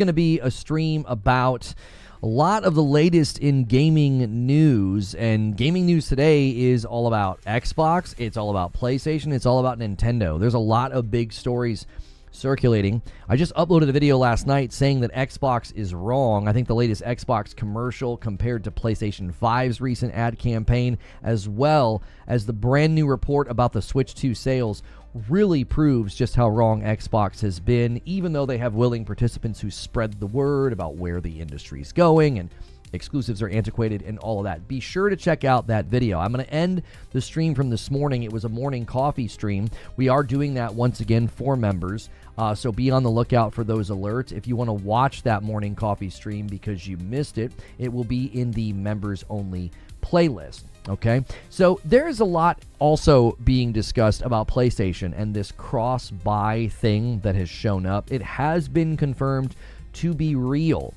going to be a stream about a lot of the latest in gaming news, and gaming news today is all about Xbox, it's all about PlayStation, it's all about Nintendo. There's a lot of big stories circulating. I just uploaded a video last night saying that Xbox is wrong. I think the latest Xbox commercial compared to PlayStation 5's recent ad campaign, as well as the brand new report about the Switch 2 sales, really proves just how wrong Xbox has been, even though they have willing participants who spread the word about where the industry's going and exclusives are antiquated and all of that. Be sure to check out that video. I'm going to end the stream from this morning. It was a morning coffee stream. We are doing that once again for members, so be on the lookout for those alerts. If you want to watch that morning coffee stream because you missed it, it will be in the members only playlist. Okay, so there is a lot also being discussed about PlayStation and this cross-buy thing that has shown up. It has been confirmed to be real.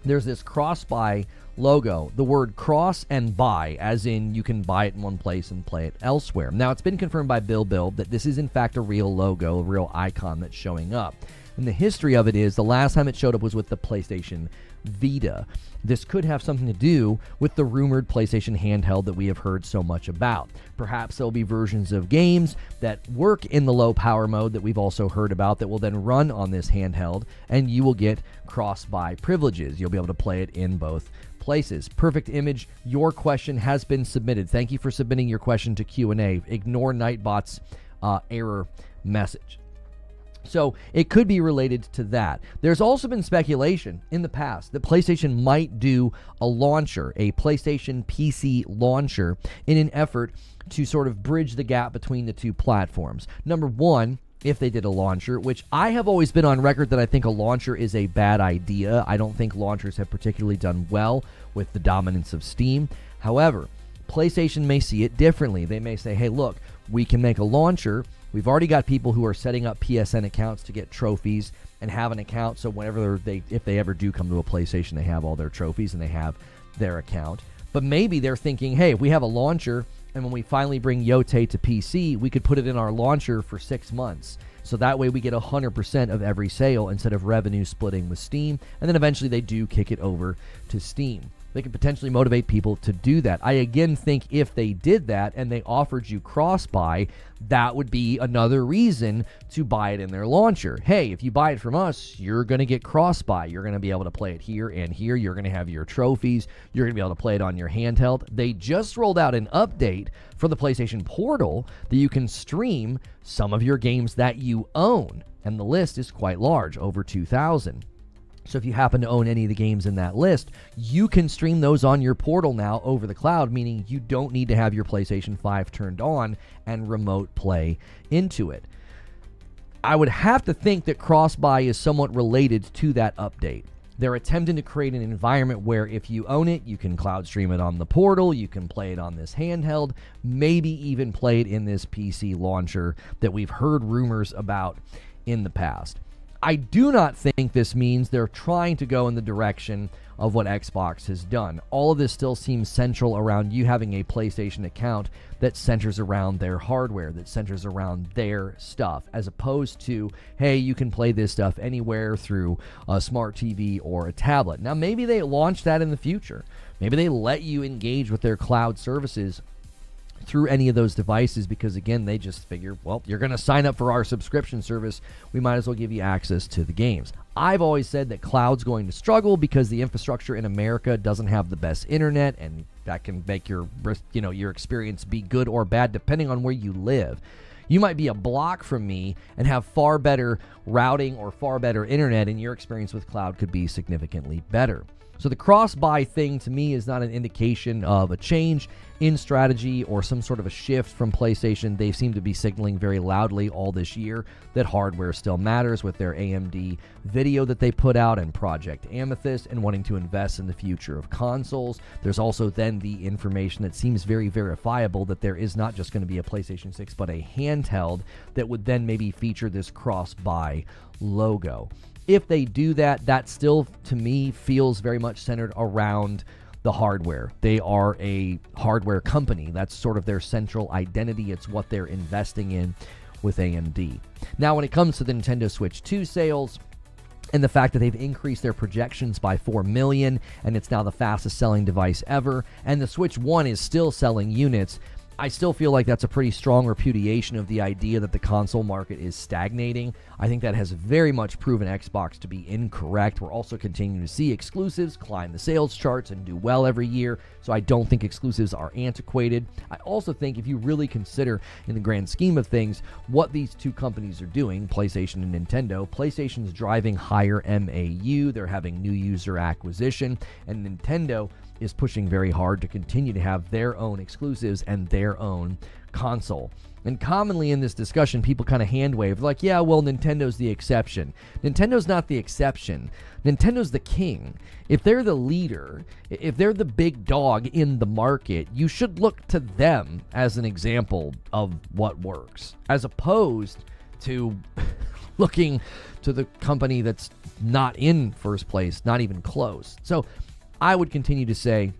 There's this cross-buy logo, the word cross and buy, as in you can buy it in one place and play it elsewhere. Now, it's been confirmed by Bill that this is in fact a real logo, a real icon that's showing up. And the history of it is the last time it showed up was with the PlayStation Vita. This could have something to do with the rumored PlayStation handheld that we have heard so much about. Perhaps there'll be versions of games that work in the low power mode that we've also heard about that will then run on this handheld, and you will get cross-buy privileges. You'll be able to play it in both places. Perfect Image, your question has been submitted. Thank you for submitting your question to Q&A. Ignore Nightbot's error message. So it could be related to that. There's also been speculation in the past that PlayStation might do a launcher, a PlayStation PC launcher, in an effort to sort of bridge the gap between the two platforms. Number one, if they did a launcher, which I have always been on record that I think a launcher is a bad idea. I don't think launchers have particularly done well with the dominance of Steam. However, PlayStation may see it differently. They may say, hey, look, we can make a launcher. We've already got people who are setting up PSN accounts to get trophies and have an account, so whenever if they ever do come to a PlayStation, they have all their trophies and they have their account. But maybe they're thinking, hey, if we have a launcher and when we finally bring Yote to PC, we could put it in our launcher for 6 months. So that way we get 100% of every sale instead of revenue splitting with Steam, and then eventually they do kick it over to Steam. They could potentially motivate people to do that. I again think if they did that and they offered you cross-buy, that would be another reason to buy it in their launcher. Hey, if you buy it from us, you're going to get cross-buy. You're going to be able to play it here and here. You're going to have your trophies. You're going to be able to play it on your handheld. They just rolled out an update for the PlayStation Portal that you can stream some of your games that you own. And the list is quite large, over 2,000. So if you happen to own any of the games in that list, you can stream those on your portal now over the cloud, meaning you don't need to have your PlayStation 5 turned on and remote play into it. I would have to think that cross-buy is somewhat related to that update. They're attempting to create an environment where if you own it, you can cloud stream it on the portal, you can play it on this handheld, maybe even play it in this PC launcher that we've heard rumors about in the past. I do not think this means they're trying to go in the direction of what Xbox has done. All of this still seems central around you having a PlayStation account that centers around their hardware, that centers around their stuff, as opposed to, hey, you can play this stuff anywhere through a smart TV or a tablet. Now, maybe they launch that in the future. Maybe they let you engage with their cloud services through any of those devices because, again, they just figure, well, you're going to sign up for our subscription service. We might as well give you access to the games. I've always said that cloud's going to struggle because the infrastructure in America doesn't have the best internet, and that can make your experience be good or bad depending on where you live. You might be a block from me and have far better routing or far better internet, and your experience with cloud could be significantly better. So the cross-buy thing to me is not an indication of a change in strategy or some sort of a shift from PlayStation. They seem to be signaling very loudly all this year that hardware still matters with their AMD video that they put out and Project Amethyst and wanting to invest in the future of consoles. There's also then the information that seems very verifiable that there is not just going to be a PlayStation 6 but a handheld that would then maybe feature this cross-buy logo. If they do that, that still, to me, feels very much centered around the hardware. They are a hardware company. That's sort of their central identity. It's what they're investing in with AMD. Now, when it comes to the Nintendo Switch 2 sales, and the fact that they've increased their projections by 4 million, and it's now the fastest selling device ever, and the Switch 1 is still selling units, I still feel like that's a pretty strong repudiation of the idea that the console market is stagnating. I think that has very much proven Xbox to be incorrect. We're also continuing to see exclusives climb the sales charts and do well every year, so I don't think exclusives are antiquated. I also think if you really consider, in the grand scheme of things, what these two companies are doing, PlayStation and Nintendo, PlayStation's driving higher MAU, they're having new user acquisition, and Nintendo is pushing very hard to continue to have their own exclusives and their own console. And commonly in this discussion, people kind of hand wave, like, yeah, well, Nintendo's the exception. Nintendo's not the exception. Nintendo's the king. If they're the leader, if they're the big dog in the market, you should look to them as an example of what works, as opposed to looking to the company that's not in first place, not even close. So I would continue to say,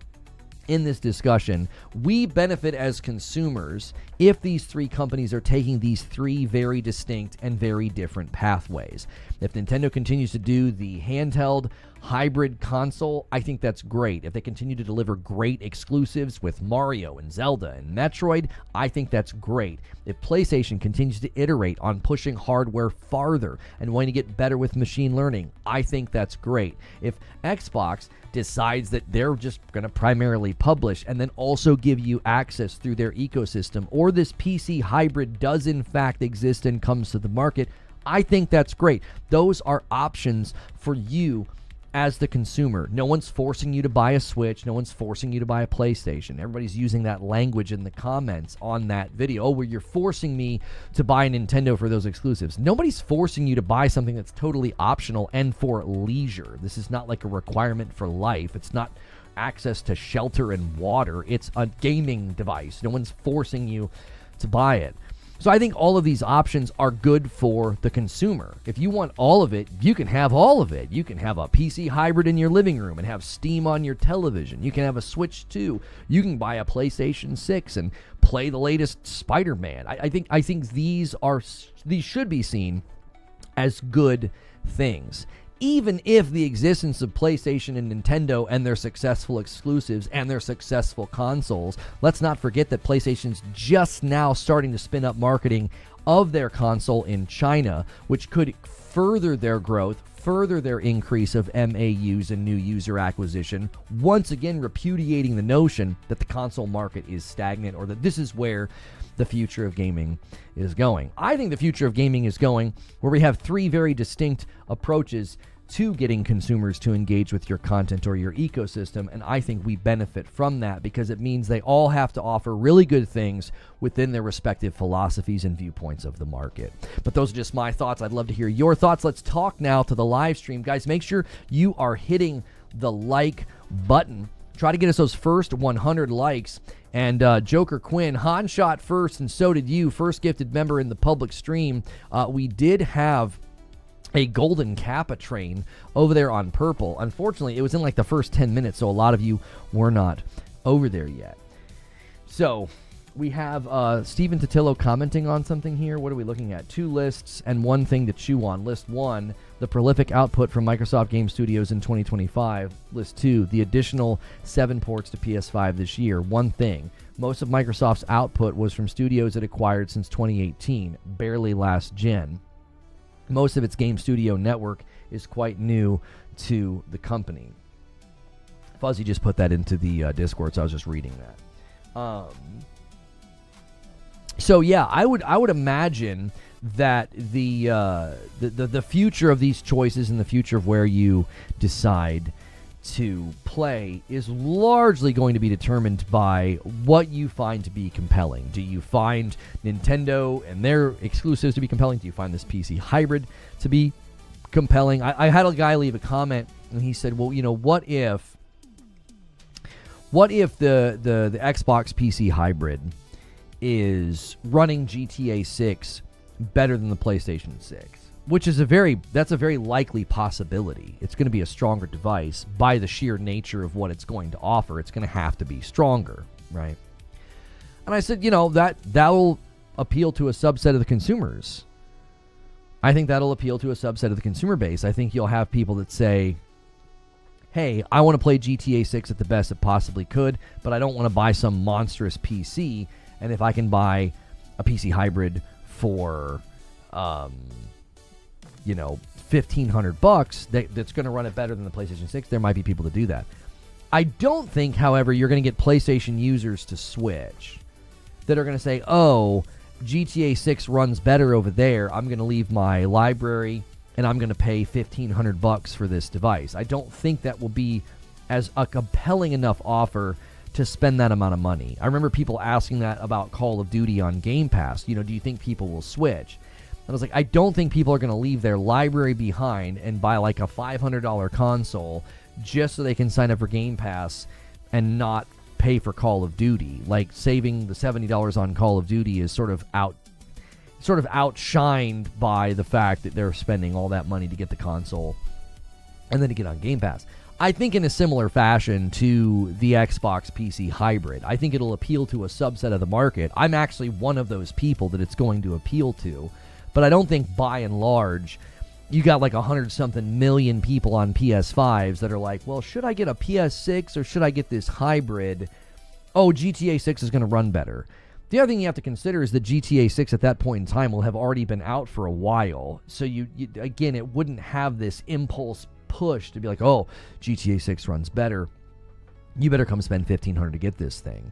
in this discussion, we benefit as consumers if these three companies are taking these three very distinct and very different pathways. If Nintendo continues to do the handheld hybrid console, I think that's great. If they continue to deliver great exclusives with Mario and Zelda and Metroid, I think that's great. If PlayStation continues to iterate on pushing hardware farther and wanting to get better with machine learning, I think that's great. If Xbox decides that they're just going to primarily publish and then also give you access through their ecosystem, or this PC hybrid does in fact exist and comes to the market, I think that's great. Those are options for you as the consumer. No one's forcing you to buy a Switch. No one's forcing you to buy a PlayStation. Everybody's using that language in the comments on that video. Oh, where you're forcing me to buy a Nintendo for those exclusives. Nobody's forcing you to buy something that's totally optional and for leisure. This is not like a requirement for life. It's not access to shelter and water. It's a gaming device. No one's forcing you to buy it. So I think all of these options are good for the consumer. If you want all of it, you can have all of it. You can have a PC hybrid in your living room and have Steam on your television. You can have a Switch 2. You can buy a PlayStation 6 and play the latest Spider-Man. I think these should be seen as good things. Even if the existence of PlayStation and Nintendo and their successful exclusives and their successful consoles, let's not forget that PlayStation's just now starting to spin up marketing of their console in China, which could further their growth, further their increase of MAUs and new user acquisition, once again repudiating the notion that the console market is stagnant or that this is where the future of gaming is going. I think the future of gaming is going where we have three very distinct approaches to getting consumers to engage with your content or your ecosystem, and I think we benefit from that because it means they all have to offer really good things within their respective philosophies and viewpoints of the market. But those are just my thoughts. I'd love to hear your thoughts. Let's talk now to the live stream. Guys, make sure you are hitting the like button. Try to get us those first 100 likes. And Joker Quinn, Han shot first, and so did you. First gifted member in the public stream. We did have a golden Kappa train over there on purple. Unfortunately, it was in like the first 10 minutes, so a lot of you were not over there yet. So we have Stephen Totillo commenting on something here. What are we looking at? 2 lists and one thing to chew on. List 1, the prolific output from Microsoft Game Studios in 2025. List 2, the additional 7 ports to PS5 this year. One thing, most of Microsoft's output was from studios it acquired since 2018, barely last gen. Most of its game studio network is quite new to the company. Fuzzy just put that into the Discord, so I was just reading that. So yeah, I would imagine that the future of these choices and the future of where you decide to play is largely going to be determined by what you find to be compelling. Do you find Nintendo and their exclusives to be compelling? Do you find this PC hybrid to be compelling? I had a guy leave a comment and he said, well, you know, what if the Xbox PC hybrid is running GTA 6 better than the PlayStation 6? Which is a very likely possibility. It's going to be a stronger device by the sheer nature of what it's going to offer. It's going to have to be stronger, right? And I said, you know, that will appeal to a subset of the consumers. I think that'll appeal to a subset of the consumer base. I think you'll have people that say, hey, I want to play GTA 6 at the best it possibly could, but I don't want to buy some monstrous PC. And if I can buy a PC hybrid for, $1,500 that's going to run it better than the PlayStation 6, there might be people to do that. I don't think, however, you're going to get PlayStation users to switch that are going to say, oh, GTA 6 runs better over there. I'm going to leave my library and I'm going to pay $1,500 for this device. I don't think that will be as a compelling enough offer to spend that amount of money. I remember people asking that about Call of Duty on Game Pass. Do you think people will switch? And I was like, I don't think people are going to leave their library behind and buy like a $500 console just so they can sign up for Game Pass and not pay for Call of Duty. Like, saving the $70 on Call of Duty is sort of outshined by the fact that they're spending all that money to get the console and then to get on Game Pass. I think in a similar fashion to the Xbox PC hybrid, I think it'll appeal to a subset of the market. I'm actually one of those people that it's going to appeal to, but I don't think by and large you got like 100-something million people on PS5s that are like, well, should I get a PS6 or should I get this hybrid? Oh, GTA 6 is going to run better. The other thing you have to consider is that GTA 6 at that point in time will have already been out for a while. So you again, it wouldn't have this impulse push to be like, oh, GTA 6 runs better. You better come spend $1,500 to get this thing.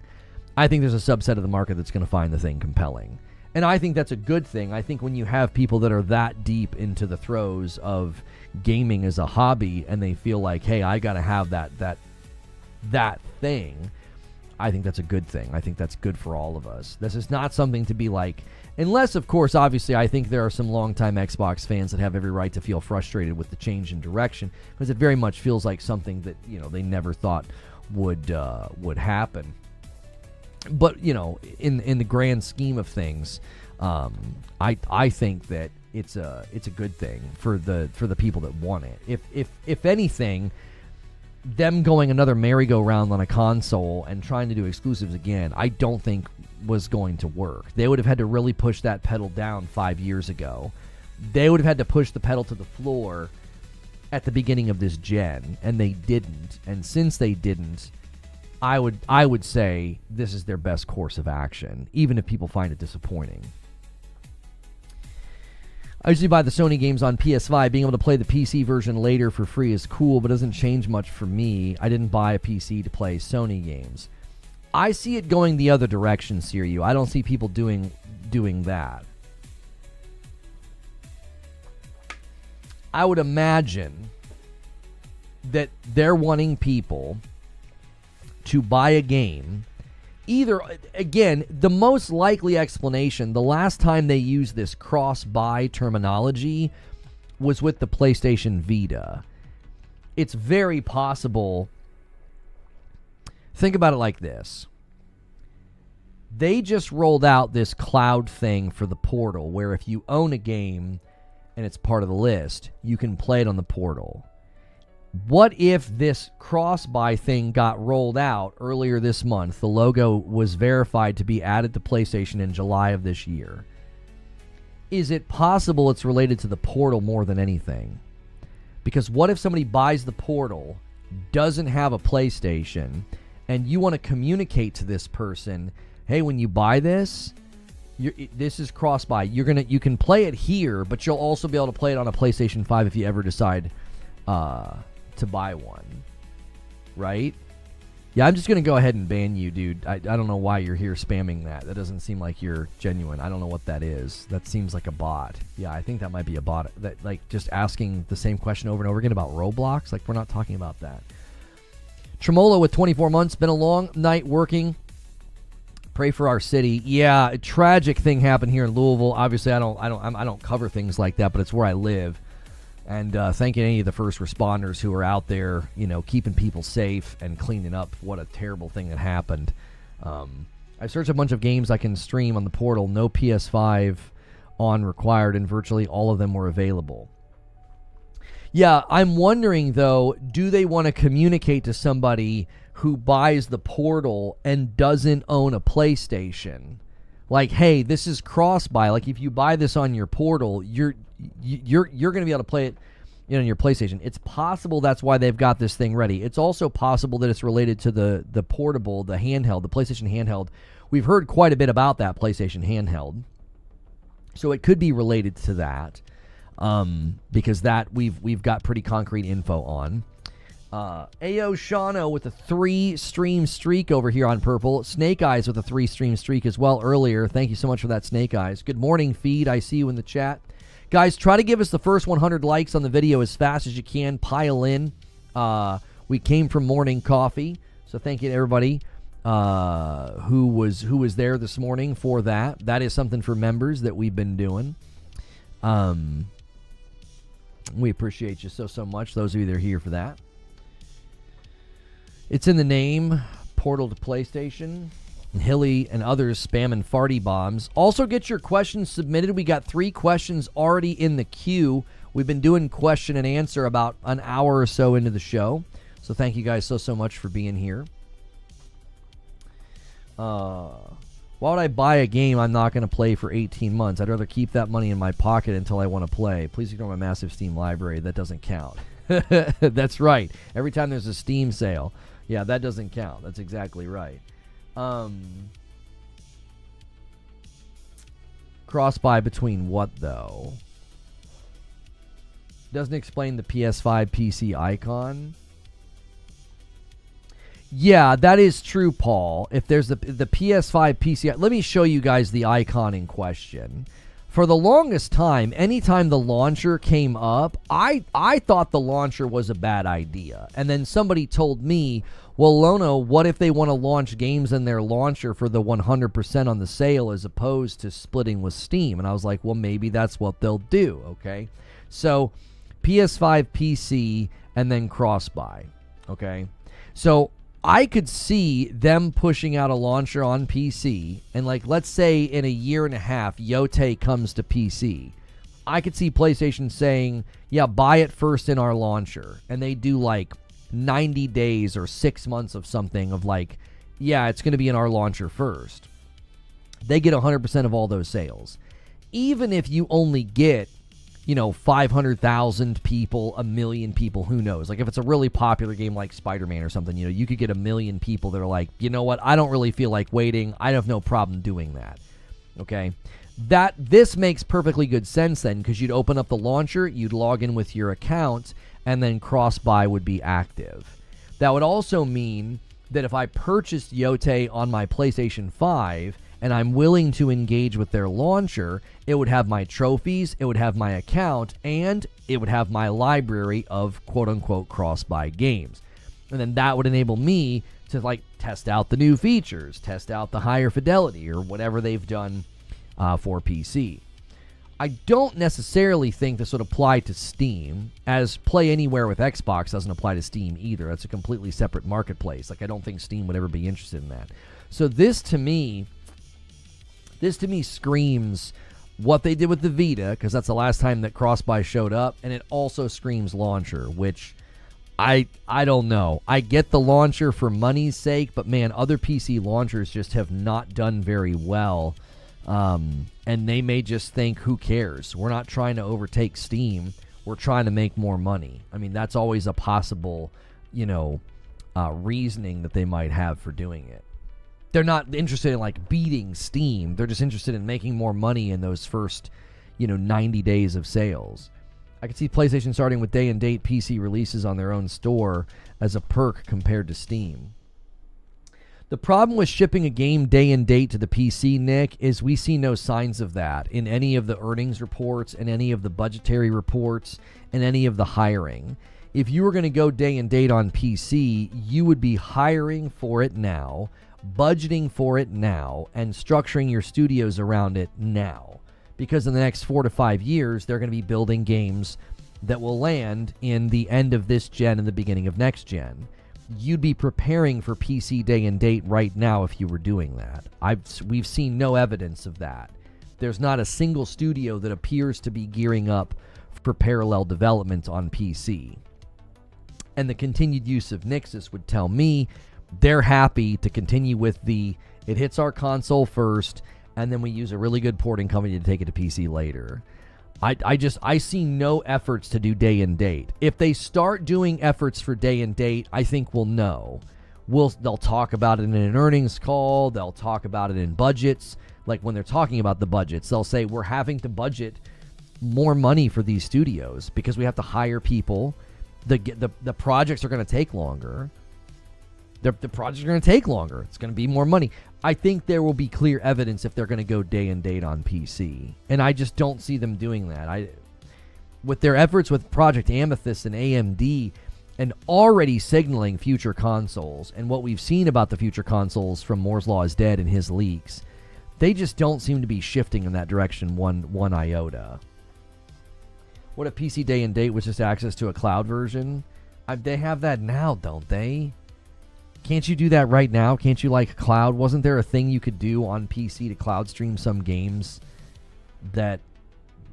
I think there's a subset of the market that's going to find the thing compelling. And I think that's a good thing. I think when you have people that are that deep into the throes of gaming as a hobby and they feel like, hey, I got to have that thing, I think that's a good thing. I think that's good for all of us. This is not something to be like, unless, of course, obviously, I think there are some longtime Xbox fans that have every right to feel frustrated with the change in direction, because it very much feels like something that, they never thought would happen. But, in the grand scheme of things, I think that it's a good thing for the people that want it. If anything, them going another merry-go-round on a console and trying to do exclusives again, I don't think was going to work. They would have had to really push that pedal down 5 years ago. They would have had to push the pedal to the floor at the beginning of this gen, and they didn't. And since they didn't, I would say this is their best course of action, even if people find it disappointing. I usually buy the Sony games on PS5. Being able to play the PC version later for free is cool, but doesn't change much for me. I didn't buy a PC to play Sony games. I see it going the other direction, Siriu. I don't see people doing that. I would imagine that they're wanting people to buy a game. Either, again, the most likely explanation, the last time they used this cross-buy terminology was with the PlayStation Vita. It's very possible. Think about it like this. They just rolled out this cloud thing for the Portal, where if you own a game and it's part of the list, you can play it on the Portal. What if this cross-buy thing got rolled out earlier this month? The logo was verified to be added to PlayStation in July of this year. Is it possible it's related to the Portal more than anything? Because what if somebody buys the Portal, doesn't have a PlayStation, and you want to communicate to this person, hey, when you buy this, this is cross-buy. You can play it here, but you'll also be able to play it on a PlayStation 5 if you ever decide to buy one, right? Yeah, I'm just going to go ahead and ban you, dude. I don't know why you're here spamming that. That doesn't seem like you're genuine. I don't know what that is. That seems like a bot. Yeah, I think that might be a bot. That, like, just asking the same question over and over again about Roblox. Like, we're not talking about that. Tremolo with 24 months. Been a long night working. Pray for our city. Yeah, a tragic thing happened here in Louisville. Obviously, I don't cover things like that, but it's where I live. And thanking any of the first responders who are out there, keeping people safe and cleaning up. What a terrible thing that happened. I searched a bunch of games I can stream on the Portal. No PS5 on required, and virtually all of them were available. Yeah, I'm wondering, though, do they want to communicate to somebody who buys the Portal and doesn't own a PlayStation? Like, hey, this is cross-buy. Like, if you buy this on your Portal, you're going to be able to play it on your PlayStation. It's possible that's why they've got this thing ready. It's also possible that it's related to the portable, the handheld, the PlayStation handheld. We've heard quite a bit about that PlayStation handheld, so it could be related to that, because that we've got pretty concrete info on. Ao Shano with a 3-stream streak over here on Purple. Snake Eyes with a 3-stream streak as well earlier. Thank you so much for that, Snake Eyes. Good morning, Feed. I see you in the chat. Guys, try to give us the first 100 likes on the video as fast as you can. Pile in. We came from morning coffee, so thank you to everybody who was there this morning for that. That is something for members that we've been doing. We appreciate you so much, those of you that are here for that. It's in the name, Portal to PlayStation. And Hilly and others spamming farty bombs. Also get your questions submitted. We got 3 questions already in the queue. We've been doing question and answer about an hour or so into the show. So thank you guys so much for being here. Why would I buy a game I'm not going to play for 18 months? I'd rather keep that money in my pocket until I want to play. Please ignore my massive Steam library. That doesn't count. That's right. Every time there's a Steam sale. Yeah, that doesn't count. That's exactly right. Cross-buy between what, though? Doesn't explain the PS5 PC icon. Yeah, that is true, Paul. If there's the PS5 PC... Let me show you guys the icon in question. For the longest time, anytime the launcher came up, I thought the launcher was a bad idea. And then somebody told me, well, Lono, what if they want to launch games in their launcher for the 100% on the sale as opposed to splitting with Steam? And I was like, well, maybe that's what they'll do, okay? So, PS5, PC, and then cross-buy, okay? So, I could see them pushing out a launcher on PC, and like, let's say in a year and a half, Yote comes to PC. I could see PlayStation saying, yeah, buy it first in our launcher. And they do like 90 days or 6 months of something of like, yeah, it's going to be in our launcher first. They get 100% of all those sales. Even if you only get, 500,000 people, 1 million people, who knows? Like if it's a really popular game like Spider-Man or something, you could get 1 million people that are like, you know what? I don't really feel like waiting. I have no problem doing that. Okay? This makes perfectly good sense then, because you'd open up the launcher, you'd log in with your account, and then cross-buy would be active. That would also mean that if I purchased Yote on my PlayStation 5 and I'm willing to engage with their launcher, it would have my trophies, it would have my account, and it would have my library of quote-unquote cross-buy games. And then that would enable me to test out the new features, test out the higher fidelity, or whatever they've done for PC. I don't necessarily think this would apply to Steam, as Play Anywhere with Xbox doesn't apply to Steam either. That's a completely separate marketplace. I don't think Steam would ever be interested in that. So this to me screams what they did with the Vita, because that's the last time that cross-buy showed up, and it also screams launcher, which I don't know. I get the launcher for money's sake, but man, other PC launchers just have not done very well. And they may just think, who cares? We're not trying to overtake Steam. We're trying to make more money. I mean, that's always a possible, reasoning that they might have for doing it. They're not interested in beating Steam. They're just interested in making more money in those first, 90 days of sales. I could see PlayStation starting with day and date PC releases on their own store as a perk compared to Steam. The problem with shipping a game day and date to the PC, Nick, is we see no signs of that in any of the earnings reports, in any of the budgetary reports, in any of the hiring. If you were going to go day and date on PC, you would be hiring for it now, budgeting for it now, and structuring your studios around it now. Because in the next 4 to 5 years, they're going to be building games that will land in the end of this gen and the beginning of next gen. You'd be preparing for PC day and date right now if you were doing that. We've seen no evidence of that. There's not a single studio that appears to be gearing up for parallel development on PC. And the continued use of Nixus would tell me they're happy to continue with it hits our console first, and then we use a really good porting company to take it to PC later. I see no efforts to do day and date. If they start doing efforts for day and date, I think we'll know. They'll talk about it in an earnings call. They'll talk about it in budgets. Like when they're talking about the budgets, they'll say we're having to budget more money for these studios because we have to hire people. The projects are going to take longer. The projects are going to take longer. It's going to be more money. I think there will be clear evidence if they're going to go day and date on PC. And I just don't see them doing that. With their efforts with Project Amethyst and AMD and already signaling future consoles and what we've seen about the future consoles from Moore's Law is Dead and his leaks, they just don't seem to be shifting in that direction one iota. What if PC day and date was just access to a cloud version? They have that now, don't they? Can't you do that right now? Can't you like cloud? Wasn't there a thing you could do on PC to cloud stream some games that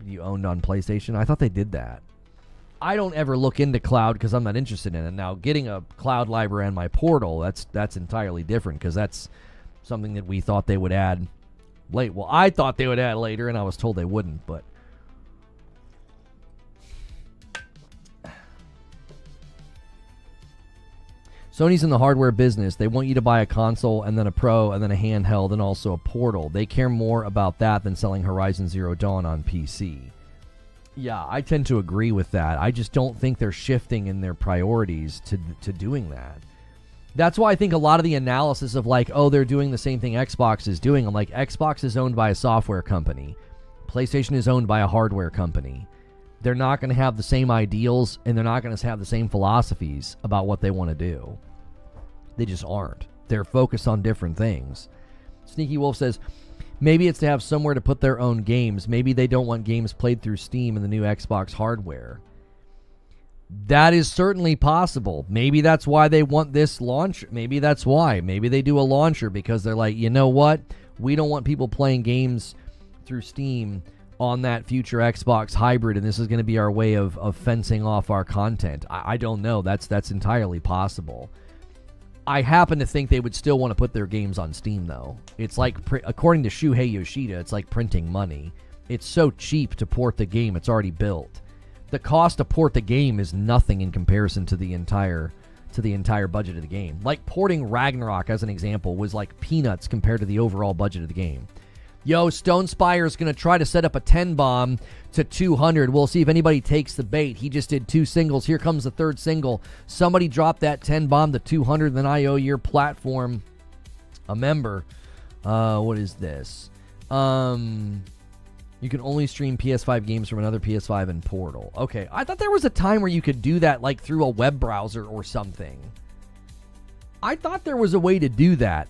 you owned on PlayStation? I thought they did that. I don't ever look into cloud because I'm not interested in it. Now, getting a cloud library on my portal, that's entirely different because that's something that we thought they would add late. Well, I thought they would add later, and I was told they wouldn't, but Sony's in the hardware business. They want you to buy a console and then a Pro and then a handheld and also a portal. They care more about that than selling Horizon Zero Dawn on PC. Yeah, I tend to agree with that. I just don't think they're shifting in their priorities to doing that. That's why I think a lot of the analysis of like, oh, they're doing the same thing Xbox is doing. I'm like, Xbox is owned by a software company. PlayStation is owned by a hardware company. They're not going to have the same ideals, and they're not going to have the same philosophies about what they want to do. They just aren't. They're focused on different things. Sneaky Wolf says, maybe it's to have somewhere to put their own games. Maybe they don't want games played through Steam and the new Xbox hardware. That is certainly possible. Maybe that's why they want this launcher. Maybe that's why. Maybe they do a launcher because they're like, you know what? We don't want people playing games through Steam on that future Xbox hybrid, and this is going to be our way of fencing off our content. I don't know. That's entirely possible. I happen to think they would still want to put their games on Steam, though. It's like, according to Shuhei Yoshida, it's like printing money. It's so cheap to port the game. It's already built. The cost to port the game is nothing in comparison to the entire budget of the game. Like porting Ragnarok, as an example, was like peanuts compared to the overall budget of the game. Yo, Stone Spire's going to try to set up a 10 bomb to 200. We'll see if anybody takes the bait. He just did 2 singles. Here comes the third single. Somebody drop that 10 bomb to 200, then I owe your platform a member. What is this? You can only stream PS5 games from another PS5 and Portal. Okay, I thought there was a time where you could do that like through a web browser or something. I thought there was a way to do that.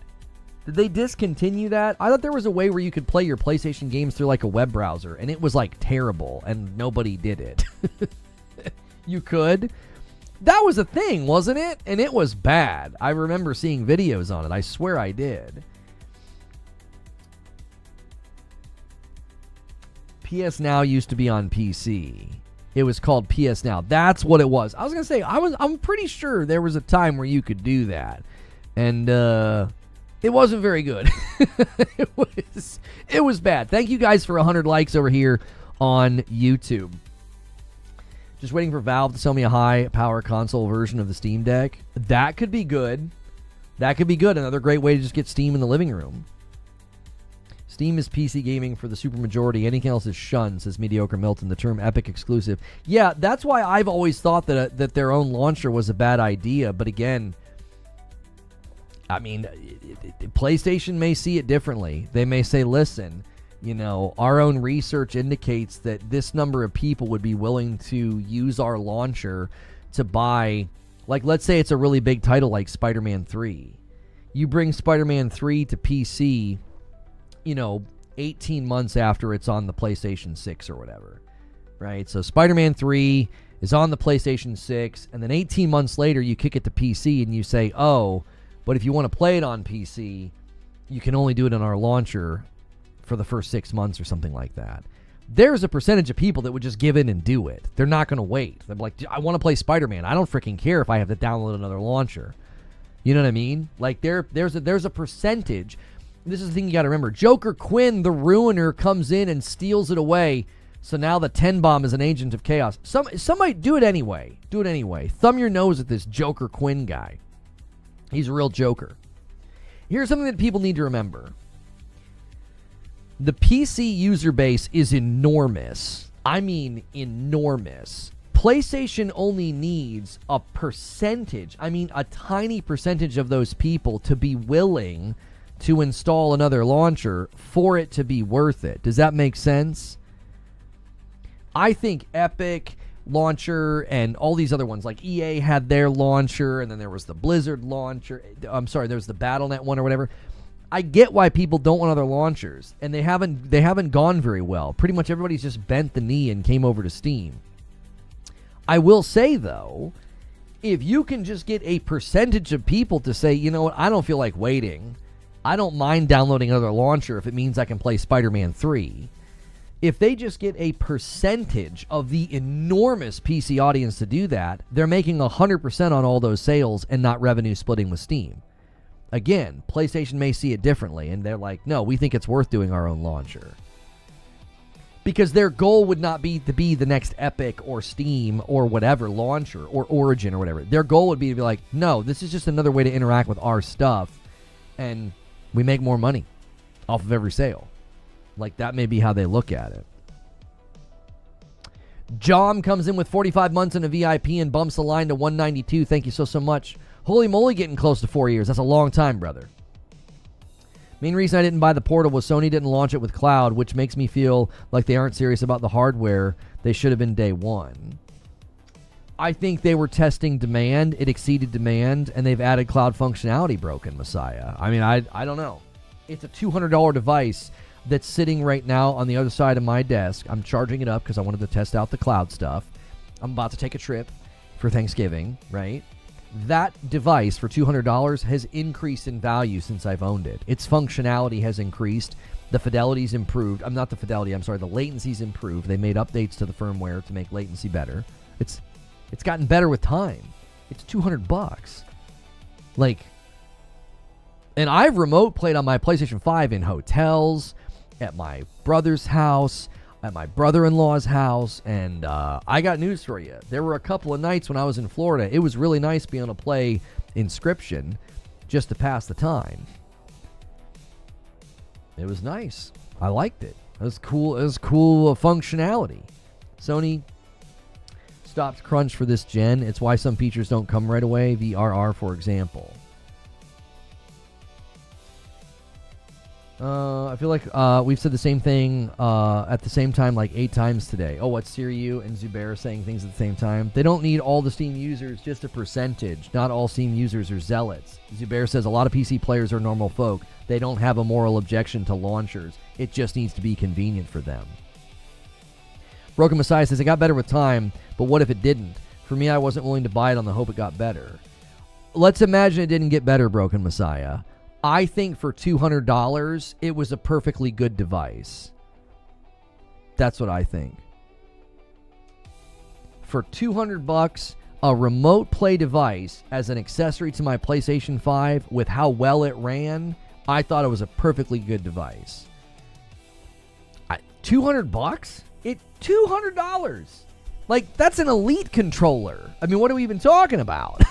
Did they discontinue that? I thought there was a way where you could play your PlayStation games through like a web browser, and it was like terrible, and nobody did it. You could? That was a thing, wasn't it? And it was bad. I remember seeing videos on it. I swear I did. PS Now used to be on PC. It was called PS Now. That's what it was. I was going to say, I'm pretty sure there was a time where you could do that. And, it wasn't very good. It was bad. Thank you guys for 100 likes over here on YouTube. Just waiting for Valve to sell me a high-power console version of the Steam Deck. That could be good. That could be good. Another great way to just get Steam in the living room. Steam is PC gaming for the supermajority. Anything else is shunned, says Mediocre Milton. The term Epic exclusive. Yeah, that's why I've always thought that their own launcher was a bad idea. But again, I mean, PlayStation may see it differently. They may say, listen, you know, our own research indicates that this number of people would be willing to use our launcher to buy, like, let's say it's a really big title like Spider-Man 3. You bring Spider-Man 3 to PC, you know, 18 months after it's on the PlayStation 6 or whatever, right? So Spider-Man 3 is on the PlayStation 6, and then 18 months later you kick it to PC and you say, oh, but if you want to play it on PC, you can only do it on our launcher for the first 6 months or something like that. There's a percentage of people that would just give in and do it. They're not going to wait. They're like, I want to play Spider-Man. I don't freaking care if I have to download another launcher. You know what I mean? Like there's a percentage. This is the thing you got to remember. Joker Quinn, the Ruiner, comes in and steals it away So now the 10 bomb is an agent of chaos. Somebody do it anyway. Do it anyway. Thumb your nose at this Joker Quinn guy. He's a real joker. Here's something that people need to remember. The PC user base is enormous. I mean enormous. PlayStation only needs a percentage, a tiny percentage of those people to be willing to install another launcher for it to be worth it. Does that make sense? I think Epic launcher and all these other ones, like EA had their launcher, and then there was the Blizzard launcher. I'm sorry, there was the Battle.net one or whatever. I get why people don't want other launchers, and they haven't gone very well. Pretty much everybody's just bent the knee and came over to Steam. I will say, though, if you can just get a percentage of people to say, you know what, I don't feel like waiting. I don't mind downloading another launcher if it means I can play Spider-Man 3. If they just get a percentage of the enormous PC audience to do that, they're making 100% on all those sales and not revenue splitting with Steam. Again, PlayStation may see it differently, and they're like, no, we think it's worth doing our own launcher. Because their goal would not be to be the next Epic or Steam or whatever launcher or Origin or whatever. Their goal would be to be like, no, this is just another way to interact with our stuff, and we make more money off of every sale. Like, that may be how they look at it. Jom comes in with 45 months in a VIP and bumps the line to 192. Thank you so much. Holy moly, getting close to 4 years. That's a long time, brother. Main reason I didn't buy the Portal was Sony didn't launch it with cloud, which makes me feel like they aren't serious about the hardware. They should have been day one. I think they were testing demand. It exceeded demand, and they've added cloud functionality, Broken Messiah. I don't know. It's a $200 device that's sitting right now on the other side of my desk. I'm charging it up because I wanted to test out the cloud stuff. I'm about to take a trip for Thanksgiving, right? That device for $200 has increased in value since I've owned it. Its functionality has increased. The fidelity's improved. The latency's improved. They made updates to the firmware to make latency better. It's gotten better with time. It's $200. And I've remote played on my PlayStation 5 in hotels, at my brother's house, at my brother-in-law's house, and I got news for you. There were a couple of nights when I was in Florida. It was really nice being able to play Inscription just to pass the time. It was nice. I liked it. It was cool. It was cool functionality. Sony stopped crunch for this gen. It's why some features don't come right away. VRR, for example. I feel like we've said the same thing at the same time like 8 times today. Oh, what's Siriu and Zubair saying things at the same time? They don't need all the Steam users, just a percentage. Not all Steam users are zealots. Zubair says a lot of PC players are normal folk. They don't have a moral objection to launchers. It just needs to be convenient for them. Broken Messiah says it got better with time, but what if it didn't? For me, I wasn't willing to buy it on the hope it got better. Let's imagine it didn't get better, Broken Messiah. I think for $200, it was a perfectly good device. That's what I think. For $200, a remote play device as an accessory to my PlayStation 5 with how well it ran, I thought it was a perfectly good device. $200? $200. That's an Elite controller. What are we even talking about?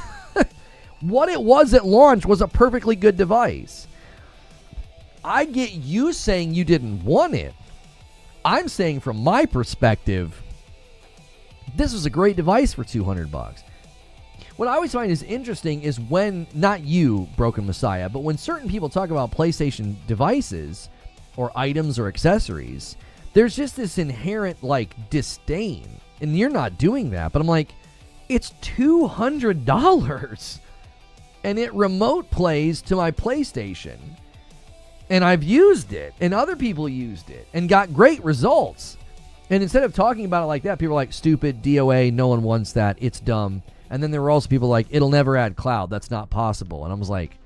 What it was at launch was a perfectly good device. I get you saying you didn't want it. I'm saying from my perspective, this was a great device for $200. What I always find is interesting is when, not you, Broken Messiah, but when certain people talk about PlayStation devices or items or accessories, there's just this inherent disdain. And you're not doing that, but I'm like, it's $200. And it remote plays to my PlayStation. And I've used it. And other people used it. And got great results. And instead of talking about it like that, people are like, stupid, DOA, no one wants that, it's dumb. And then there were also people like, it'll never add cloud, that's not possible. And I was like,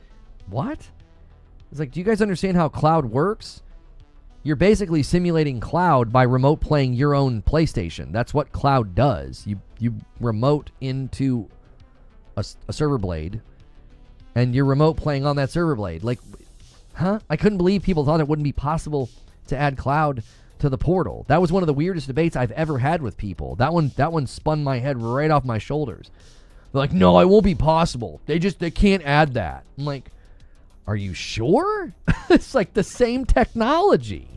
what? It's like, do you guys understand how cloud works? You're basically simulating cloud by remote playing your own PlayStation. That's what cloud does. You remote into a server blade. And you're remote playing on that server blade. I couldn't believe people thought it wouldn't be possible to add cloud to the Portal. That was one of the weirdest debates I've ever had with people. That one spun my head right off my shoulders. They're like, no, it won't be possible. They can't add that. I'm like, are you sure? It's like the same technology.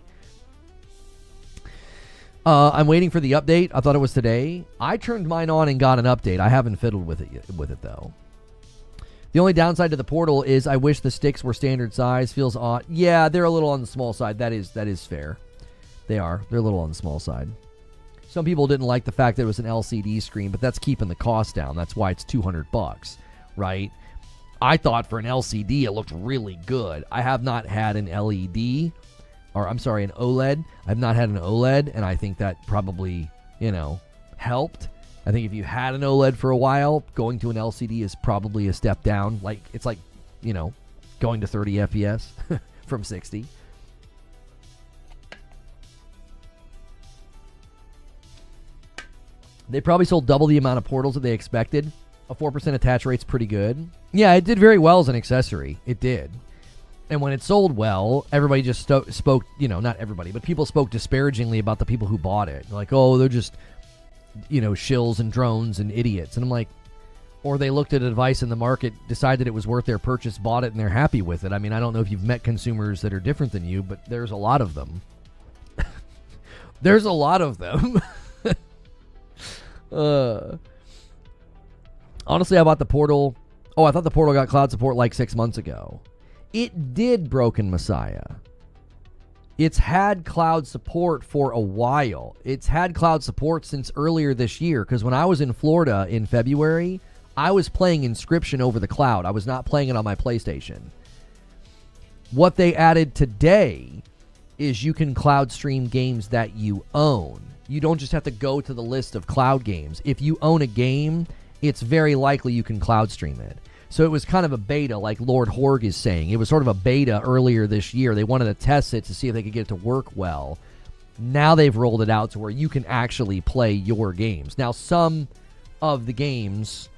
I'm waiting for the update. I thought it was today. I turned mine on and got an update. I haven't fiddled with it though. The only downside to the Portal is I wish the sticks were standard size. Feels odd. Yeah, they're a little on the small side. That is fair. They're a little on the small side. Some people didn't like the fact that it was an LCD screen, but that's keeping the cost down. That's why it's $200, right? I thought for an LCD it looked really good. I have not had an LED, or I'm sorry, an OLED. I've not had an OLED, and I think that probably, helped. I think if you had an OLED for a while, going to an LCD is probably a step down. Like it's like, going to 30 FPS from 60. They probably sold double the amount of Portals that they expected. A 4% attach rate's pretty good. Yeah, it did very well as an accessory. It did. And when it sold well, everybody just spoke, not everybody, but people spoke disparagingly about the people who bought it. Like, oh, they're just, shills and drones and idiots. And I'm like, or they looked at a device in the market, decided it was worth their purchase, bought it, and they're happy with it. I mean, I don't know if you've met consumers that are different than you, but there's a lot of them. There's a lot of them. Honestly, I bought the Portal. Oh, I thought the Portal got cloud support like 6 months ago. It did, Broken Messiah. It's had cloud support for a while. It's had cloud support since earlier this year, because when I was in Florida in February, I was playing Inscription over the cloud. I was not playing it on my PlayStation. What they added today is you can cloud stream games that you own. You don't just have to go to the list of cloud games. If you own a game, it's very likely you can cloud stream it. So it was kind of a beta, like Lord Horg is saying. It was sort of a beta earlier this year. They wanted to test it to see if they could get it to work well. Now they've rolled it out to where you can actually play your games. Now, some of the games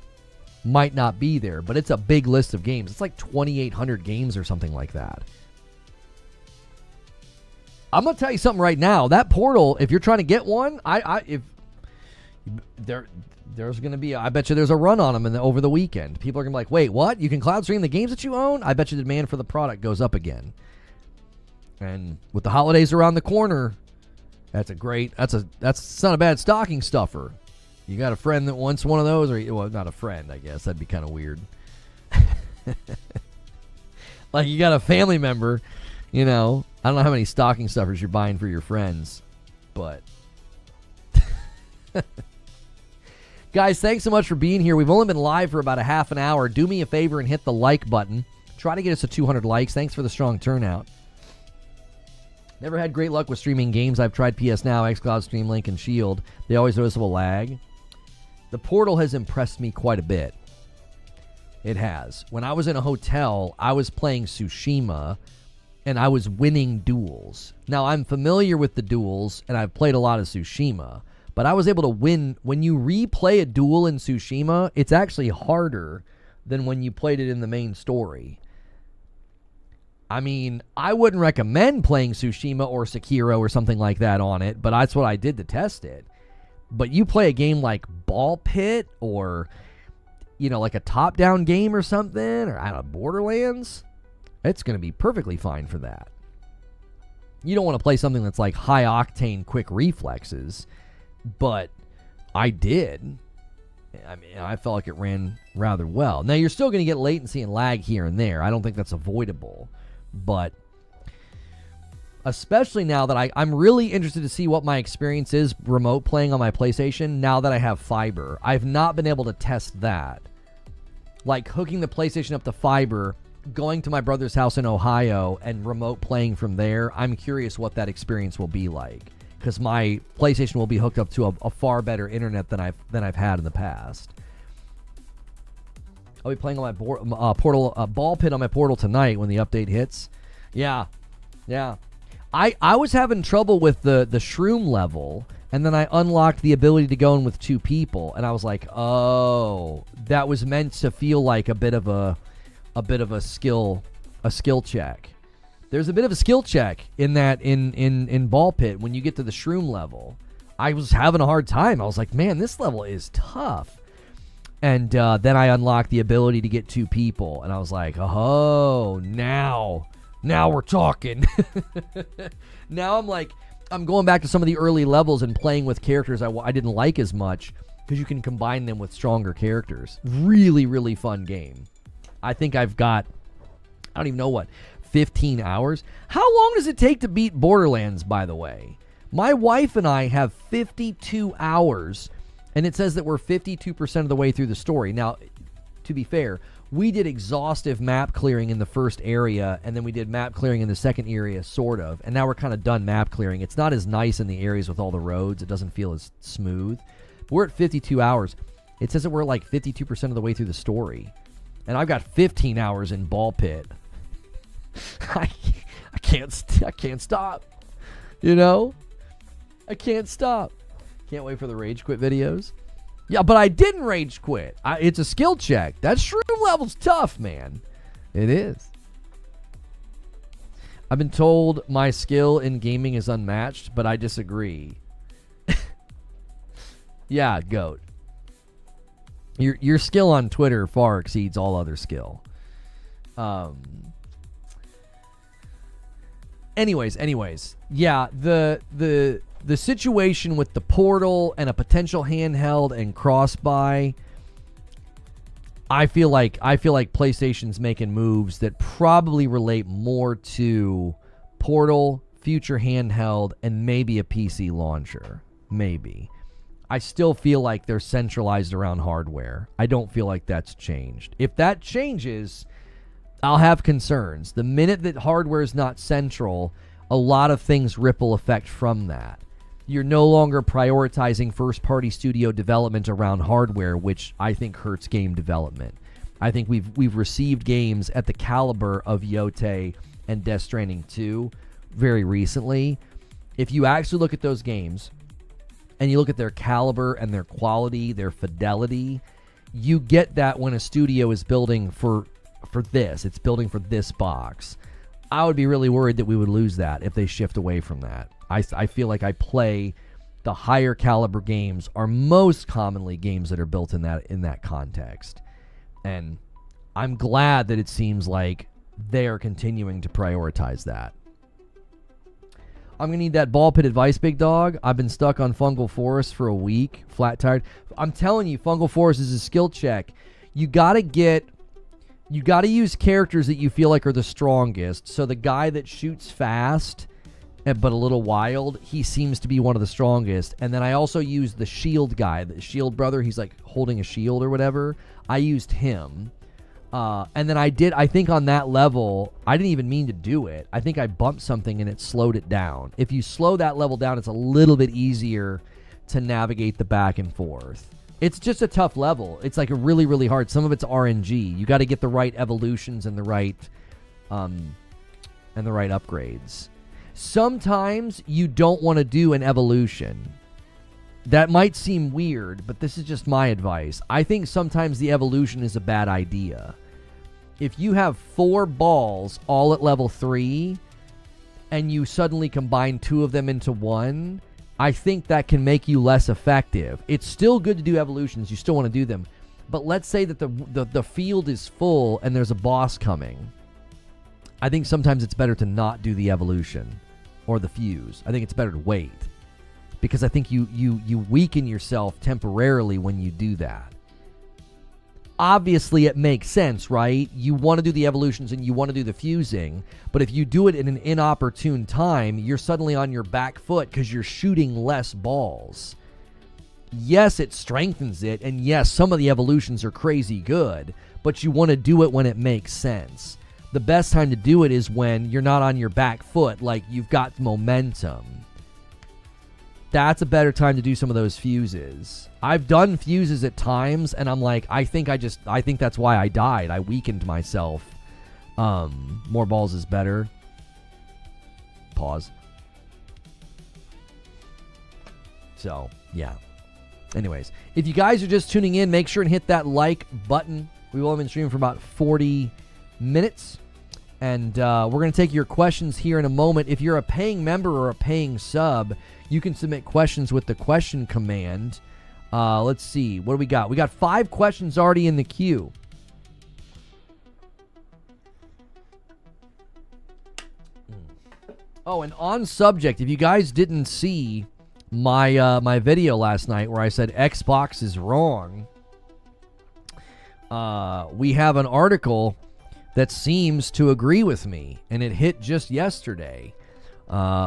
might not be there, but it's a big list of games. It's like 2,800 games or something like that. I'm going to tell you something right now. That Portal, if you're trying to get one, there's going to be, I bet you there's a run on them over the weekend. People are going to be like, wait, what? You can cloud stream the games that you own? I bet you the demand for the product goes up again. And with the holidays around the corner, that's not a bad stocking stuffer. You got a friend that wants one of those, or, well, not a friend, I guess. That'd be kind of weird. Like you got a family member, I don't know how many stocking stuffers you're buying for your friends, but guys, thanks so much for being here. We've only been live for about a half an hour. Do me a favor and hit the like button. Try to get us to 200 likes. Thanks for the strong turnout. Never had great luck with streaming games. I've tried PS Now, xCloud, Stream Link, and Shield. They always noticeable lag. The Portal has impressed me quite a bit. It has. When I was in a hotel, I was playing Tsushima, and I was winning duels. Now, I'm familiar with the duels, and I've played a lot of Tsushima, but I was able to win. When you replay a duel in Tsushima, it's actually harder than when you played it in the main story. I mean, I wouldn't recommend playing Tsushima or Sekiro or something like that on it, but that's what I did to test it. But you play a game like Ball Pit or, like a top-down game or something, or I don't know, Borderlands, it's going to be perfectly fine for that. You don't want to play something that's like high-octane quick reflexes, but I did. I mean, I felt like it ran rather well. Now, you're still going to get latency and lag here and there. I don't think that's avoidable. But especially now that I'm really interested to see what my experience is remote playing on my PlayStation now that I have fiber. I've not been able to test that. Like hooking the PlayStation up to fiber, going to my brother's house in Ohio and remote playing from there. I'm curious what that experience will be like, because my PlayStation will be hooked up to a far better internet than I've had in the past. I'll be playing on my Portal Ball Pit on my Portal tonight when the update hits. Yeah. I was having trouble with the shroom level, and then I unlocked the ability to go in with two people, and I was like, oh, that was meant to feel like a bit of a skill check. there's a bit of a skill check in that in ball pit when you get to the shroom level. I was having a hard time. I was like, man, this level is tough. And then I unlocked the ability to get 2 people, and I was like, oh, now we're talking. Now I'm going back to some of the early levels and playing with characters I didn't like as much, because you can combine them with stronger characters. Really, really fun game. I think I've got, I don't even know what, 15 hours? How long does it take to beat Borderlands, by the way? My wife and I have 52 hours, and it says that we're 52% of the way through the story. Now, to be fair, we did exhaustive map clearing in the first area, and then we did map clearing in the second area, sort of, and now we're kind of done map clearing. It's not as nice in the areas with all the roads. It doesn't feel as smooth. But we're at 52 hours. It says that we're like 52% of the way through the story, and I've got 15 hours in ball pit. I can't stop, you know? I can't stop. Can't wait for the rage quit videos. Yeah, but I didn't rage quit. It's a skill check. That shroom level's tough, man. It is. I've been told my skill in gaming is unmatched, but I disagree. Yeah, GOAT. Your skill on Twitter far exceeds all other skill. Anyways. Yeah, the situation with the portal and a potential handheld and cross-buy, I feel like PlayStation's making moves that probably relate more to portal, future handheld, and maybe a PC launcher. Maybe. I still feel like they're centralized around hardware. I don't feel like that's changed. If that changes, I'll have concerns. The minute that hardware is not central, a lot of things ripple effect from that. You're no longer prioritizing first-party studio development around hardware, which I think hurts game development. I think we've received games at the caliber of Yote and Death Stranding 2 very recently. If you actually look at those games and you look at their caliber and their quality, their fidelity, you get that when a studio is building for this. It's building for this box. I would be really worried that we would lose that if they shift away from that. I feel like I play the higher caliber games are most commonly games that are built in that context. And I'm glad that it seems like they are continuing to prioritize that. I'm going to need that ball pit advice, big dog. I've been stuck on Fungal Forest for a week, flat tired. I'm telling you, Fungal Forest is a skill check. You got to use characters that you feel like are the strongest. So the guy that shoots fast but a little wild, he seems to be one of the strongest. And then I also used the shield guy, the shield brother. He's like holding a shield or whatever. I used him. And then I think on that level, I didn't even mean to do it. I think I bumped something and it slowed it down. If you slow that level down, it's a little bit easier to navigate the back and forth. It's just a tough level. It's like a really, really hard. Some of it's RNG. You got to get the right evolutions and the right upgrades. Sometimes you don't want to do an evolution. That might seem weird, but this is just my advice. I think sometimes the evolution is a bad idea. If you have 4 balls all at level 3 and you suddenly combine 2 of them into 1, I think that can make you less effective. It's still good to do evolutions. You still want to do them. But let's say that the field is full and there's a boss coming. I think sometimes it's better to not do the evolution or the fuse. I think it's better to wait. Because I think you weaken yourself temporarily when you do that. Obviously, it makes sense, right? You want to do the evolutions and you want to do the fusing, but if you do it in an inopportune time, you're suddenly on your back foot because you're shooting less balls. Yes, it strengthens it, and yes, some of the evolutions are crazy good, but you want to do it when it makes sense. The best time to do it is when you're not on your back foot, like you've got momentum. That's a better time to do some of those fuses. I've done fuses at times, and I'm like, I think that's why I died. I weakened myself. More balls is better. Pause. So, yeah. Anyways, if you guys are just tuning in, make sure and hit that like button. We will have been streaming for about 40 minutes. And we're going to take your questions here in a moment. If you're a paying member or a paying sub, you can submit questions with the question command. Let's see. What do we got? We got 5 questions already in the queue. Oh, and on subject, if you guys didn't see my my video last night where I said Xbox is wrong, we have an article that seems to agree with me, and it hit just yesterday.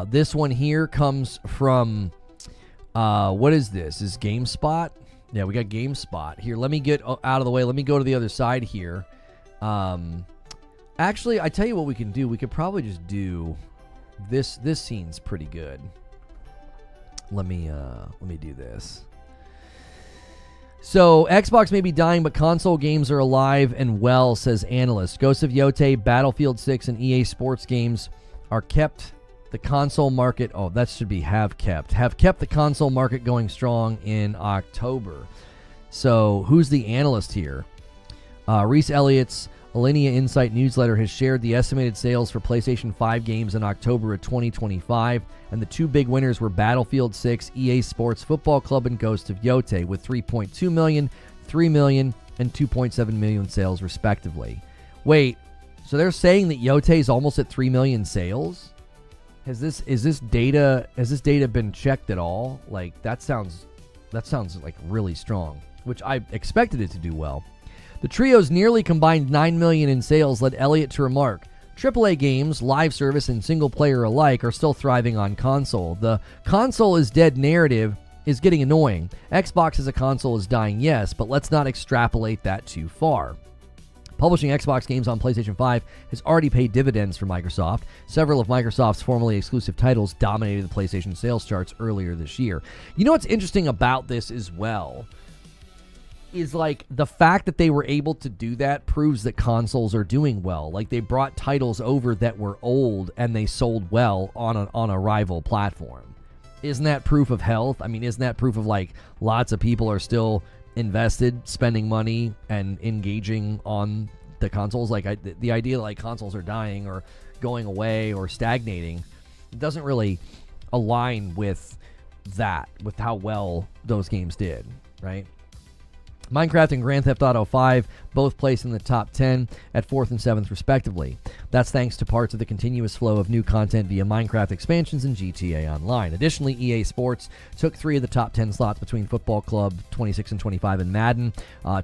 This one here comes from, what is this? Is GameSpot? Yeah, we got GameSpot. Here, let me get out of the way. Let me go to the other side here. Actually, I tell you what we can do. We could probably just do this. This scene's pretty good. Let me do this. So, Xbox may be dying, but console games are alive and well, says analyst. Ghosts of Yotei, Battlefield 6, and EA Sports games are kept the console market... Oh, that should be have kept the console market going strong in October. So, who's the analyst here? Reese Elliott's Alinea Insight newsletter has shared the estimated sales for PlayStation 5 games in October of 2025, and the 2 big winners were Battlefield 6, EA Sports Football Club, and Ghost of Yotei, with 3.2 million, 3 million, and 2.7 million sales, respectively. Wait, so they're saying that Yotei is almost at 3 million sales? Has this data been checked at all? Like, that sounds like really strong, which I expected it to do well. The trio's nearly combined 9 million in sales led Elliott to remark, AAA games, live service, and single-player alike are still thriving on console. The console is dead narrative is getting annoying. Xbox as a console is dying, yes, but let's not extrapolate that too far. Publishing Xbox games on PlayStation 5 has already paid dividends for Microsoft. Several of Microsoft's formerly exclusive titles dominated the PlayStation sales charts earlier this year. You know what's interesting about this as well? Is like the fact that they were able to do that proves that consoles are doing well. Like, they brought titles over that were old and they sold well on a rival platform. Isn't that proof of health? I mean, isn't that proof of like lots of people are still invested, spending money and engaging on the consoles? Like, the idea that like consoles are dying or going away or stagnating doesn't really align with that, with how well those games did, right? Minecraft and Grand Theft Auto 5 both placed in the top 10 at 4th and 7th respectively. That's thanks to parts of the continuous flow of new content via Minecraft expansions and GTA Online. Additionally, EA Sports took 3 of the top 10 slots between Football Club 26 and 25 and Madden,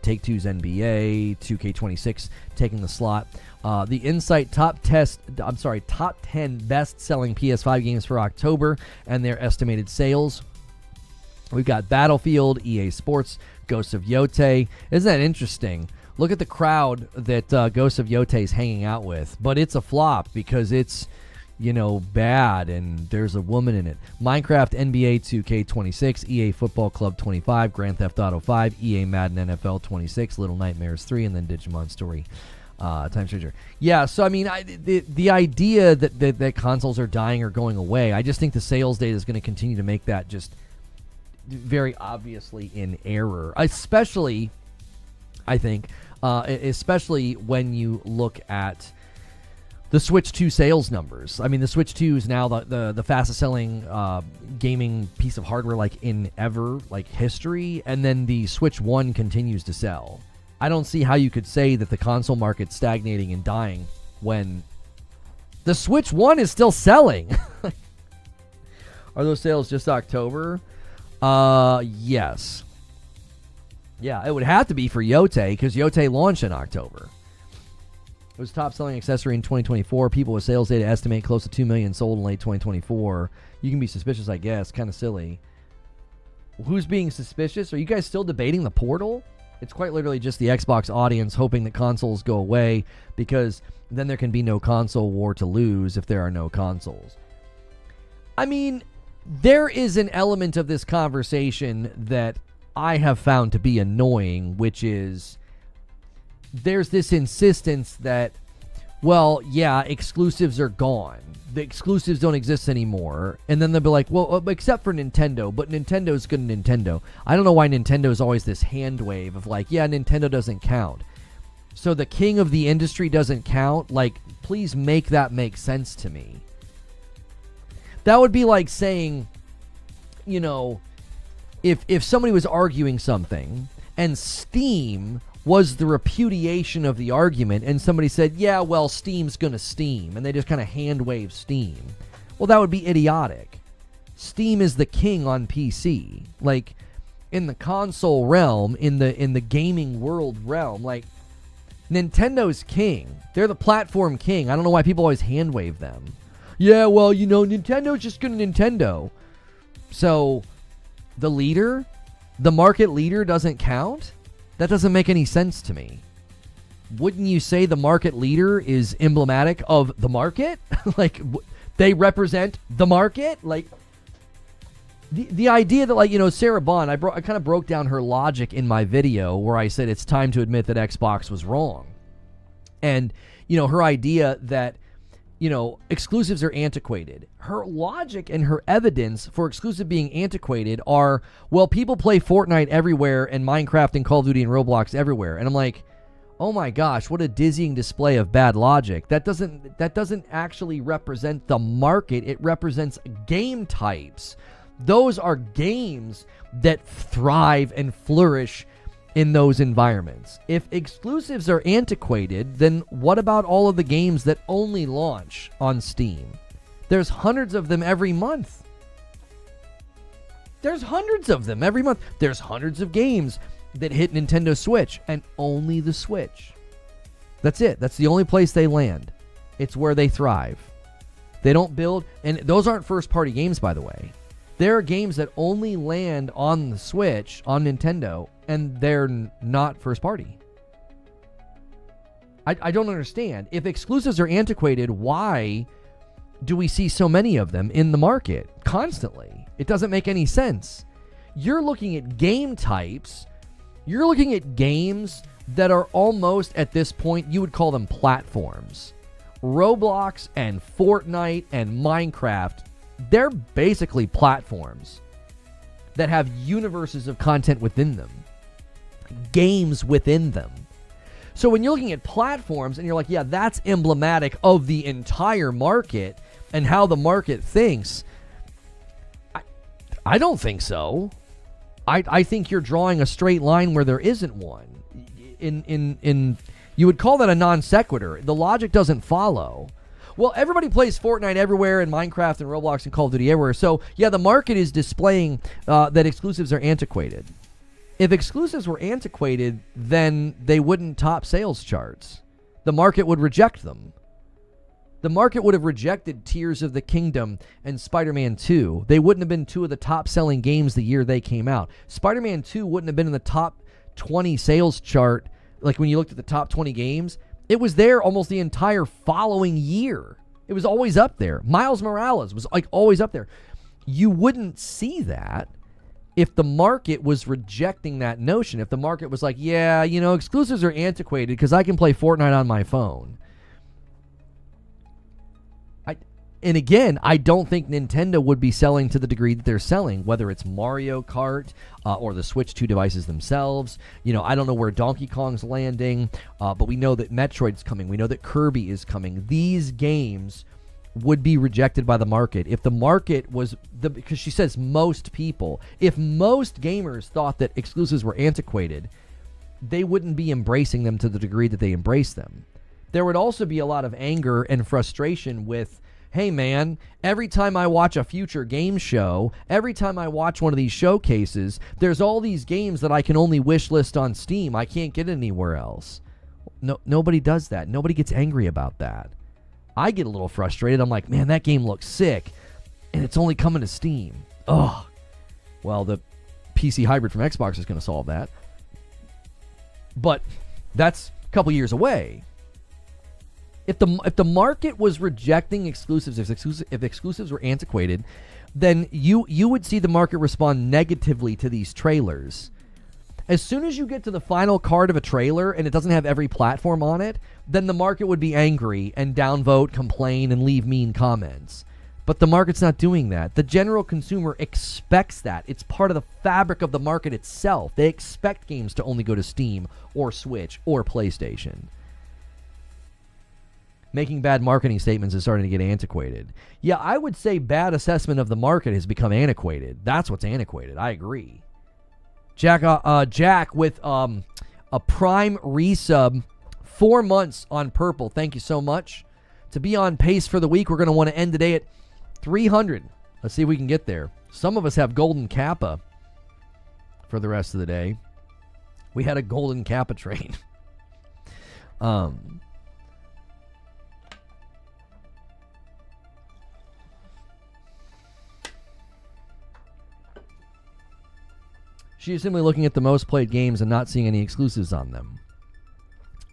Take-Two's NBA, 2K26 taking the slot. The Insight top 10 best-selling PS5 games for October and their estimated sales. We've got Battlefield, EA Sports, Ghosts of Yotei. Isn't that interesting? Look at the crowd that Ghosts of Yotei is hanging out with. But it's a flop because it's, bad and there's a woman in it. Minecraft, NBA 2K26, EA Football Club 25, Grand Theft Auto 5, EA Madden NFL 26, Little Nightmares 3, and then Digimon Story Time Stranger. Yeah, so I mean, the idea that consoles are dying or going away, I just think the sales data is going to continue to make that just very obviously in error, especially when you look at the Switch 2 sales numbers. I mean, the Switch 2 is now the fastest selling gaming piece of hardware like in ever, like history, and then the Switch 1 continues to sell. I don't see how you could say that the console market's stagnating and dying when the Switch 1 is still selling. Are those sales just October? Yes. Yeah, it would have to be for Yotei because Yotei launched in October. It was top-selling accessory in 2024. People with sales data estimate close to 2 million sold in late 2024. You can be suspicious, I guess. Kind of silly. Who's being suspicious? Are you guys still debating the Portal? It's quite literally just the Xbox audience hoping that consoles go away because then there can be no console war to lose if there are no consoles. I mean, there is an element of this conversation that I have found to be annoying, which is there's this insistence that, well, yeah, exclusives are gone. The exclusives don't exist anymore. And then they'll be like, well, except for Nintendo, but Nintendo's good Nintendo. I don't know why Nintendo is always this hand wave of like, yeah, Nintendo doesn't count. So the king of the industry doesn't count? Like, please make that make sense to me. That would be like saying, you know, if somebody was arguing something and Steam was the repudiation of the argument, and somebody said, yeah, well, Steam's gonna Steam, and they just kind of hand wave Steam. Well, that would be idiotic. Steam is the king on PC. Like, in the console realm, in the gaming world realm, like, Nintendo's king. They're the platform king. I don't know why people always hand wave them. Yeah, well, you know, Nintendo's just gonna Nintendo. So, the leader, the market leader doesn't count? That doesn't make any sense to me. Wouldn't you say the market leader is emblematic of the market? Like, they represent the market? Like, the idea that, like, you know, Sarah Bond, I kind of broke down her logic in my video where I said it's time to admit that Xbox was wrong. And, you know, her idea that, you know, exclusives are antiquated. Her logic and her evidence for exclusive being antiquated are, well, people play Fortnite everywhere and Minecraft and Call of Duty and Roblox everywhere. And I'm like, oh my gosh, what a dizzying display of bad logic. That doesn't actually represent the market. It represents game types. Those are games that thrive and flourish in those environments. If exclusives are antiquated, then what about all of the games that only launch on Steam? There's hundreds of them every month. There's hundreds of them every month. There's hundreds of games that hit Nintendo Switch, and only the Switch. That's it. That's the only place they land. It's where they thrive. They don't build, and those aren't first-party games, by the way. There are games that only land on the Switch, on Nintendo, and they're not first party. I don't understand. If exclusives are antiquated, why do we see so many of them in the market constantly? It doesn't make any sense. You're looking at game types. You're looking at games that are almost, at this point, you would call them platforms. Roblox and Fortnite and Minecraft, they're basically platforms that have universes of content within them, games within them. So when you're looking at platforms and you're like, yeah, that's emblematic of the entire market and how the market thinks, I don't think so. I think you're drawing a straight line where there isn't one. You would call that a non sequitur. The logic doesn't follow. Well, everybody plays Fortnite everywhere and Minecraft and Roblox and Call of Duty everywhere. So, yeah, the market is displaying that exclusives are antiquated. If exclusives were antiquated, then they wouldn't top sales charts. The market would reject them. The market would have rejected Tears of the Kingdom and Spider-Man 2. They wouldn't have been two of the top-selling games the year they came out. Spider-Man 2 wouldn't have been in the top 20 sales chart, like when you looked at the top 20 games. It was there almost the entire following year. It was always up there. Miles Morales was like always up there. You wouldn't see that if the market was rejecting that notion. If the market was like, yeah, you know, exclusives are antiquated because I can play Fortnite on my phone. And again, I don't think Nintendo would be selling to the degree that they're selling, whether it's Mario Kart or the Switch 2 devices themselves. You know, I don't know where Donkey Kong's landing, but we know that Metroid's coming. We know that Kirby is coming. These games would be rejected by the market if the market was because she says most people. If most gamers thought that exclusives were antiquated, they wouldn't be embracing them to the degree that they embrace them. There would also be a lot of anger and frustration with, hey man, every time I watch a future game show, every time I watch one of these showcases, there's all these games that I can only wish list on Steam. I can't get anywhere else. No, nobody does that. Nobody gets angry about that. I get a little frustrated. I'm like, man, that game looks sick, and it's only coming to Steam. Ugh. Well, the PC hybrid from Xbox is going to solve that. But that's a couple years away. If the market was rejecting exclusives, if exclusives were antiquated, then you would see the market respond negatively to these trailers. As soon as you get to the final card of a trailer and it doesn't have every platform on it, then the market would be angry and downvote, complain, and leave mean comments. But the market's not doing that. The general consumer expects that. It's part of the fabric of the market itself. They expect games to only go to Steam or Switch or PlayStation. Making bad marketing statements is starting to get antiquated. Yeah, I would say bad assessment of the market has become antiquated. That's what's antiquated. I agree. Jack with a Prime resub, 4 months on Purple. Thank you so much. To be on pace for the week, we're going to want to end today at 300. Let's see if we can get there. Some of us have golden kappa for the rest of the day. We had a golden kappa train. She is simply looking at the most played games and not seeing any exclusives on them.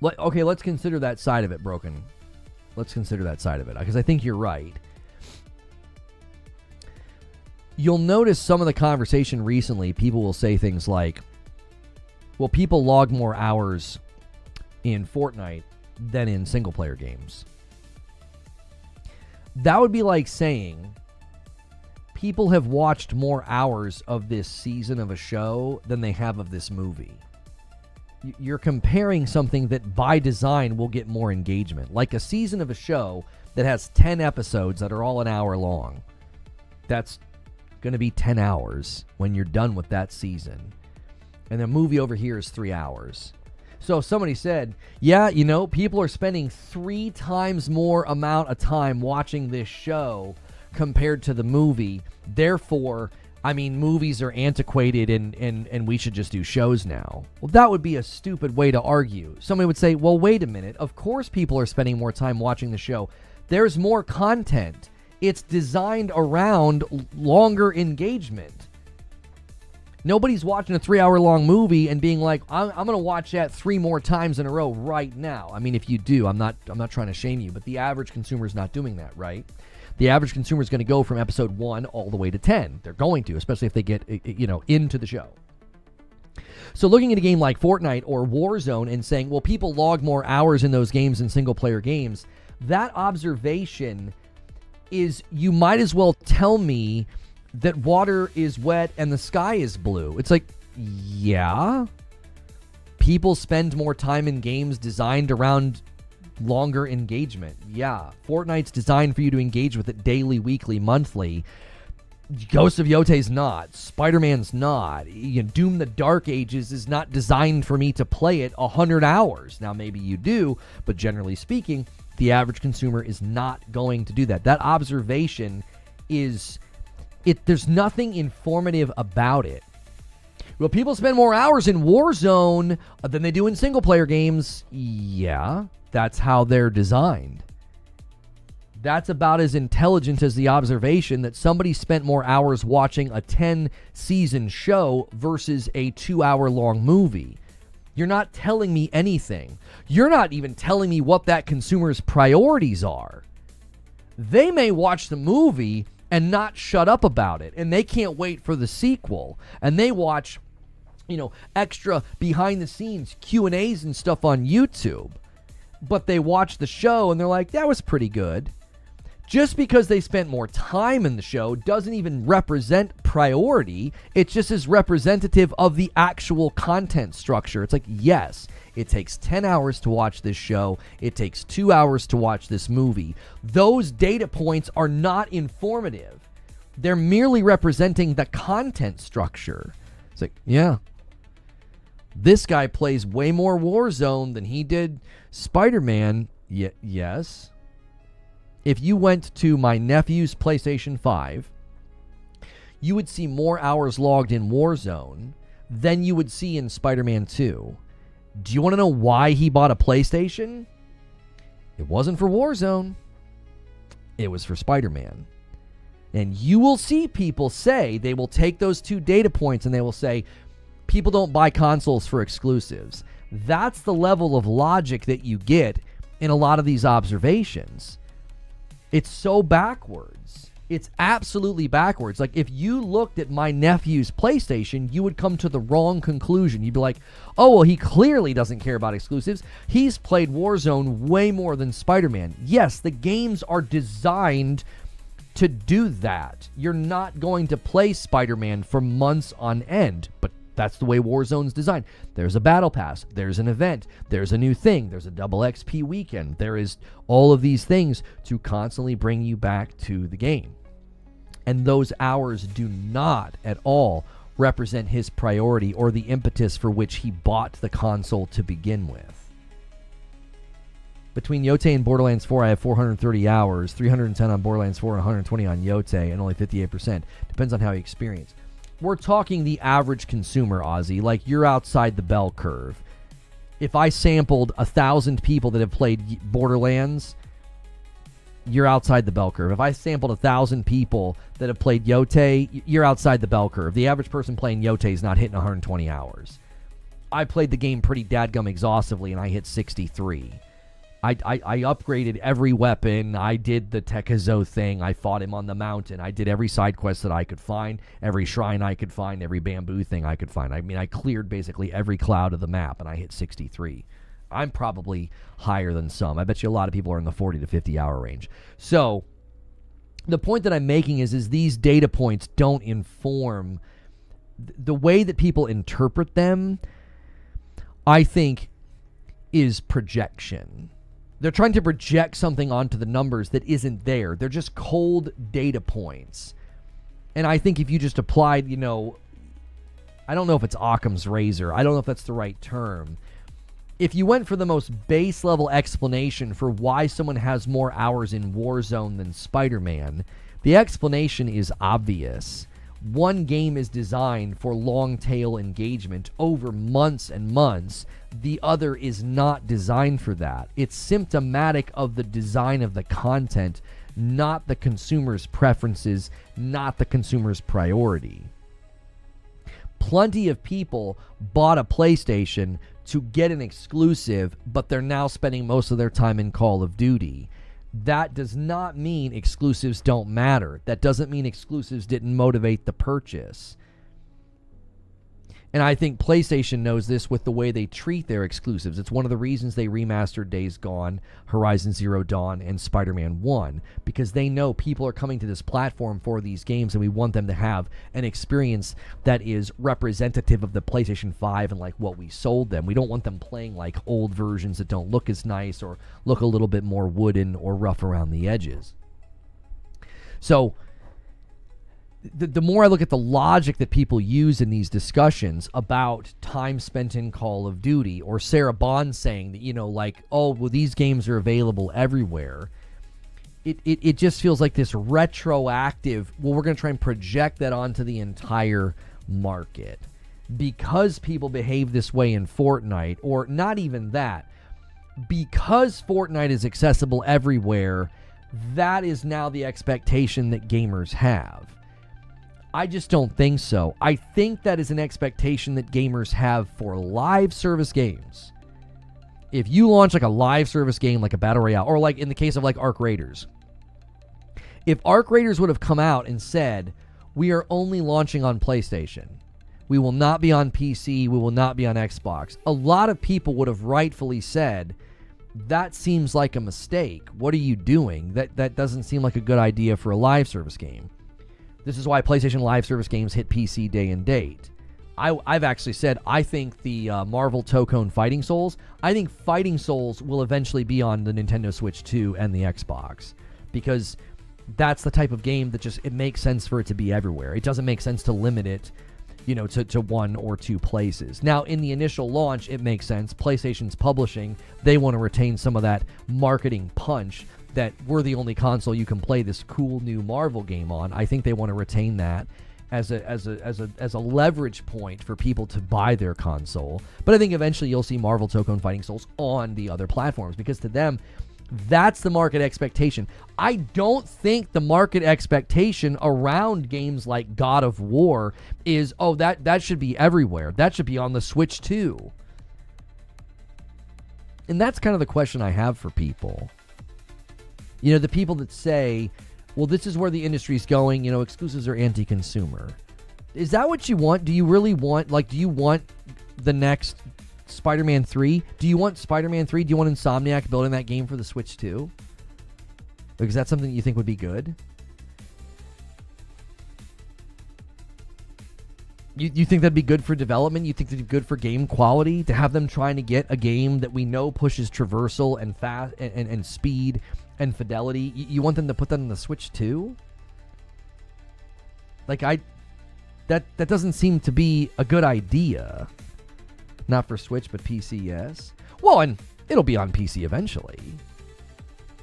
Okay, let's consider that side of it, Broken. Let's consider that side of it, because I think you're right. You'll notice some of the conversation recently, people will say things like, well, people log more hours in Fortnite than in single-player games. That would be like saying people have watched more hours of this season of a show than they have of this movie. You're comparing something that by design will get more engagement. Like a season of a show that has 10 episodes that are all an hour long. That's going to be 10 hours when you're done with that season. And the movie over here is 3 hours. So if somebody said, yeah, you know, people are spending 3 times more amount of time watching this show compared to the movie. Therefore, I mean, movies are antiquated and we should just do shows now. Well, that would be a stupid way to argue. Somebody would say, well, wait a minute. Of course people are spending more time watching the show. There's more content. It's designed around longer engagement. Nobody's watching a 3-hour-long movie and being like, I'm going to watch that 3 more times in a row right now. I mean, if you do, I'm not trying to shame you, but the average consumer is not doing that, right? The average consumer is going to go from episode 1 all the way to 10. They're going to, especially if they get, into the show. So looking at a game like Fortnite or Warzone and saying, well, people log more hours in those games than single-player games, that observation is, you might as well tell me that water is wet and the sky is blue. It's like, yeah, people spend more time in games designed around longer engagement. Yeah, Fortnite's designed for you to engage with it daily, weekly, monthly. Ghost of Yote's not. Spider-Man's not. Doom the Dark Ages is not designed for me to play it 100 hours. Now, maybe you do, but generally speaking, the average consumer is not going to do that. That observation is, there's nothing informative about it. Will people spend more hours in Warzone than they do in single-player games? Yeah. That's how they're designed. That's about as intelligent as the observation that somebody spent more hours watching a 10-season show versus a 2-hour-long movie. You're not telling me anything. You're not even telling me what that consumer's priorities are. They may watch the movie and not shut up about it, and they can't wait for the sequel, and they watch, extra behind-the-scenes Q&As and stuff on YouTube. But they watch the show and they're like, that was pretty good. Just because they spent more time in the show doesn't even represent priority. It's just as representative of the actual content structure. It's like, yes, it takes 10 hours to watch this show. It takes 2 hours to watch this movie. Those data points are not informative. They're merely representing the content structure. It's like, yeah, this guy plays way more Warzone than he did Spider-Man. Yes. If you went to my nephew's PlayStation 5, you would see more hours logged in Warzone than you would see in Spider-Man 2. Do you want to know why he bought a PlayStation? It wasn't for Warzone. It was for Spider-Man. And you will see people say, they will take those 2 data points and they will say, people don't buy consoles for exclusives. That's the level of logic that you get in a lot of these observations. It's so backwards. It's absolutely backwards. Like, if you looked at my nephew's PlayStation, you would come to the wrong conclusion. You'd be like, oh, well, he clearly doesn't care about exclusives. He's played Warzone way more than Spider-Man. Yes, the games are designed to do that. You're not going to play Spider-Man for months on end, but that's the way Warzone's designed. There's a battle pass, there's an event, there's a new thing, there's a double XP weekend, there is all of these things to constantly bring you back to the game. And those hours do not at all represent his priority or the impetus for which he bought the console to begin with. Between Yote and Borderlands 4, I have 430 hours, 310 on Borderlands 4, and 120 on Yote, and only 58%. Depends on how you experience. We're talking the average consumer, Ozzy. Like, you're outside the bell curve. If I sampled 1,000 people that have played Borderlands, you're outside the bell curve. If I sampled 1,000 people that have played Yote, you're outside the bell curve. The average person playing Yote is not hitting 120 hours. I played the game pretty dadgum exhaustively, and I hit 63. I upgraded every weapon. I did the Tekazo thing. I fought him on the mountain. I did every side quest that I could find, every shrine I could find, every bamboo thing I could find. I mean, I cleared basically every cloud of the map, and I hit 63. I'm probably higher than some. I bet you a lot of people are in the 40 to 50 hour range. So the point that I'm making is these data points don't inform the way that people interpret them. I think is projection. They're trying to project something onto the numbers that isn't there. They're just cold data points. And I think if you just applied, I don't know if it's Occam's razor. I don't know if that's the right term. If you went for the most base level explanation for why someone has more hours in Warzone than Spider-Man, the explanation is obvious. One game is designed for long tail engagement over months and months. The other is not designed for that. It's symptomatic of the design of the content, not the consumer's preferences, not the consumer's priority. Plenty of people bought a PlayStation to get an exclusive, but they're now spending most of their time in Call of Duty. That does not mean exclusives don't matter. That doesn't mean exclusives didn't motivate the purchase. And I think PlayStation knows this with the way they treat their exclusives. It's one of the reasons they remastered Days Gone, Horizon Zero Dawn, and Spider-Man 1, because they know people are coming to this platform for these games, and we want them to have an experience that is representative of the PlayStation 5 and like what we sold them. We don't want them playing like old versions that don't look as nice or look a little bit more wooden or rough around the edges. So the more I look at the logic that people use in these discussions about time spent in Call of Duty, or Sarah Bond saying that, these games are available everywhere, it just feels like this retroactive, we're going to try and project that onto the entire market. Because people behave this way in Fortnite, or not even that, because Fortnite is accessible everywhere, that is now the expectation that gamers have. I just don't think so. I think that is an expectation that gamers have for live service games. If you launch like a live service game like a Battle Royale, or like in the case of like Arc Raiders, if Arc Raiders would have come out and said, we are only launching on PlayStation, we will not be on PC, we will not be on Xbox, a lot of people would have rightfully said, that seems like a mistake. What are you doing? That doesn't seem like a good idea for a live service game. This is why PlayStation Live Service games hit PC day and date. I've actually said I think the Marvel Tokone Fighting Souls, I think Fighting Souls will eventually be on the Nintendo Switch 2 and the Xbox, because that's the type of game that just, it makes sense for it to be everywhere. It doesn't make sense to limit it, to one or two places. Now, in the initial launch, it makes sense. PlayStation's publishing, they want to retain some of that marketing punch that we're the only console you can play this cool new Marvel game on. I think they want to retain that as a leverage point for people to buy their console. But I think eventually you'll see Marvel Tokone Fighting Souls on the other platforms, because to them, that's the market expectation. I don't think the market expectation around games like God of War is, that should be everywhere. That should be on the Switch too. And that's kind of the question I have for people. The people that say, well, this is where the industry's going, exclusives are anti-consumer. Is that what you want? Do you really want, do you want the next Spider-Man 3? Do you want Spider-Man 3? Do you want Insomniac building that game for the Switch too? Because that's something you think would be good? You think that'd be good for development? You think that'd be good for game quality to have them trying to get a game that we know pushes traversal and fast and speed and fidelity? You want them to put that on the Switch too? Like that doesn't seem to be a good idea. Not for Switch, but PC, yes. Well, and it'll be on PC eventually.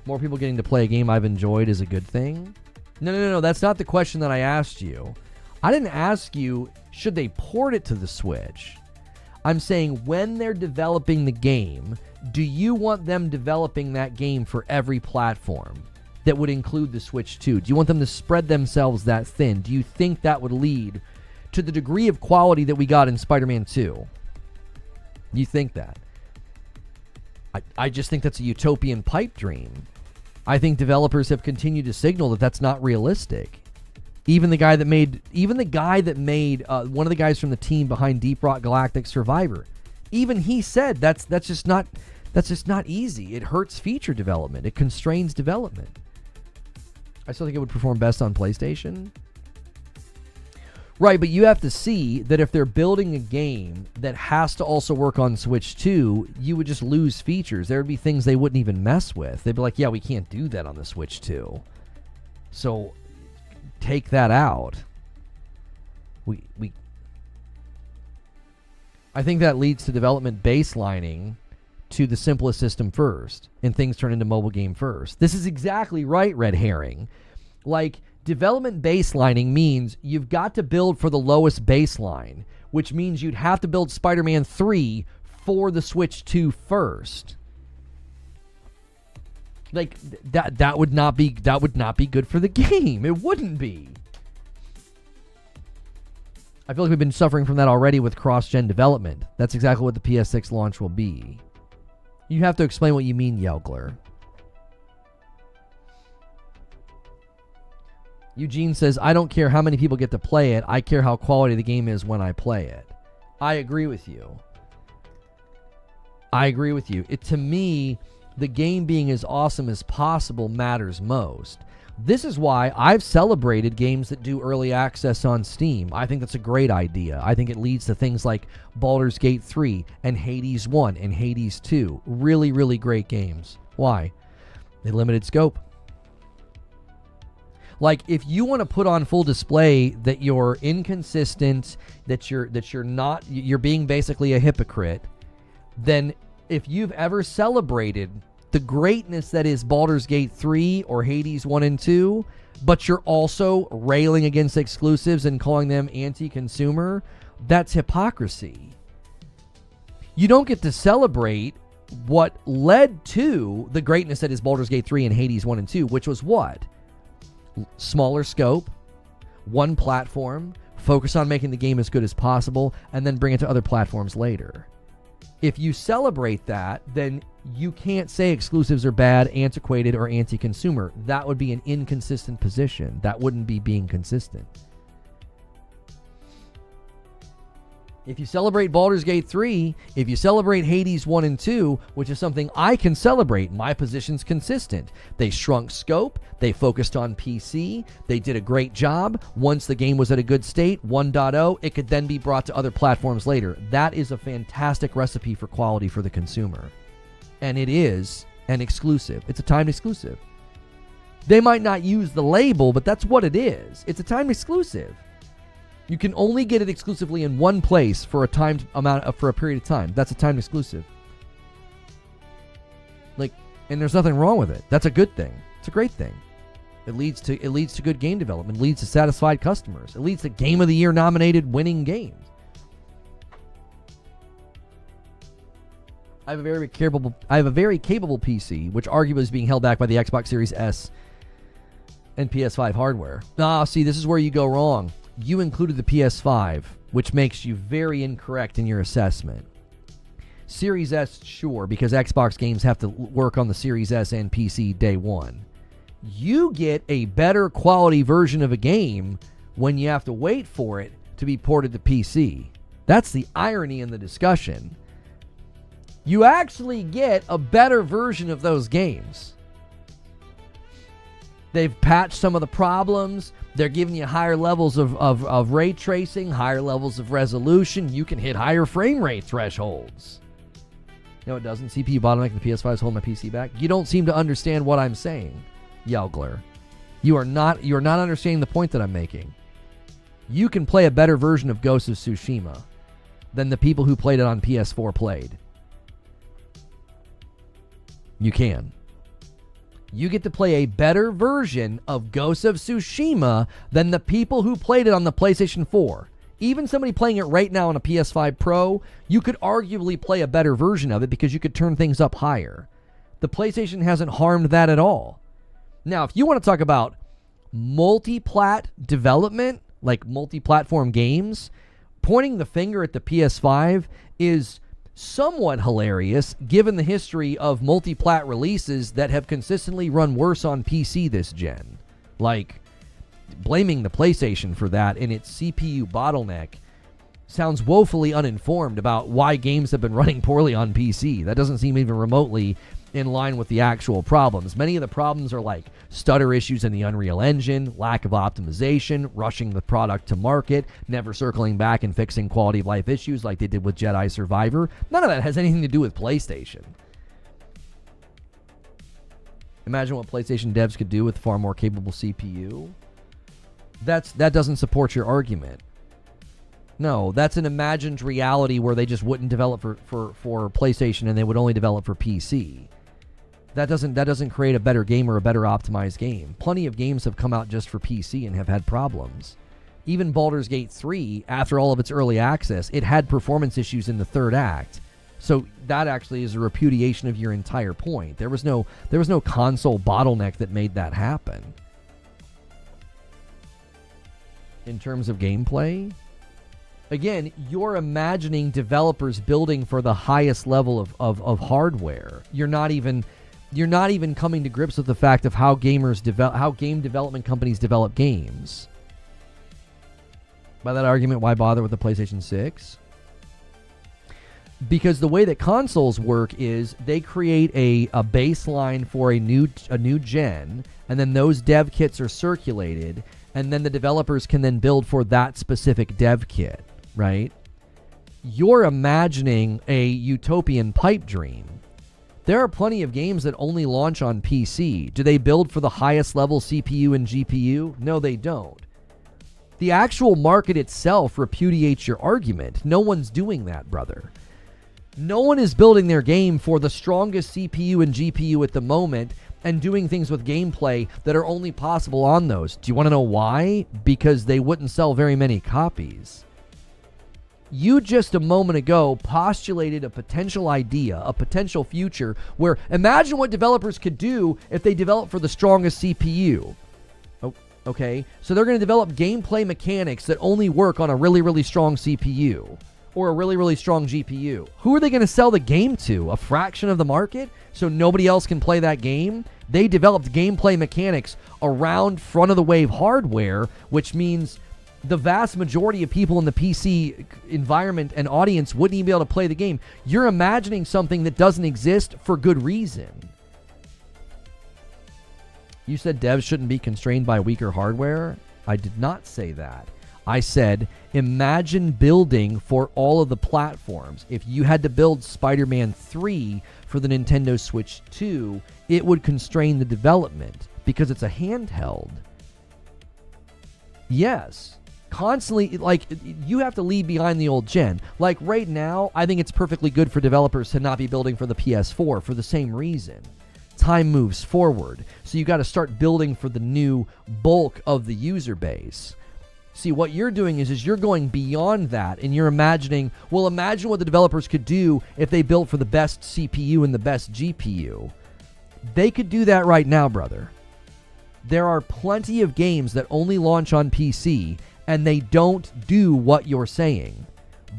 More people getting to play a game I've enjoyed is a good thing. No. That's not the question that I asked you. I didn't ask you, should they port it to the Switch? I'm saying when they're developing the game, do you want them developing that game for every platform that would include the Switch too? Do you want them to spread themselves that thin? Do you think that would lead to the degree of quality that we got in Spider-Man 2? You think that? I just think that's a utopian pipe dream. I think developers have continued to signal that that's not realistic. Even the guy that made one of the guys from the team behind Deep Rock Galactic Survivor, even he said that's just not easy. It hurts feature development. It constrains development. I still think it would perform best on PlayStation. Right, but you have to see that if they're building a game that has to also work on Switch 2, you would just lose features. There would be things they wouldn't even mess with. They'd be like, yeah, we can't do that on the Switch 2. So take that out. I think that leads to development baselining to the simplest system first, and things turn into mobile game first. This is exactly right, Red Herring. Like, development baselining means you've got to build for the lowest baseline, which means you'd have to build Spider-Man 3 for the Switch 2 first. Like, that would not be good for the game. It wouldn't be. I feel like we've been suffering from that already with cross-gen development. That's exactly what the PS6 launch will be. You have to explain what you mean, Yelgler. Eugene says, I don't care how many people get to play it. I care how quality the game is when I play it. I agree with you. To me, the game being as awesome as possible matters most. This is why I've celebrated games that do early access on Steam. I think that's a great idea. I think it leads to things like Baldur's Gate 3 and Hades 1 and Hades 2. Really, really great games. Why? They limited scope. Like, if you want to put on full display that you're inconsistent, that you're being basically a hypocrite, then if you've ever celebrated the greatness that is Baldur's Gate 3 or Hades 1 and 2, but you're also railing against exclusives and calling them anti-consumer, that's hypocrisy. You don't get to celebrate what led to the greatness that is Baldur's Gate 3 and Hades 1 and 2, which was what? Smaller scope, one platform, focus on making the game as good as possible, and then bring it to other platforms later. If you celebrate that, then you can't say exclusives are bad, antiquated, or anti-consumer. That would be an inconsistent position. That wouldn't be being consistent. If you celebrate Baldur's Gate 3, if you celebrate Hades 1 and 2, which is something I can celebrate, my position's consistent. They shrunk scope, they focused on PC, they did a great job. Once the game was at a good state, 1.0, it could then be brought to other platforms later. That is a fantastic recipe for quality for the consumer. And it is an exclusive. It's a timed exclusive. They might not use the label, but that's what it is. It's a timed exclusive. You can only get it exclusively in one place for a timed amount for a period of time. That's a timed exclusive. And there's nothing wrong with it. That's a good thing. It's a great thing. It leads to good game development. It leads to satisfied customers. It leads to Game of the Year nominated winning games. I have a very capable PC, which arguably is being held back by the Xbox Series S and PS5 hardware. See, this is where you go wrong. You included the PS5, which makes you very incorrect in your assessment. Series S, sure, because Xbox games have to work on the Series S and PC day one. You get a better quality version of a game when you have to wait for it to be ported to PC. That's the irony in the discussion. You actually get a better version of those games. They've patched some of the problems. They're giving you higher levels of ray tracing, higher levels of resolution. You can hit higher frame rate thresholds. No, it doesn't. CPU bottleneck. The PS5 is holding my PC back. You don't seem to understand what I'm saying, Yelgler. You're not understanding the point that I'm making. You can play a better version of Ghost of Tsushima than the people who played it on PS4 played. You can. You get to play a better version of Ghost of Tsushima than the people who played it on the PlayStation 4. Even somebody playing it right now on a PS5 Pro, you could arguably play a better version of it because you could turn things up higher. The PlayStation hasn't harmed that at all. Now, if you want to talk about multi-plat development, like multi-platform games, pointing the finger at the PS5 is somewhat hilarious given the history of multi-plat releases that have consistently run worse on PC this gen. Like, blaming the PlayStation for that and its CPU bottleneck sounds woefully uninformed about why games have been running poorly on PC. That doesn't seem even remotely in line with the actual problems. Many of the problems are like stutter issues in the Unreal Engine, lack of optimization, rushing the product to market, never circling back and fixing quality of life issues like they did with Jedi Survivor. None of that has anything to do with PlayStation. Imagine what PlayStation devs could do with far more capable CPU. That doesn't support your argument. No, that's an imagined reality where they just wouldn't develop for PlayStation and they would only develop for PC. That doesn't create a better game or a better optimized game. Plenty of games have come out just for PC and have had problems. Even Baldur's Gate 3, after all of its early access, it had performance issues in the third act. So that actually is a repudiation of your entire point. There was no console bottleneck that made that happen. In terms of gameplay, again, you're imagining developers building for the highest level of hardware. You're not even coming to grips with the fact of how game development companies develop games. By that argument, why bother with the PlayStation 6? Because the way that consoles work is they create a baseline for a new gen, and then those dev kits are circulated, and then the developers can then build for that specific dev kit, right? You're imagining a utopian pipe dream. There are plenty of games that only launch on PC. Do they build for the highest level CPU and GPU? No, they don't. The actual market itself repudiates your argument. No one's doing that, brother. No one is building their game for the strongest CPU and GPU at the moment and doing things with gameplay that are only possible on those. Do you want to know why? Because they wouldn't sell very many copies. You just a moment ago postulated a potential idea, a potential future where imagine what developers could do if they develop for the strongest CPU. Okay, so they're going to develop gameplay mechanics that only work on a really, really strong CPU or a really, really strong GPU. Who are they going to sell the game to? A fraction of the market? So nobody else can play that game? They developed gameplay mechanics around front-of-the-wave hardware, which means the vast majority of people in the PC environment and audience wouldn't even be able to play the game. You're imagining something that doesn't exist for good reason. You said devs shouldn't be constrained by weaker hardware? I did not say that. I said, imagine building for all of the platforms. If you had to build Spider-Man 3 for the Nintendo Switch 2, it would constrain the development because it's a handheld. Yes. Constantly, like, you have to leave behind the old gen. Like, right now, I think it's perfectly good for developers to not be building for the PS4 for the same reason. Time moves forward, so you got to start building for the new bulk of the user base. See, what you're doing is you're going beyond that, and you're imagining, well, imagine what the developers could do if they built for the best CPU and the best GPU. They could do that right now, brother. There are plenty of games that only launch on PC, and they don't do what you're saying.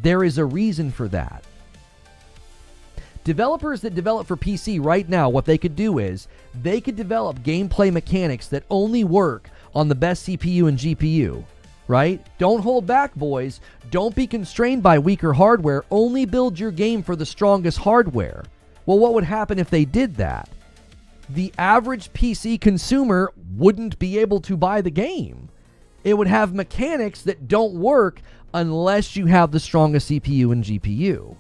There is a reason for that. Developers that develop for PC right now, what they could do is they could develop gameplay mechanics that only work on the best CPU and GPU, right? Don't hold back, boys. Don't be constrained by weaker hardware. Only build your game for the strongest hardware. Well, what would happen if they did that? the average PC consumer wouldn't be able to buy the game. It would have mechanics that don't work unless you have the strongest CPU and GPU.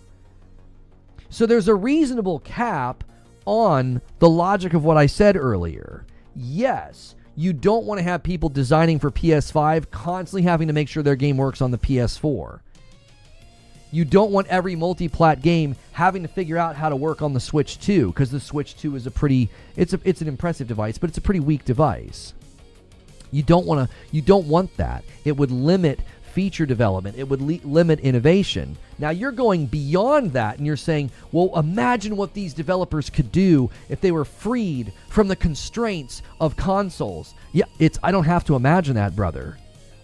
So there's a reasonable cap on the logic of what I said earlier. Yes, you don't want to have people designing for PS5 constantly having to make sure their game works on the PS4. You don't want every multi-plat game having to figure out how to work on the Switch 2, because the Switch 2 is it's an impressive device, but it's a pretty weak device. You don't want that. It would limit feature development. It would limit innovation. Now you're going beyond that and you're saying, well, imagine what these developers could do if they were freed from the constraints of consoles. Yeah, I don't have to imagine that, brother.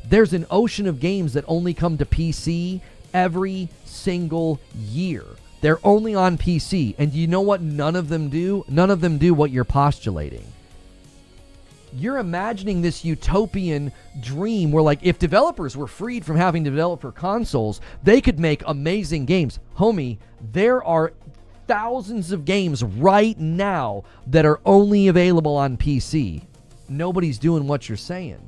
There's an ocean of games that only come to PC every single year. They're only on PC. And you know what none of them do? None of them do what you're postulating. You're imagining this utopian dream where, like, if developers were freed from having to develop for consoles, they could make amazing games. Homie, there are thousands of games right now that are only available on PC. Nobody's doing what you're saying.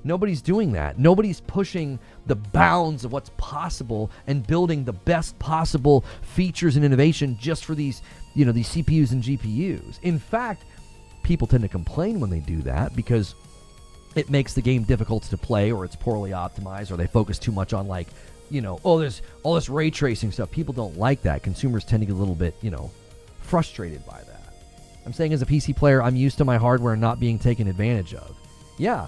Nobody's doing that. Nobody's pushing the bounds of what's possible and building the best possible features and innovation just for these CPUs and GPUs. In fact, people tend to complain when they do that because it makes the game difficult to play, or it's poorly optimized, or they focus too much on, like, there's all this ray tracing stuff. People don't like that. Consumers tend to get a little bit, frustrated by that. I'm saying as a PC player, I'm used to my hardware not being taken advantage of. Yeah,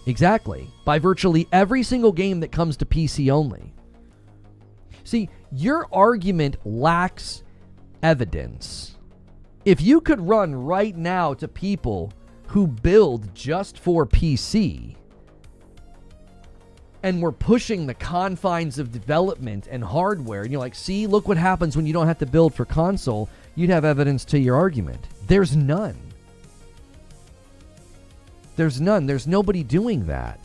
exactly. By virtually every single game that comes to PC only. See, your argument lacks evidence. If you could run right now to people who build just for PC and were pushing the confines of development and hardware, and you're like, see, look what happens when you don't have to build for console, you'd have evidence to your argument. There's none. There's none. There's nobody doing that.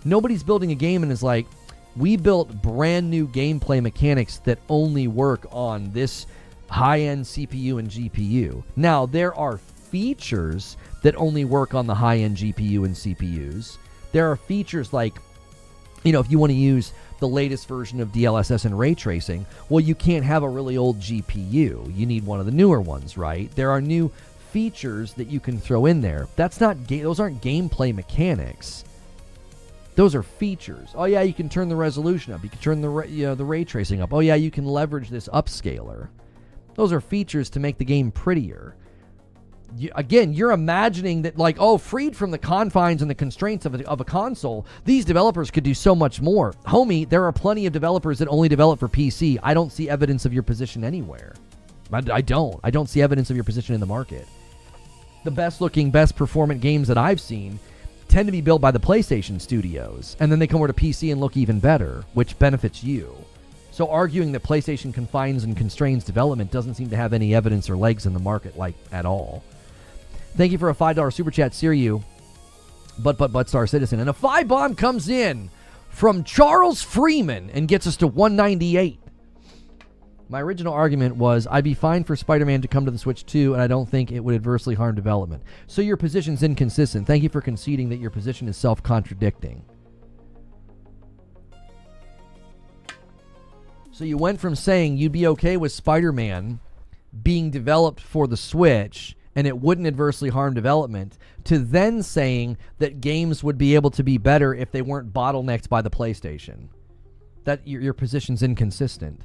Nobody's building a game and is like, we built brand new gameplay mechanics that only work on this high-end CPU and GPU. Now, there are features that only work on the high-end GPU and CPUs. There are features like, if you want to use the latest version of DLSS and ray tracing, well, you can't have a really old GPU. You need one of the newer ones, right? There are new features that you can throw in there. Those aren't gameplay mechanics. Those are features. Oh yeah, you can turn the resolution up. You can turn the ray tracing up. Oh yeah, you can leverage this upscaler. Those are features to make the game prettier. You're imagining that, like, freed from the confines and the constraints of a console, these developers could do so much more. Homie, there are plenty of developers that only develop for PC. I don't see evidence of your position anywhere. I don't see evidence of your position in the market. The best looking, best performant games that I've seen tend to be built by the PlayStation studios, and then they come over to PC and look even better, which benefits you. So arguing that PlayStation confines and constrains development doesn't seem to have any evidence or legs in the market, like, at all. Thank you for a $5 super chat, Siriu. But Star Citizen. And a 5 bomb comes in from Charles Freeman and gets us to 198. My original argument was I'd be fine for Spider-Man to come to the Switch 2, and I don't think it would adversely harm development. So your position's inconsistent. Thank you for conceding that your position is self-contradicting. So you went from saying you'd be okay with Spider-Man being developed for the Switch and it wouldn't adversely harm development, to then saying that games would be able to be better if they weren't bottlenecked by the PlayStation. That your position's inconsistent.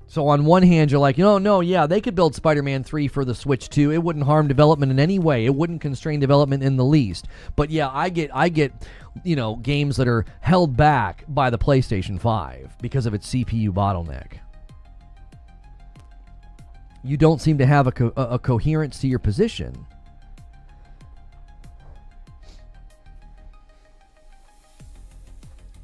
So on one hand, you're like, yeah, they could build Spider-Man 3 for the Switch 2. It wouldn't harm development in any way. It wouldn't constrain development in the least. But yeah, I get games that are held back by the PlayStation 5 because of its CPU bottleneck. You don't seem to have a coherence to your position.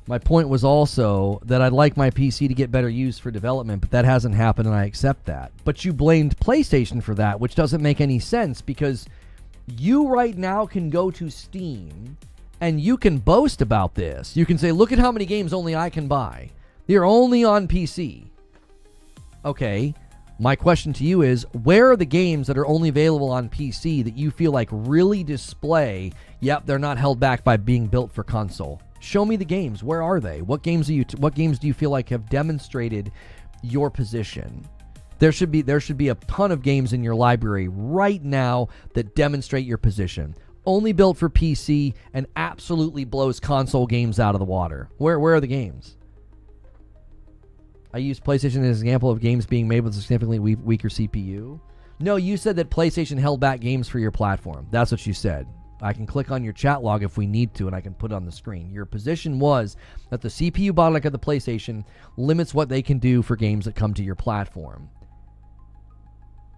My point was also that I'd like my PC to get better use for development, but that hasn't happened, and I accept that. But you blamed PlayStation for that, which doesn't make any sense, because you right now can go to Steam and you can boast about this. You can say, look at how many games only I can buy. They're only on PC. Okay, My question to you is, where are the games that are only available on PC that you feel like really display, yep, they're not held back by being built for console? Show me the games. Where are they? What games do you feel like have demonstrated your position? There should be a ton of games in your library right now that demonstrate your position. Only built for PC and absolutely blows console games out of the water. Where are the games? I use PlayStation as an example of games being made with a significantly weaker CPU. No, you said that PlayStation held back games for your platform. That's what you said. I can click on your chat log if we need to, and I can put it on the screen. Your position was that the CPU bottleneck of the PlayStation limits what they can do for games that come to your platform.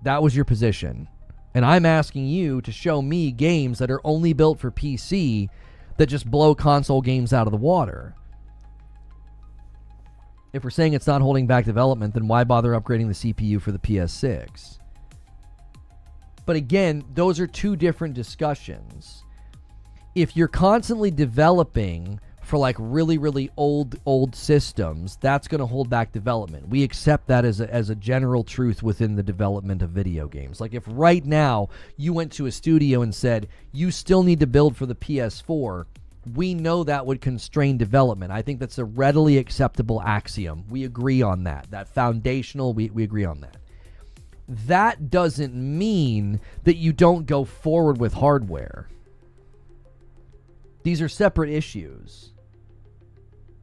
That was your position. And I'm asking you to show me games that are only built for PC that just blow console games out of the water. If we're saying it's not holding back development, then why bother upgrading the CPU for the PS6? But again, those are two different discussions. If you're constantly developing for like really, really old systems, that's going to hold back development. We accept that as a general truth within the development of video games. Like if right now you went to a studio and said, you still need to build for the PS4, we know that would constrain development. I think that's a readily acceptable axiom. We agree on that. That foundational, we agree on that. That doesn't mean that you don't go forward with hardware. These are separate issues.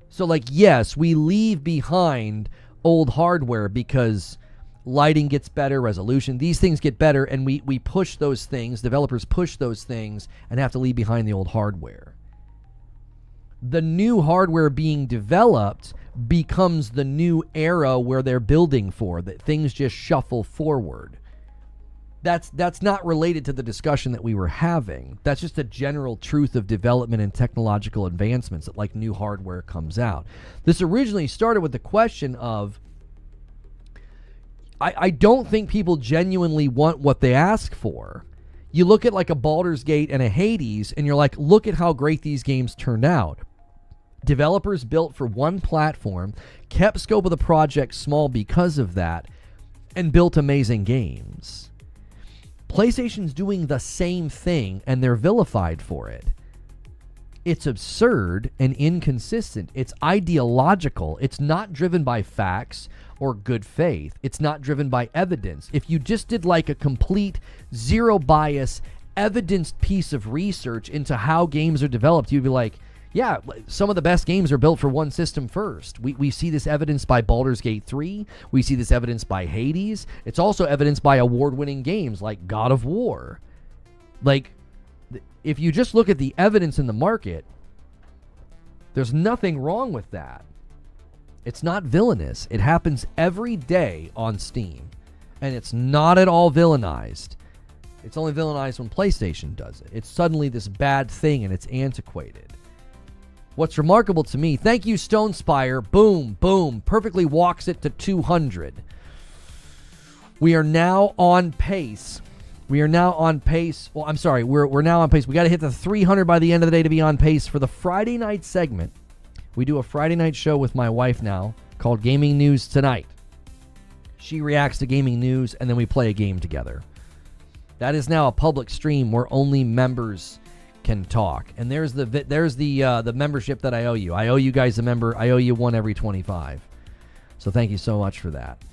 So like, yes, we leave behind old hardware because lighting gets better, resolution, these things get better, and we push those things, developers push those things and have to leave behind the old hardware. The new hardware being developed becomes the new era where they're building for, that things just shuffle forward. That's not related to the discussion that we were having. That's just a general truth of development and technological advancements, that like new hardware comes out. This originally started with the question of, I don't think people genuinely want what they ask for. You look at like a Baldur's Gate and a Hades, and you're like, look at how great these games turned out. Developers built for one platform, kept scope of the project small because of that, and built amazing games. PlayStation's doing the same thing, and they're vilified for it. It's absurd and inconsistent. It's ideological. It's not driven by facts or good faith. It's not driven by evidence. If you just did like a complete zero bias, evidenced piece of research into how games are developed, you'd be like, yeah, some of the best games are built for one system first. We see this evidence by Baldur's Gate 3. We see this evidence by Hades. It's also evidenced by award-winning games like God of War. Like, if you just look at the evidence in the market, there's nothing wrong with that. It's not villainous. It happens every day on Steam. And it's not at all villainized. It's only villainized when PlayStation does it. It's suddenly this bad thing and it's antiquated. What's remarkable to me, thank you, Stone Spire. Boom, boom. Perfectly walks it to 200. We are now on pace. Well, I'm sorry. We're now on pace. We got to hit the 300 by the end of the day to be on pace for the Friday night segment. We do a Friday night show with my wife now called Gaming News Tonight. She reacts to gaming news, and then we play a game together. That is now a public stream where only members can talk. And there's the membership that I owe you. I owe you guys a member. I owe you one every 25. So thank you so much for that.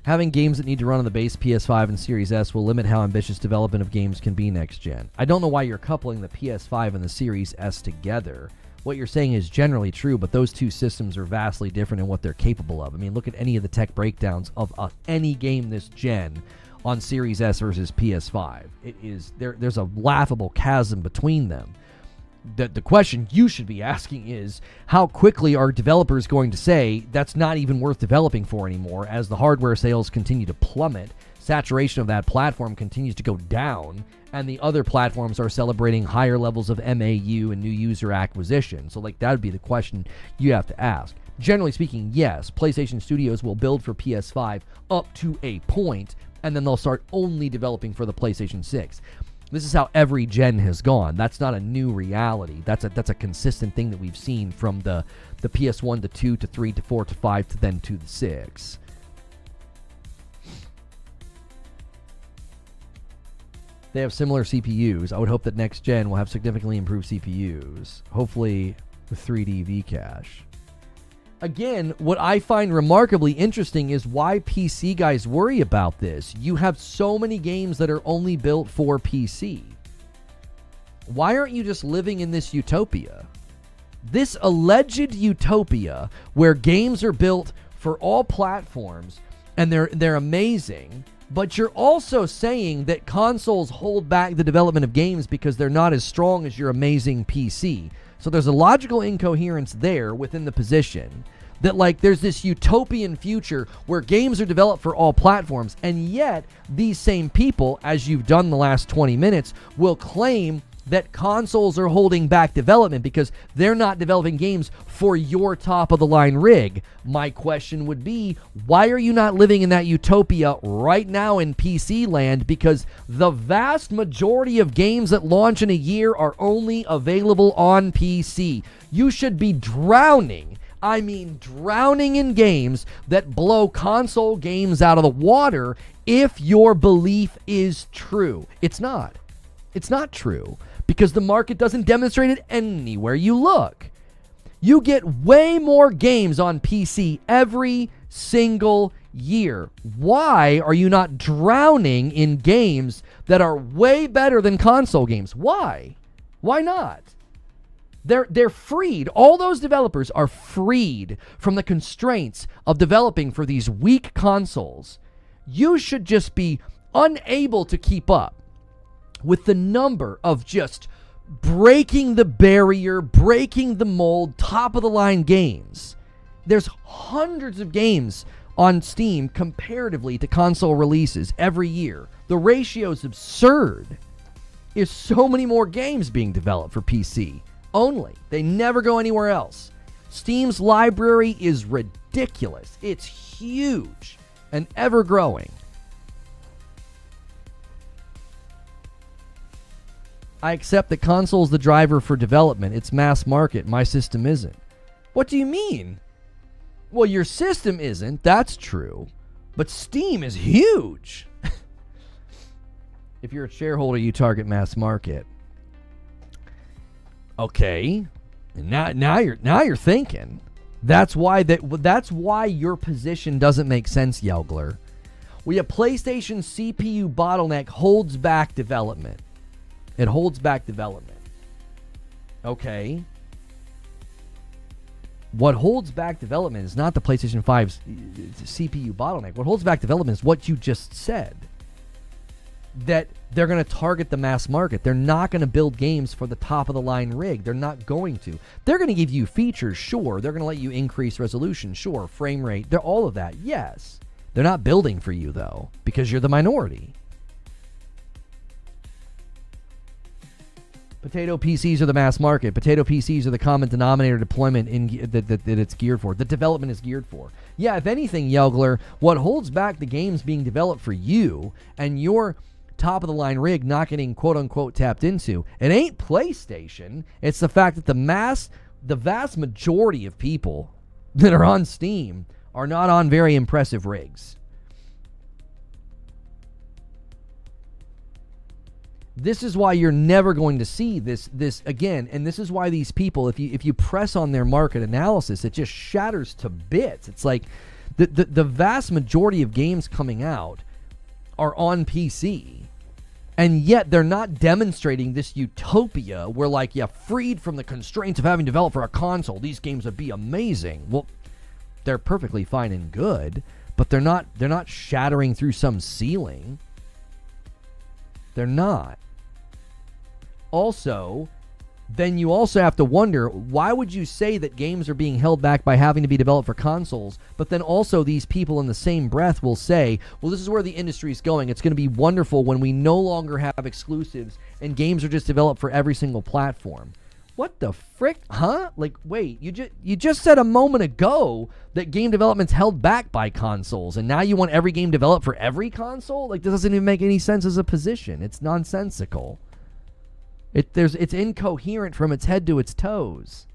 Having games that need to run on the base PS5 and Series S will limit how ambitious development of games can be next gen. I don't know why you're coupling the PS5 and the Series S together. What you're saying is generally true, but those two systems are vastly different in what they're capable of. I mean, look at any of the tech breakdowns of any game this gen on Series S versus PS5. It is there's a laughable chasm between them. The question you should be asking is, how quickly are developers going to say that's not even worth developing for anymore as the hardware sales continue to plummet, saturation of that platform continues to go down, and the other platforms are celebrating higher levels of MAU and new user acquisition. So like that would be the question you have to ask. Generally speaking, yes, PlayStation Studios will build for PS5 up to a point, and then they'll start only developing for the PlayStation 6. This is how every gen has gone. That's not a new reality. That's a consistent thing that we've seen from the PS1 to 2 to 3 to 4 to 5 to then to the 6. They have similar CPUs. I would hope that next gen will have significantly improved CPUs. Hopefully with 3D V-cache. Again, what I find remarkably interesting is why PC guys worry about this. You have so many games that are only built for PC. Why aren't you just living in this utopia? This alleged utopia where games are built for all platforms and they're amazing, but you're also saying that consoles hold back the development of games because they're not as strong as your amazing PC. So there's a logical incoherence there within the position that, like, there's this utopian future where games are developed for all platforms, and yet these same people, as you've done the last 20 minutes, will claim that consoles are holding back development because they're not developing games for your top-of-the-line rig. My question would be, why are you not living in that utopia right now in PC land? Because the vast majority of games that launch in a year are only available on PC. You should be drowning. I mean drowning in games that blow console games out of the water if your belief is true. It's not. It's not true. Because the market doesn't demonstrate it anywhere you look. You get way more games on PC every single year. Why are you not drowning in games that are way better than console games? Why? Why not? They're freed. All those developers are freed from the constraints of developing for these weak consoles. You should just be unable to keep up with the number of just breaking the barrier, breaking the mold, top-of-the-line games. There's hundreds of games on Steam comparatively to console releases every year. The ratio is absurd. There's so many more games being developed for PC only. They never go anywhere else. Steam's library is ridiculous. It's huge and ever-growing. I accept that console is the driver for development. It's mass market. My system isn't. What do you mean? Well, your system isn't. That's true. But Steam is huge. If you're a shareholder, you target mass market. Okay. Now you're thinking. That's why your position doesn't make sense, Yelgler. A PlayStation CPU bottleneck holds back development. It holds back development. Okay. What holds back development is not the PlayStation 5's CPU bottleneck. What holds back development is what you just said. That they're going to target the mass market. They're not going to build games for the top-of-the-line rig. They're not going to. They're going to give you features, sure. They're going to let you increase resolution, sure. Frame rate, they're all of that, yes. They're not building for you, though, because you're the minority. Potato PCs are the mass market. Potato PCs are the common denominator deployment that it's geared for. The development is geared for. Yeah, if anything, Yelgler, what holds back the games being developed for you and your top-of-the-line rig not getting quote-unquote tapped into, it ain't PlayStation. It's the fact that the vast majority of people that are on Steam are not on very impressive rigs. This is why you're never going to see this again, and this is why these people, if you press on their market analysis, it just shatters to bits. It's like the vast majority of games coming out are on PC, and yet they're not demonstrating this utopia where, like, yeah, freed from the constraints of having developed for a console, these games would be amazing. Well, they're perfectly fine and good, but they're not shattering through some ceiling. They're not. Also, then you also have to wonder, why would you say that games are being held back by having to be developed for consoles, but then also these people in the same breath will say, well, this is where the industry is going. It's going to be wonderful when we no longer have exclusives and games are just developed for every single platform. What the frick? Huh? Like, wait, you just said a moment ago that game development's held back by consoles, and now you want every game developed for every console? Like, this doesn't even make any sense as a position. It's nonsensical. It's incoherent from its head to its toes.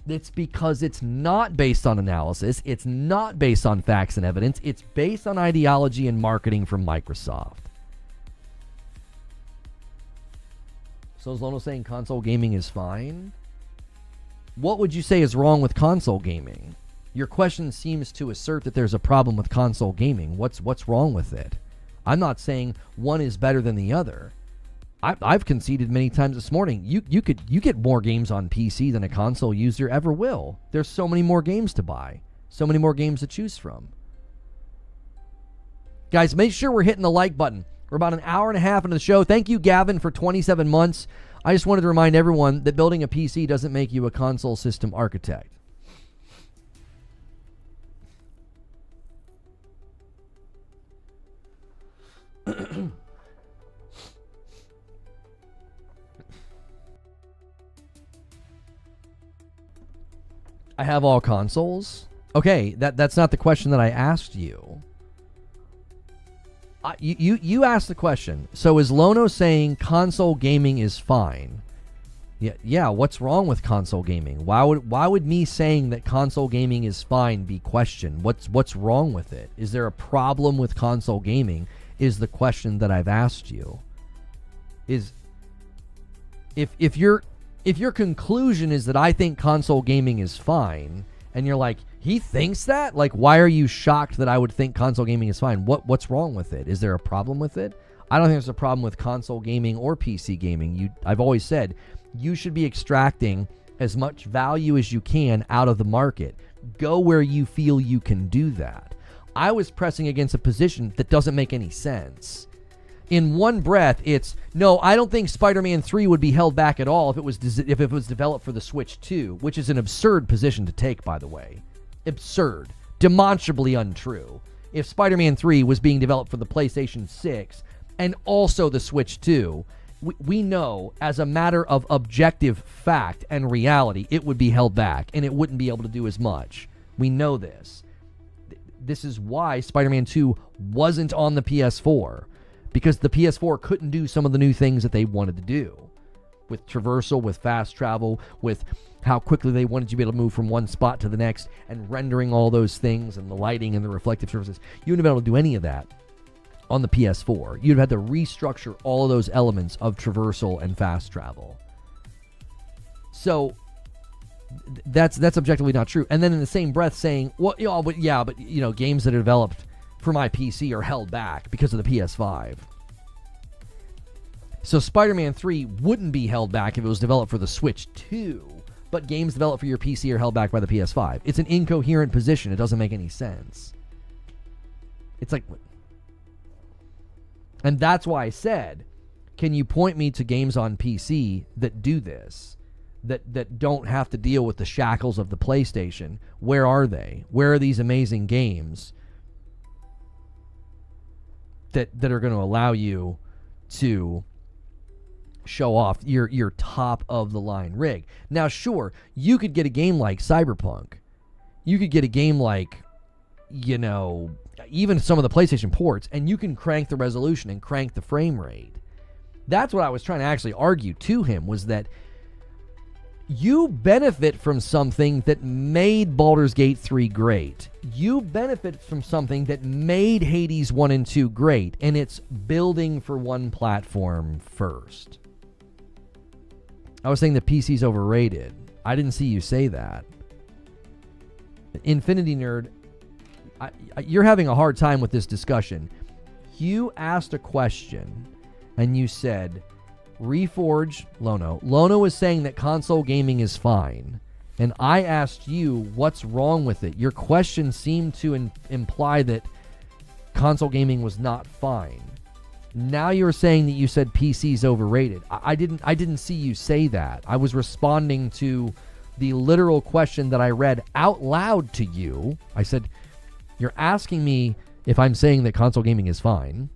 It's because it's not based on analysis. It's not based on facts and evidence. It's based on ideology and marketing from Microsoft. So is Lono saying console gaming is fine? What would you say is wrong with console gaming? Your question seems to assert that there's a problem with console gaming. What's wrong with it? I'm not saying one is better than the other. I've conceded many times this morning, you get more games on PC than a console user ever will. There's so many more games to buy, so many more games to choose from. Guys, make sure we're hitting the like button. We're about an hour and a half into the show. Thank you, Gavin, for 27 months. I just wanted to remind everyone that building a PC doesn't make you a console system architect. I have all consoles. Okay, that's not the question that I asked you. You asked the question. So is Lono saying console gaming is fine? Yeah. What's wrong with console gaming? Why would me saying that console gaming is fine be questioned? What's wrong with it? Is there a problem with console gaming? Is the question that I've asked you. Is if your conclusion is that I think console gaming is fine, and you're like, he thinks that? Like, why are you shocked that I would think console gaming is fine? What's wrong with it? Is there a problem with it? I don't think there's a problem with console gaming or PC gaming. I've always said you should be extracting as much value as you can out of the market. Go where you feel you can do that. I was pressing against a position that doesn't make any sense. In one breath, it's, no, I don't think Spider-Man 3 would be held back at all if it was developed for the Switch 2, which is an absurd position to take, by the way. Absurd. Demonstrably untrue. If Spider-Man 3 was being developed for the PlayStation 6 and also the Switch 2, we know as a matter of objective fact and reality, it would be held back and it wouldn't be able to do as much. We know this. This is why Spider-Man 2 wasn't on the PS4. Because the PS4 couldn't do some of the new things that they wanted to do. With traversal, with fast travel, with how quickly they wanted you to be able to move from one spot to the next, and rendering all those things, and the lighting and the reflective surfaces. You wouldn't have been able to do any of that on the PS4. You'd have had to restructure all of those elements of traversal and fast travel. So that's objectively not true. And then in the same breath saying, well, but games that are developed for my PC are held back because of the PS5. So Spider-Man 3 wouldn't be held back if it was developed for the Switch 2, but games developed for your PC are held back by the PS5. It's an incoherent position. It doesn't make any sense. It's like... And that's why I said, can you point me to games on PC that do this? That don't have to deal with the shackles of the PlayStation? Where are they? Where are these amazing games that are going to allow you to show off your top of the line rig? Now, sure, you could get a game like Cyberpunk. You could get a game like, even some of the PlayStation ports, and you can crank the resolution and crank the frame rate. That's what I was trying to actually argue to him, was that you benefit from something that made Baldur's Gate 3 great. You benefit from something that made Hades 1 and 2 great, and it's building for one platform first. I was saying the PC's overrated. I didn't see you say that. Infinity Nerd, you're having a hard time with this discussion. You asked a question, and you said... Reforge, Lono is saying that console gaming is fine. And I asked you, what's wrong with it? Your question seemed to imply that console gaming was not fine. Now you're saying that you said PC's overrated. I didn't see you say that. I was responding to the literal question that I read out loud to you. I said, you're asking me if I'm saying that console gaming is fine.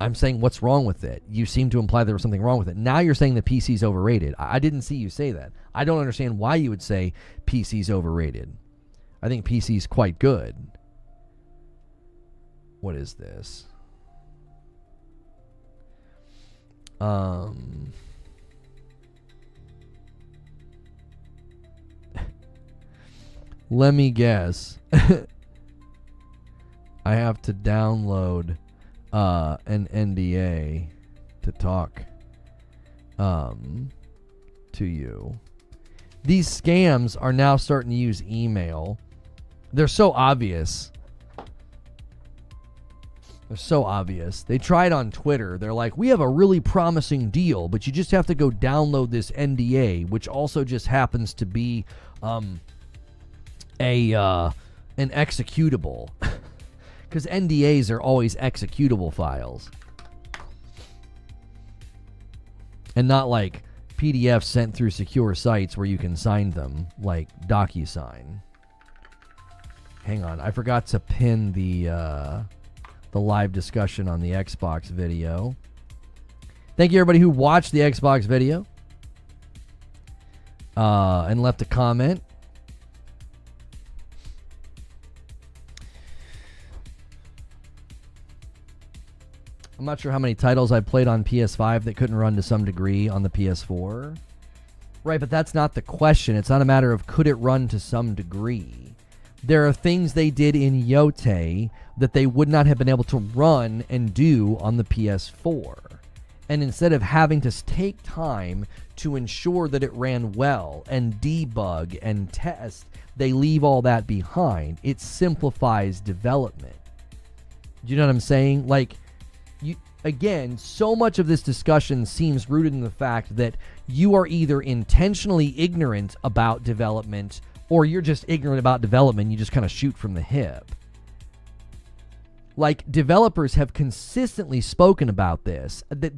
I'm saying what's wrong with it. You seem to imply there was something wrong with it. Now you're saying the PC's overrated. I didn't see you say that. I don't understand why you would say PC's overrated. I think PC's quite good. What is this? Let me guess. I have to download an NDA to talk to you. These scams are now starting to use email. They're so obvious. They're so obvious. They tried on Twitter. They're like, we have a really promising deal, but you just have to go download this NDA, which also just happens to be an executable. Because NDAs are always executable files. And not like PDFs sent through secure sites where you can sign them, like DocuSign. Hang on, I forgot to pin the live discussion on the Xbox video. Thank you everybody who watched the Xbox video and left a comment. I'm not sure how many titles I played on PS5 that couldn't run to some degree on the PS4. Right, but that's not the question. It's not a matter of could it run to some degree. There are things they did in Yote that they would not have been able to run and do on the PS4. And instead of having to take time to ensure that it ran well and debug and test, they leave all that behind. It simplifies development. Do you know what I'm saying? Like, again, so much of this discussion seems rooted in the fact that you are either intentionally ignorant about development or you're just ignorant about development. You just kind of shoot from the hip. Like, developers have consistently spoken about this. The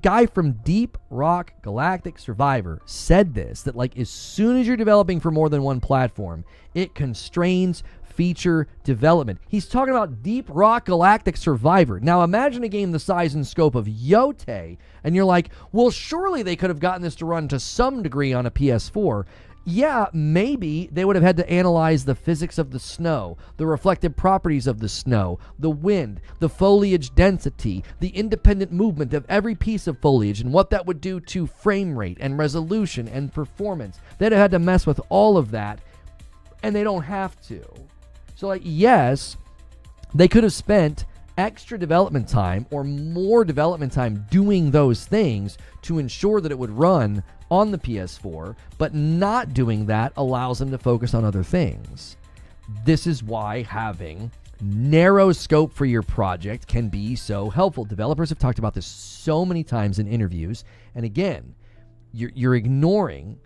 guy from Deep Rock Galactic Survivor said this, that like as soon as you're developing for more than one platform, it constrains feature development. He's talking about Deep Rock Galactic Survivor. Now imagine a game the size and scope of Yote, and you're like, well, surely they could have gotten this to run to some degree on a PS4. Yeah, maybe they would have had to analyze the physics of the snow, the reflective properties of the snow, the wind, the foliage density, the independent movement of every piece of foliage, and what that would do to frame rate and resolution and performance. They'd have had to mess with all of that, and they don't have to. So, like, yes, they could have spent extra development time or more development time doing those things to ensure that it would run on the PS4, but not doing that allows them to focus on other things. This is why having narrow scope for your project can be so helpful. Developers have talked about this so many times in interviews, and again, you're ignoring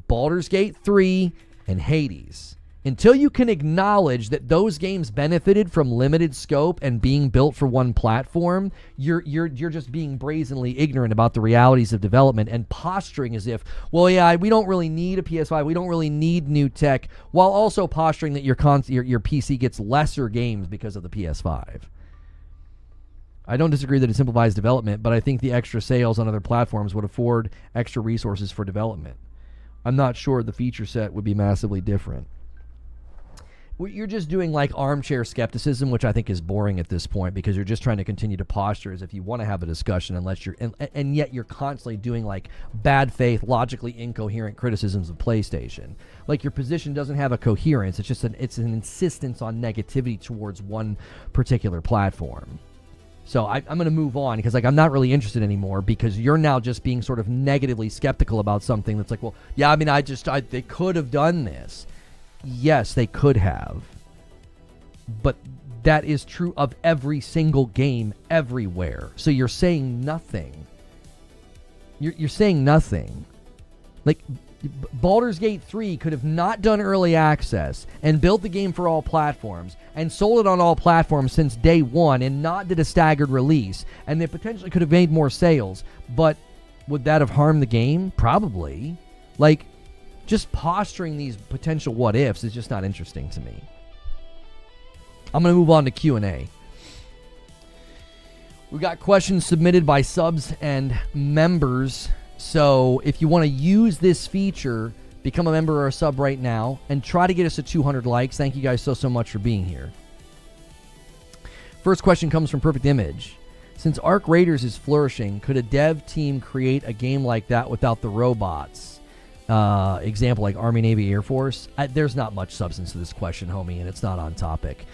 Baldur's Gate 3 and Hades. Until you can acknowledge that those games benefited from limited scope and being built for one platform, you're just being brazenly ignorant about the realities of development and posturing as if, well, yeah, we don't really need a PS5, we don't really need new tech, while also posturing that your PC gets lesser games because of the PS5. I don't disagree that it simplifies development, but I think the extra sales on other platforms would afford extra resources for development. I'm not sure the feature set would be massively different. You're just doing like armchair skepticism, which I think is boring at this point because you're just trying to continue to posture as if you want to have a discussion, unless you're, and yet you're constantly doing like bad faith, logically incoherent criticisms of PlayStation. Like your position doesn't have a coherence. It's just it's an insistence on negativity towards one particular platform. So I'm going to move on because like I'm not really interested anymore because you're now just being sort of negatively skeptical about something that's like, well, yeah, I mean, they could have done this. Yes, they could have. But that is true of every single game everywhere. So you're saying nothing. You're saying nothing. Like, Baldur's Gate 3 could have not done early access and built the game for all platforms and sold it on all platforms since day one and not did a staggered release. And they potentially could have made more sales. But would that have harmed the game? Probably. Like, just posturing these potential what-ifs is just not interesting to me. I'm going to move on to Q&A. We got questions submitted by subs and members. So if you want to use this feature, become a member or a sub right now and try to get us to 200 likes. Thank you guys so much for being here. First question comes from Perfect Image. Since Arc Raiders is flourishing, could a dev team create a game like that without the robots? Example like Army, Navy, Air Force. There's not much substance to this question, homie, and it's not on topic.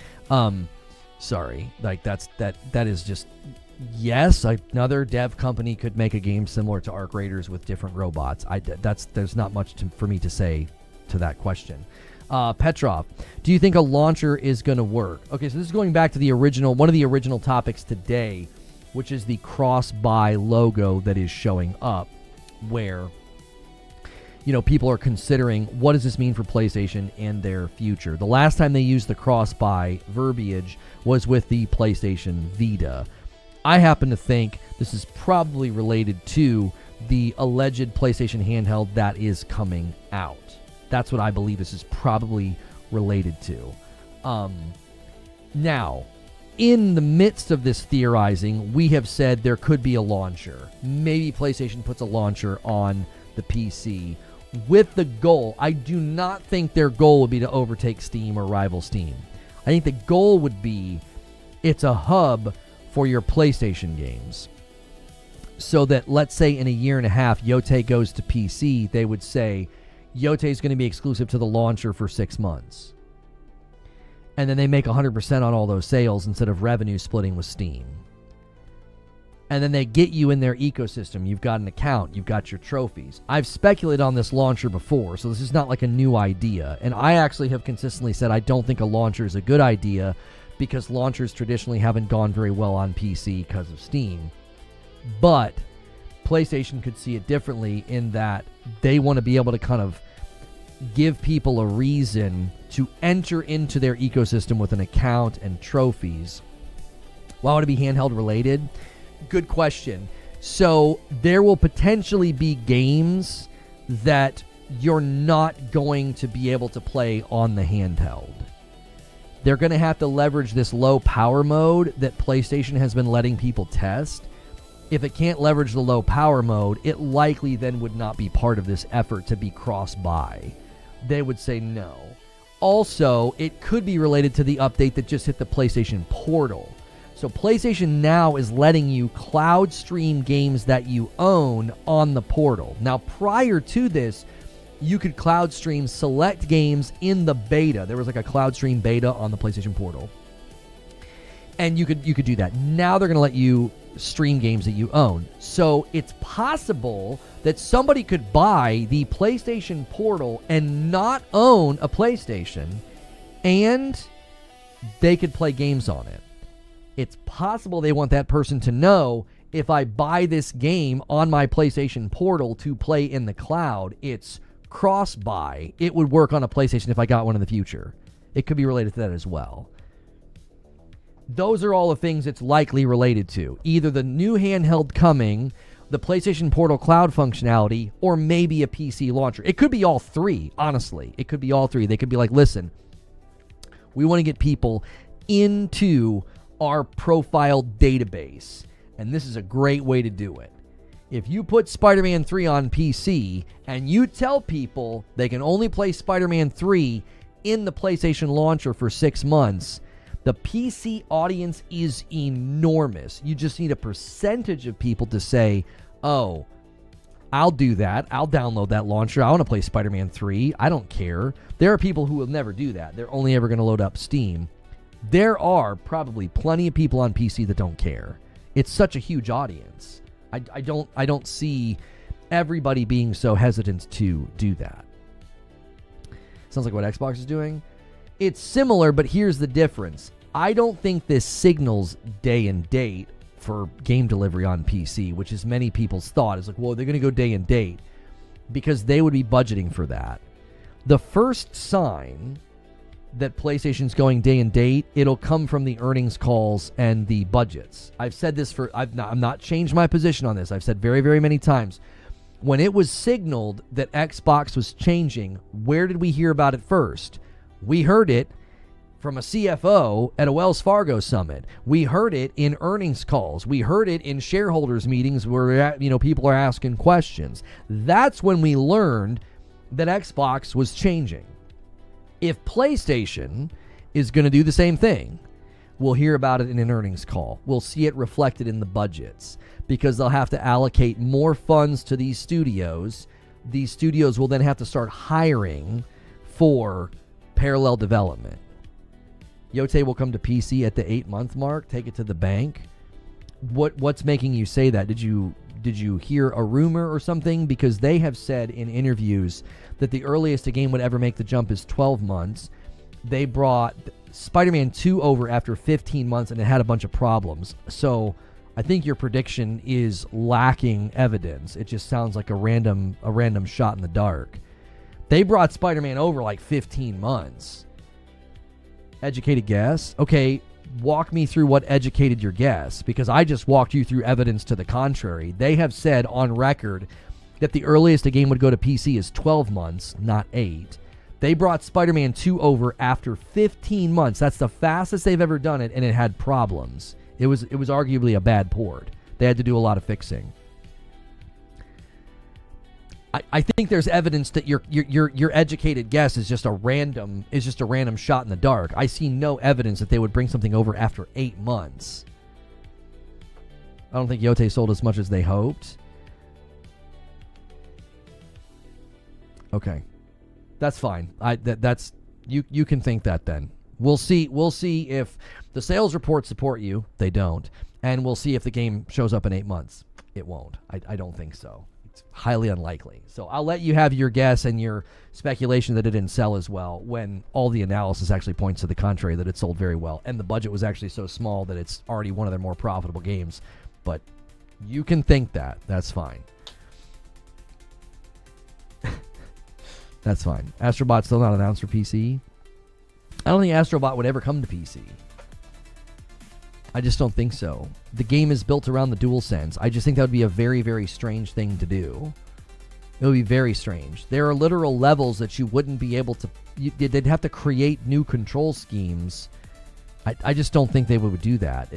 Sorry, like that is just yes. Another dev company could make a game similar to Arc Raiders with different robots. There's not much for me to say to that question. Petrov, do you think a launcher is going to work? Okay, so this is going back to one of the original topics today, which is the cross-buy logo that is showing up, where people are considering what does this mean for PlayStation and their future. The last time they used the cross-buy verbiage was with the PlayStation Vita. I happen to think this is probably related to the alleged PlayStation handheld that is coming out. That's what I believe this is probably related to. Now, in the midst of this theorizing, we have said there could be a launcher. Maybe PlayStation puts a launcher on the PC with the goal. I do not think their goal would be to overtake Steam or rival Steam. I think the goal would be it's a hub for your PlayStation games. So that, let's say in a year and a half, Yote goes to PC, they would say, Yote is going to be exclusive to the launcher for 6 months. And then they make 100% on all those sales instead of revenue splitting with Steam. And then they get you in their ecosystem. You've got an account. You've got your trophies. I've speculated on this launcher before, so this is not like a new idea. And I actually have consistently said I don't think a launcher is a good idea because launchers traditionally haven't gone very well on PC because of Steam. But PlayStation could see it differently in that they want to be able to kind of give people a reason to enter into their ecosystem with an account and trophies. Why would it be handheld related? Good question. So there will potentially be games that you're not going to be able to play on the handheld. They're going to have to leverage this low power mode that PlayStation has been letting people test. If it can't leverage the low power mode, it likely then would not be part of this effort to be cross-buy. They would say no. Also, it could be related to the update that just hit the PlayStation Portal. So PlayStation Now is letting you cloud stream games that you own on the portal. Now, prior to this, you could cloud stream select games in the beta. There was like a cloud stream beta on the PlayStation Portal. And you could do that. Now they're going to let you stream games that you own. So it's possible that somebody could buy the PlayStation Portal and not own a PlayStation, and they could play games on it. It's possible they want that person to know, if I buy this game on my PlayStation Portal to play in the cloud, it's cross-buy. It would work on a PlayStation if I got one in the future. It could be related to that as well. Those are all the things it's likely related to. Either the new handheld coming, the PlayStation Portal cloud functionality, or maybe a PC launcher. It could be all three, honestly. It could be all three. They could be like, listen, we want to get people into our profile database, and this is a great way to do it. If you put Spider-Man 3 on PC and you tell people they can only play Spider-Man 3 in the PlayStation launcher for 6 months, the PC audience is enormous. You just need a percentage of people to say, oh, I'll do that. I'll download that launcher. I want to play Spider-Man 3. I don't care. There are people who will never do that. They're only ever going to load up Steam. There are probably plenty of people on PC that don't care. It's such a huge audience. I don't see everybody being so hesitant to do that. Sounds like what Xbox is doing. It's similar, but here's the difference. I don't think this signals day and date for game delivery on PC, which is many people's thought. It's like, well, they're going to go day and date because they would be budgeting for that. The first sign that PlayStation's going day and date, it'll come from the earnings calls and the budgets. I've said this I've not changed my position on this. I've said very, very many times. When it was signaled that Xbox was changing, where did we hear about it first? We heard it from a CFO at a Wells Fargo summit. We heard it in earnings calls. We heard it in shareholders meetings where people are asking questions. That's when we learned that Xbox was changing. If PlayStation is going to do the same thing, we'll hear about it in an earnings call. We'll see it reflected in the budgets because they'll have to allocate more funds to these studios. These studios will then have to start hiring for parallel development. Yote will come to PC at the 8-month mark. Take it to the bank. What's making you say that? Did you hear a rumor or something? Because they have said in interviews that the earliest a game would ever make the jump is 12 months. They brought Spider-Man 2 over after 15 months and it had a bunch of problems. So I think your prediction is lacking evidence. It just sounds like a random shot in the dark. They brought Spider-Man over like 15 months. Educated guess? Okay, walk me through what educated your guess, because I just walked you through evidence to the contrary. They have said on record that the earliest a game would go to PC is 12 months, not 8. They brought Spider-Man 2 over after 15 months. That's the fastest they've ever done it, and it had problems. It was arguably a bad port. They had to do a lot of fixing. I think there's evidence that your educated guess is just a random shot in the dark. I see no evidence that they would bring something over after 8 months. I don't think Yote sold as much as they hoped. Okay, that's fine. That's you can think that then. We'll see if the sales reports support you. They don't, and we'll see if the game shows up in 8 months. It won't. I don't think so. It's highly unlikely. So I'll let you have your guess and your speculation that it didn't sell as well when all the analysis actually points to the contrary, that it sold very well. And the budget was actually so small that it's already one of their more profitable games. But you can think that. That's fine. That's fine. Astrobot's still not announced for PC. I don't think Astrobot would ever come to PC. I just don't think so. The game is built around the DualSense. I just think that would be a very, very strange thing to do. It would be very strange. There are literal levels that you wouldn't be able to... they'd have to create new control schemes. I just don't think they would do that.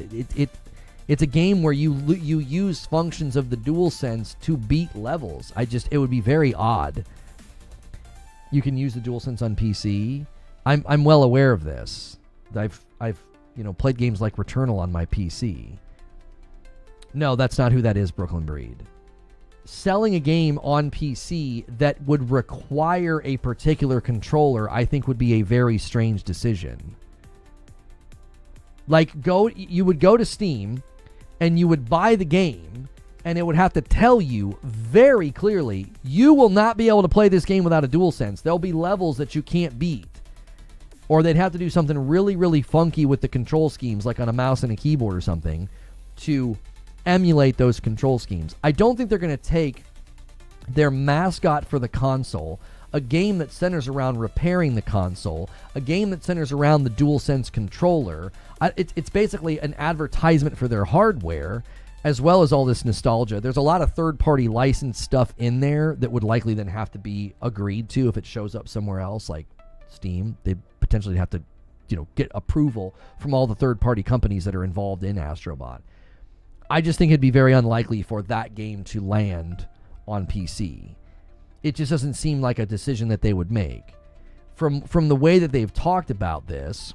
It's a game where you use functions of the DualSense to beat levels. It would be very odd. You can use the DualSense on PC. I'm well aware of this. I've played games like Returnal on my PC. No, that's not who that is, Brooklyn Breed. Selling a game on PC that would require a particular controller, I think, would be a very strange decision. Like, you would go to Steam, and you would buy the game, and it would have to tell you very clearly, you will not be able to play this game without a DualSense. There'll be levels that you can't beat. Or they'd have to do something really, really funky with the control schemes, like on a mouse and a keyboard or something, to emulate those control schemes. I don't think they're going to take their mascot for the console, a game that centers around repairing the console, a game that centers around the DualSense controller. It's basically an advertisement for their hardware, as well as all this nostalgia. There's a lot of third-party licensed stuff in there that would likely then have to be agreed to if it shows up somewhere else, like Steam. They potentially have to, get approval from all the third-party companies that are involved in Astrobot. I just think it'd be very unlikely for that game to land on PC. It just doesn't seem like a decision that they would make. From the way that they've talked about this,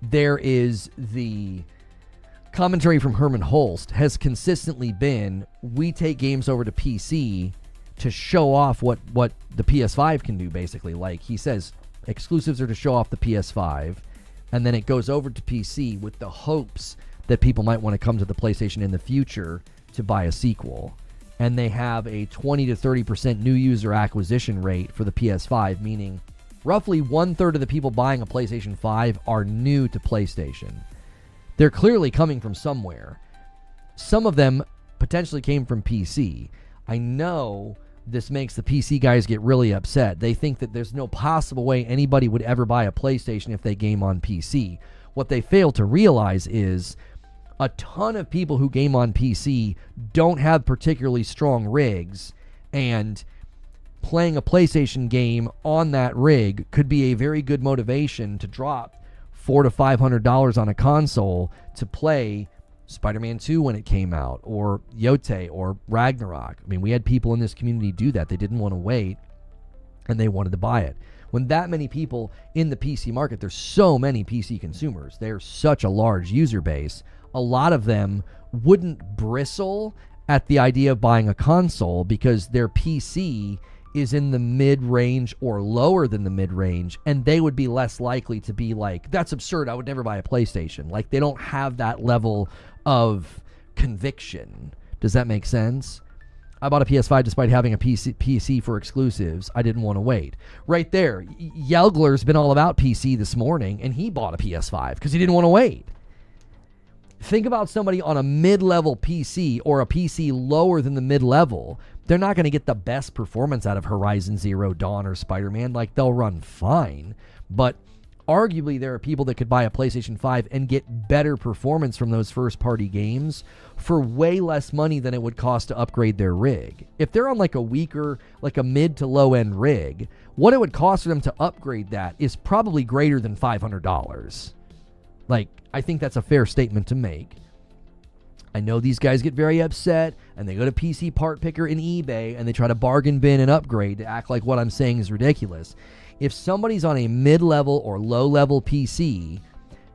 there is the commentary from Herman Holst has consistently been, we take games over to PC to show off what the PS5 can do, basically. Like he says, exclusives are to show off the PS5, and then it goes over to PC with the hopes that people might want to come to the PlayStation in the future to buy a sequel. And they have a 20 to 30% new user acquisition rate for the PS5, meaning roughly 1/3 of the people buying a PlayStation 5 are new to PlayStation. They're clearly coming from somewhere. Some of them potentially came from PC. I know this makes the PC guys get really upset. They think that there's no possible way anybody would ever buy a PlayStation if they game on PC. What they fail to realize is a ton of people who game on PC don't have particularly strong rigs, and playing a PlayStation game on that rig could be a very good motivation to drop $400 to $500 on a console to play Spider-Man 2 when it came out, or Yote, or Ragnarok. I mean, we had people in this community do that. They didn't want to wait, and they wanted to buy it. When that many people in the PC market, there's so many PC consumers, they're such a large user base, a lot of them wouldn't bristle at the idea of buying a console because their PC is in the mid-range or lower than the mid-range, and they would be less likely to be like, that's absurd, I would never buy a PlayStation. Like, they don't have that level of conviction. Does that make sense? I bought a PS5 despite having a PC for exclusives. I didn't want to wait. Right there, Yelgler's been all about PC this morning, and he bought a PS5 because he didn't want to wait. Think about somebody on a mid-level PC or a PC lower than the mid-level. They're not going to get the best performance out of Horizon Zero Dawn or Spider-Man. Like, they'll run fine, but arguably there are people that could buy a PlayStation 5 and get better performance from those first-party games for way less money than it would cost to upgrade their rig. If they're on like a weaker, like a mid to low-end rig, what it would cost for them to upgrade that is probably greater than $500. Like, I think that's a fair statement to make. I know these guys get very upset, and they go to PC Part Picker and eBay, and they try to bargain bin and upgrade to act like what I'm saying is ridiculous. If somebody's on a mid-level or low-level PC,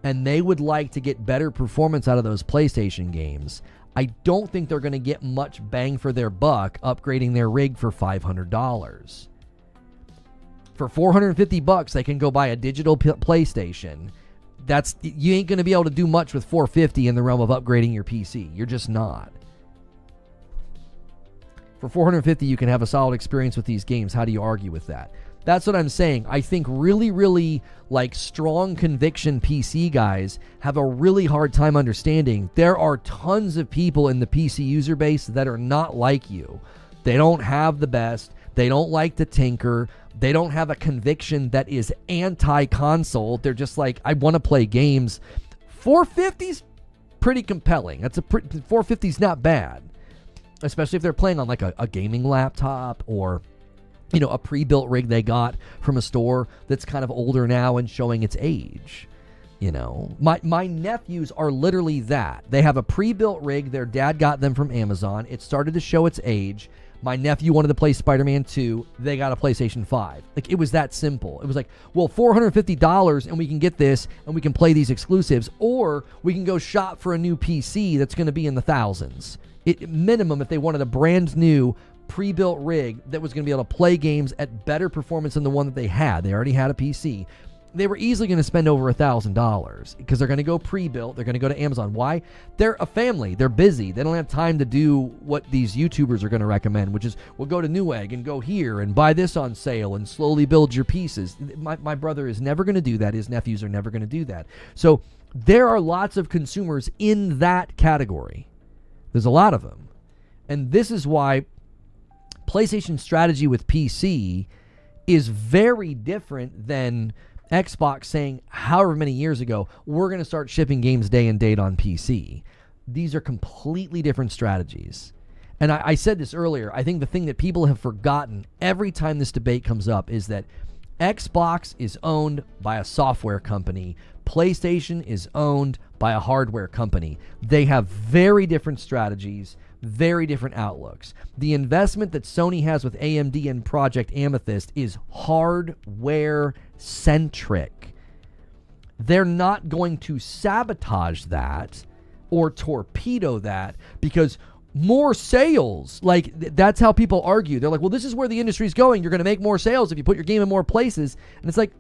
and they would like to get better performance out of those PlayStation games, I don't think they're going to get much bang for their buck upgrading their rig for $500. For $450, they can go buy a digital PlayStation. You ain't going to be able to do much with $450 in the realm of upgrading your PC. You're just not. For $450, you can have a solid experience with these games. How do you argue with that? That's what I'm saying. I think really, really like strong conviction PC guys have a really hard time understanding there are tons of people in the PC user base that are not like you. They don't have the best. They don't like to tinker. They don't have a conviction that is anti-console. They're just like, I want to play games. 450's pretty compelling. 450's not bad, especially if they're playing on like a gaming laptop or, you know, a pre-built rig they got from a store that's kind of older now and showing its age. You know, my nephews are literally that. They have a pre-built rig. Their dad got them from Amazon. It started to show its age. My nephew wanted to play Spider-Man 2. They got a PlayStation 5. Like, it was that simple. It was like, well, $450 and we can get this and we can play these exclusives, or we can go shop for a new PC that's going to be in the thousands. Minimum, if they wanted a brand new pre-built rig that was going to be able to play games at better performance than the one that they had. They already had a PC. They were easily going to spend over $1,000 because they're going to go pre-built. They're going to go to Amazon. Why? They're a family. They're busy. They don't have time to do what these YouTubers are going to recommend, which is, well, go to Newegg and go here and buy this on sale and slowly build your pieces. My brother is never going to do that. His nephews are never going to do that. So there are lots of consumers in that category. There's a lot of them. And this is why PlayStation's strategy with PC is very different than Xbox saying however many years ago, we're going to start shipping games day and date on PC. These are completely different strategies. And I said this earlier, I think the thing that people have forgotten every time this debate comes up is that Xbox is owned by a software company. PlayStation is owned by a hardware company. They have very different strategies, very different outlooks. The investment that Sony has with AMD and Project Amethyst is hardware-centric. They're not going to sabotage that or torpedo that because more sales. Like, that's how people argue. They're like, well, this is where the industry's going. You're going to make more sales if you put your game in more places. And it's like,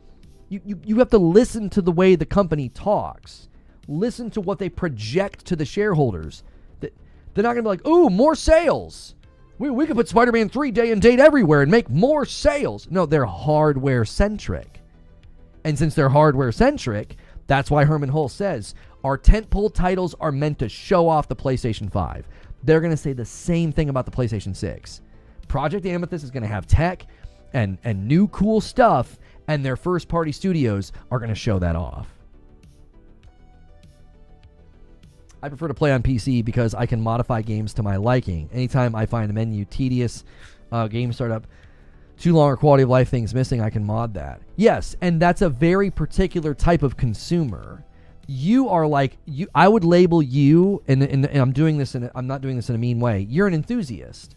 you have to listen to the way the company talks. Listen to what they project to the shareholders. They're not going to be like, ooh, more sales. We could put Spider-Man 3 day and date everywhere and make more sales. No, they're hardware-centric. And since they're hardware-centric, that's why Herman Hull says, our tentpole titles are meant to show off the PlayStation 5. They're going to say the same thing about the PlayStation 6. Project Amethyst is going to have tech and new cool stuff, and their first-party studios are going to show that off. I prefer to play on PC because I can modify games to my liking. Anytime I find a menu tedious, game startup too long or quality of life things missing, I can mod that. Yes, and that's a very particular type of consumer. You are like, I would label you, and I'm doing this, I'm not doing this in a mean way. You're an enthusiast.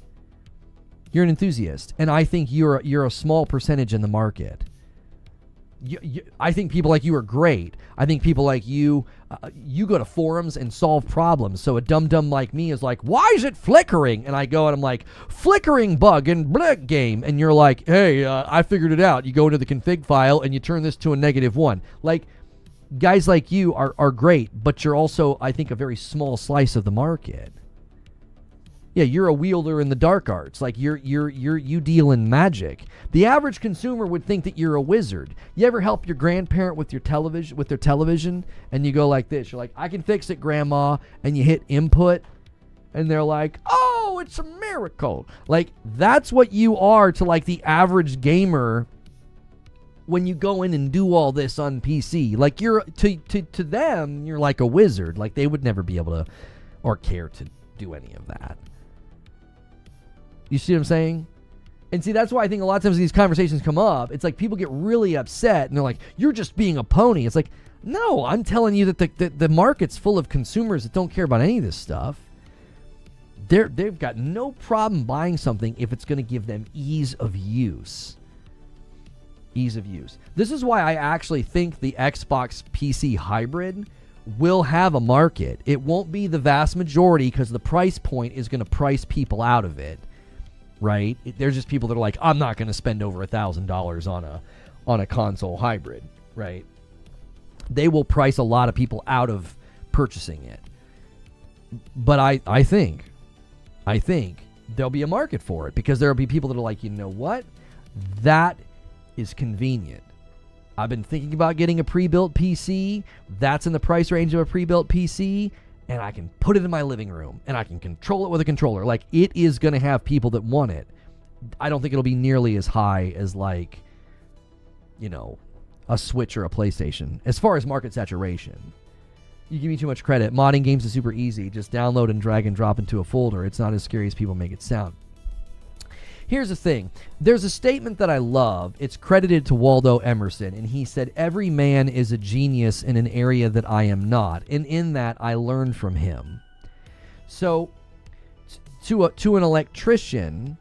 You're an enthusiast, and I think you're a small percentage in the market. I think people like you are great. I think people like you, you go to forums and solve problems. So a dum-dum like me is like, why is it flickering? And I go and I'm like, flickering bug in Blick game. And you're like, hey, I figured it out. You go into the config file and you turn this to a -1. Like, guys like you are great, but you're also, I think, a very small slice of the market. Yeah, you're a wielder in the dark arts. Like you deal in magic. The average consumer would think that you're a wizard. You ever help your grandparent with their television, and you go like this? You're like, I can fix it, Grandma, and you hit input, and they're like, oh, it's a miracle. Like, that's what you are to like the average gamer when you go in and do all this on PC. Like, you're to them, you're like a wizard. Like, they would never be able to or care to do any of that. You see what I'm saying? And see, that's why I think a lot of times these conversations come up. It's like people get really upset and they're like, you're just being a pony. It's like, no, I'm telling you that the market's full of consumers that don't care about any of this stuff. They've got no problem buying something if it's going to give them ease of use. Ease of use. This is why I actually think the Xbox PC hybrid will have a market. It won't be the vast majority because the price point is going to price people out of it. Right? There's just people that are like, I'm not going to spend over $1,000 on a console hybrid, right? They will price a lot of people out of purchasing it. But I think there'll be a market for it because there'll be people that are like, you know what? That is convenient. I've been thinking about getting a pre-built PC. That's in the price range of a pre-built PC. And I can put it in my living room, and I can control it with a controller. Like, it is going to have people that want it. I don't think it'll be nearly as high as, like, you know, a Switch or a PlayStation. As far as market saturation, you give me too much credit. Modding games is super easy. Just download and drag and drop into a folder. It's not as scary as people make it sound. Here's the thing. There's a statement that I love. It's credited to Waldo Emerson, and he said, every man is a genius in an area that I am not, and in that I learned from him. So, to an electrician,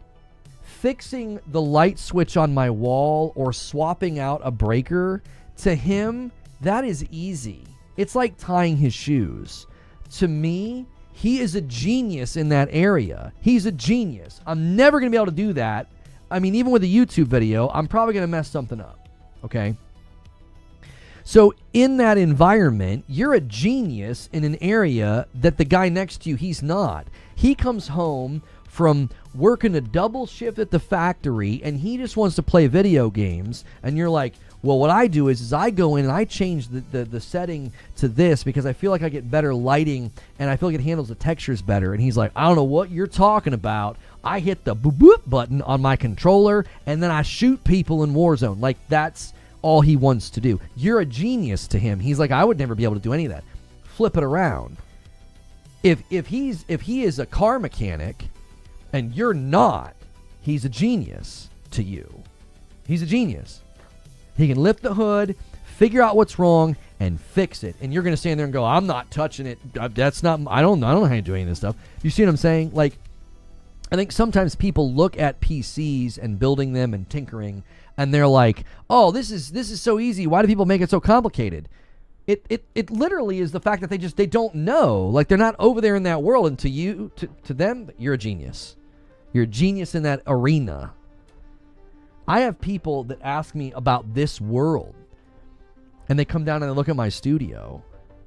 fixing the light switch on my wall or swapping out a breaker, to him, that is easy. It's like tying his shoes. To me, he is a genius in that area. He's a genius. I'm never going to be able to do that. I mean, even with a YouTube video, I'm probably going to mess something up. Okay? So in that environment, you're a genius in an area that the guy next to you, he's not. He comes home from working a double shift at the factory, and he just wants to play video games, and you're like, well, what I do is I go in and I change the setting to this because I feel like I get better lighting and I feel like it handles the textures better. And he's like, I don't know what you're talking about. I hit the boop boop button on my controller and then I shoot people in Warzone. Like, that's all he wants to do. You're a genius to him. He's like, I would never be able to do any of that. Flip it around. If he is a car mechanic and you're not, he's a genius to you. He's a genius. He can lift the hood, figure out what's wrong, and fix it. And you're going to stand there and go, I'm not touching it. That's not, I don't know how to do any of this stuff. You see what I'm saying? Like, I think sometimes people look at PCs and building them and tinkering, and they're like, oh, this is so easy. Why do people make it so complicated? It literally is the fact that they don't know. Like, they're not over there in that world. And to them, you're a genius. You're a genius in that arena. I have people that ask me about this world, and they come down and they look at my studio,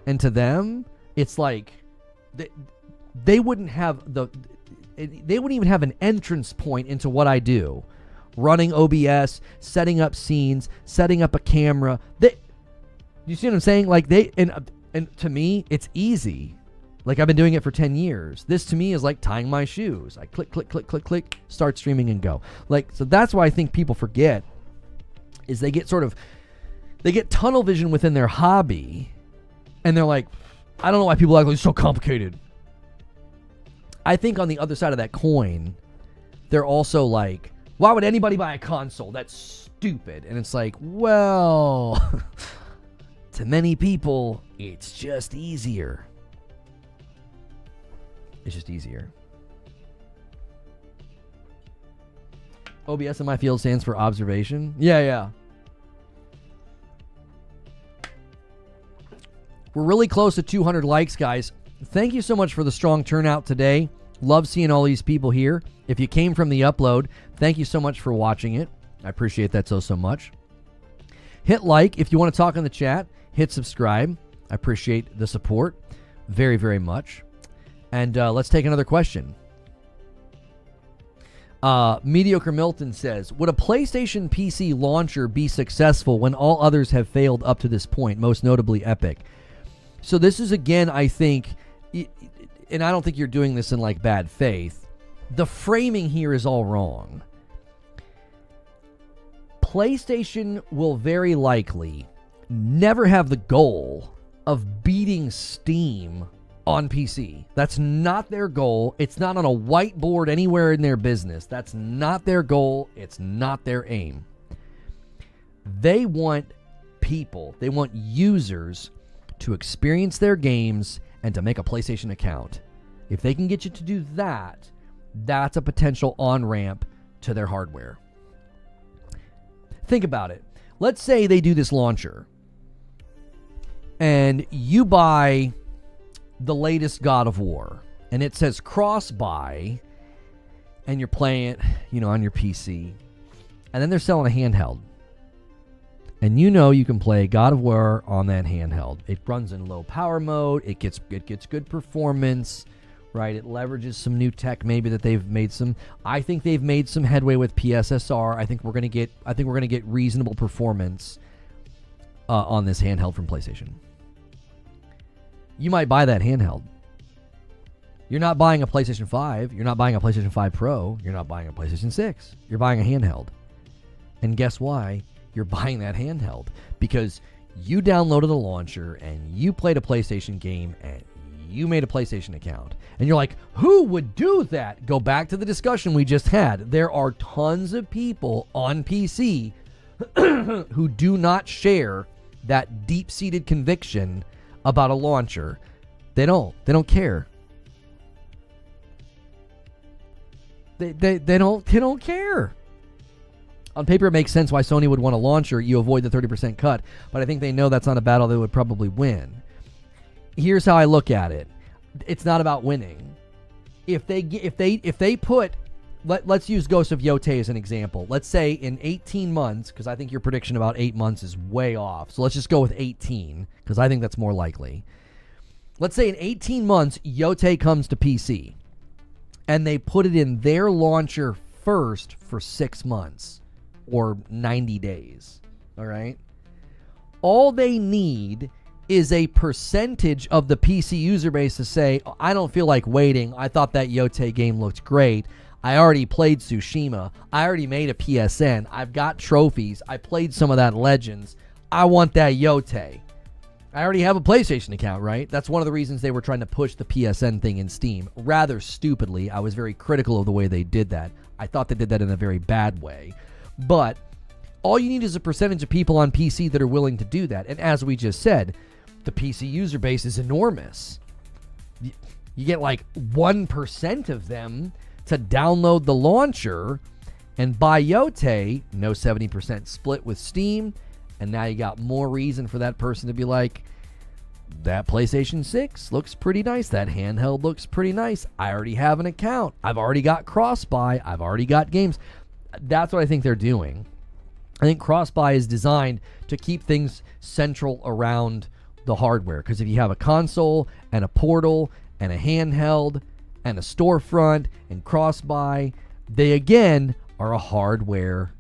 and to them, it's like they wouldn't even have an entrance point into what I do. Running OBS, setting up scenes, setting up a camera. You see what I'm saying? Like, and to me, it's easy. Like, I've been doing it for 10 years. This to me is like tying my shoes. I click, click, click, click, click, start streaming and go. Like, so that's why I think people forget is they get tunnel vision within their hobby, and they're like, I don't know why people act like it's so complicated. I think on the other side of that coin, they're also like, Why would anybody buy a console? That's stupid. And it's like, well, to many people, it's just easier. It's just easier. OBS in my field stands for observation. Yeah. We're really close to 200 likes, guys. Thank you so much for the strong turnout today. Love seeing all these people here. If you came from the upload, thank you so much for watching it. I appreciate that so much. Hit like if you want to talk in the chat. Hit subscribe. I appreciate the support very, very much. And let's take another question. Mediocre Milton says, would a PlayStation PC launcher be successful when all others have failed up to this point, most notably Epic? So this is, again, I think, and I don't think you're doing this in like bad faith, the framing here is all wrong. PlayStation will very likely never have the goal of beating Steam on PC. That's not their goal. It's not on a whiteboard anywhere in their business. That's not their goal. It's not their aim. They want people, they want users to experience their games and to make a PlayStation account. If they can get you to do that, that's a potential on-ramp to their hardware. Think about it. Let's say they do this launcher and you buy the latest God of War and it says cross-buy and you're playing it, on your PC, and then they're selling a handheld. And you can play God of War on that handheld. It runs in low power mode. It gets good performance, right? It leverages some new tech, maybe that they've made some. I think they've made some headway with PSSR. I think we're gonna get reasonable performance on this handheld from PlayStation. You might buy that handheld. You're not buying a PlayStation 5. You're not buying a PlayStation 5 Pro. You're not buying a PlayStation 6. You're buying a handheld. And guess why? You're buying that handheld because you downloaded a launcher and you played a PlayStation game and you made a PlayStation account. And you're like, who would do that? Go back to the discussion we just had. There are tons of people on PC who do not share that deep-seated conviction about a launcher. They don't care. They don't care. On paper, it makes sense why Sony would want a launcher. You avoid the 30% cut, but I think they know that's not a battle they would probably win. Here's how I look at it. It's not about winning. If they put, let's use Ghost of Yotei as an example. Let's say in 18 months, because I think your prediction about 8 months is way off. So let's just go with 18, because I think that's more likely. Let's say in 18 months, Yotei comes to PC, and they put it in their launcher first for 6 months. Or 90 days, all right? All they need is a percentage of the PC user base to say, I don't feel like waiting. I thought that Yotei game looked great. I already played Tsushima. I already made a PSN. I've got trophies. I played some of that Legends. I want that Yotei. I already have a PlayStation account, right? That's one of the reasons they were trying to push the PSN thing in Steam. Rather stupidly, I was very critical of the way they did that. I thought they did that in a very bad way. But all you need is a percentage of people on PC that are willing to do that. And as we just said, the PC user base is enormous. You get like 1% of them to download the launcher and buy Yotei, no 70% split with Steam. And now you got more reason for that person to be like, that PlayStation 6 looks pretty nice. That handheld looks pretty nice. I already have an account. I've already got cross-buy. I've already got games. That's what I think they're doing. I think cross-buy is designed to keep things central around the hardware. Because if you have a console and a portal and a handheld and a storefront and cross-buy, they again are a hardware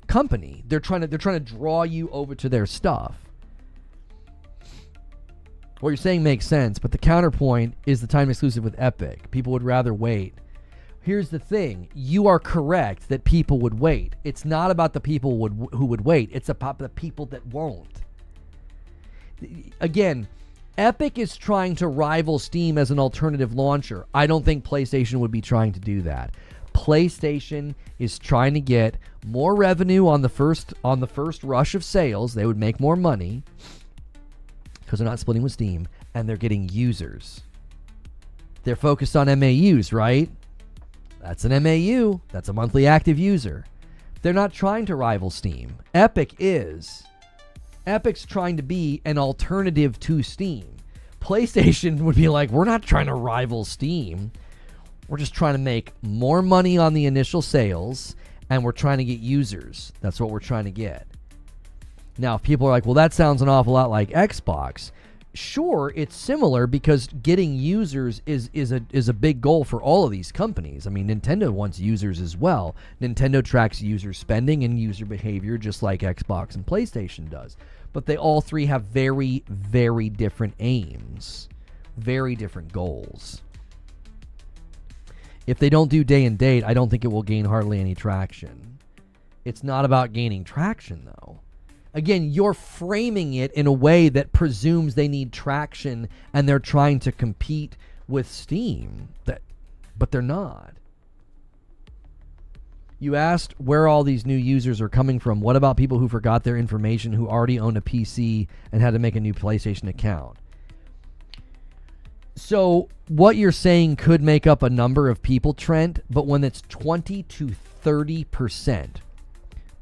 company. They're trying to draw you over to their stuff. What you're saying makes sense, but the counterpoint is the time exclusive with Epic. People would rather wait. Here's the thing. You are correct that people would wait. It's not about the people who would wait. It's about the people that won't. Again, Epic is trying to rival Steam as an alternative launcher. I don't think PlayStation would be trying to do that. PlayStation is trying to get more revenue on the first rush of sales. They would make more money because they're not splitting with Steam, and they're getting users. They're focused on MAUs, right? That's an MAU. That's a monthly active user. They're not trying to rival Steam. Epic is. Epic's trying to be an alternative to Steam. PlayStation would be like, we're not trying to rival Steam. We're just trying to make more money on the initial sales, and we're trying to get users. That's what we're trying to get. Now, if people are like, well, that sounds an awful lot like Xbox. Sure, it's similar because getting users is a big goal for all of these companies. I mean, Nintendo wants users as well. Nintendo tracks user spending and user behavior just like Xbox and PlayStation does. But they all three have very, very different aims, very different goals. If they don't do day and date, I don't think it will gain hardly any traction. It's not about gaining traction, though. Again, you're framing it in a way that presumes they need traction and they're trying to compete with Steam, but they're not. You asked where all these new users are coming from. What about people who forgot their information, who already own a PC and had to make a new PlayStation account? So what you're saying could make up a number of people, Trent, but when it's 20 to 30%,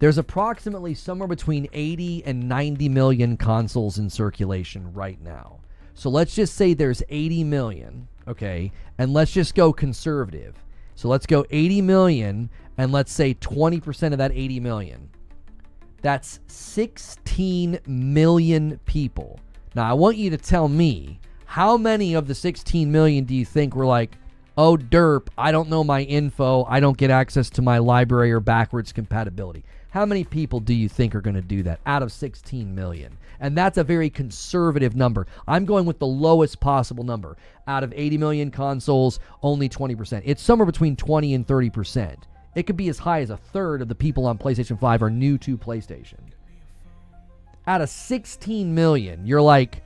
there's approximately somewhere between 80 and 90 million consoles in circulation right now. So let's just say there's 80 million, okay? And let's just go conservative. So let's go 80 million, and let's say 20% of that 80 million. That's 16 million people. Now, I want you to tell me, how many of the 16 million do you think were like, oh, derp, I don't know my info, I don't get access to my library or backwards compatibility? How many people do you think are going to do that out of 16 million? And that's a very conservative number. I'm going with the lowest possible number. Out of 80 million consoles, only 20%. It's somewhere between 20 and 30%. It could be as high as a third of the people on PlayStation 5 are new to PlayStation. Out of 16 million, you're like,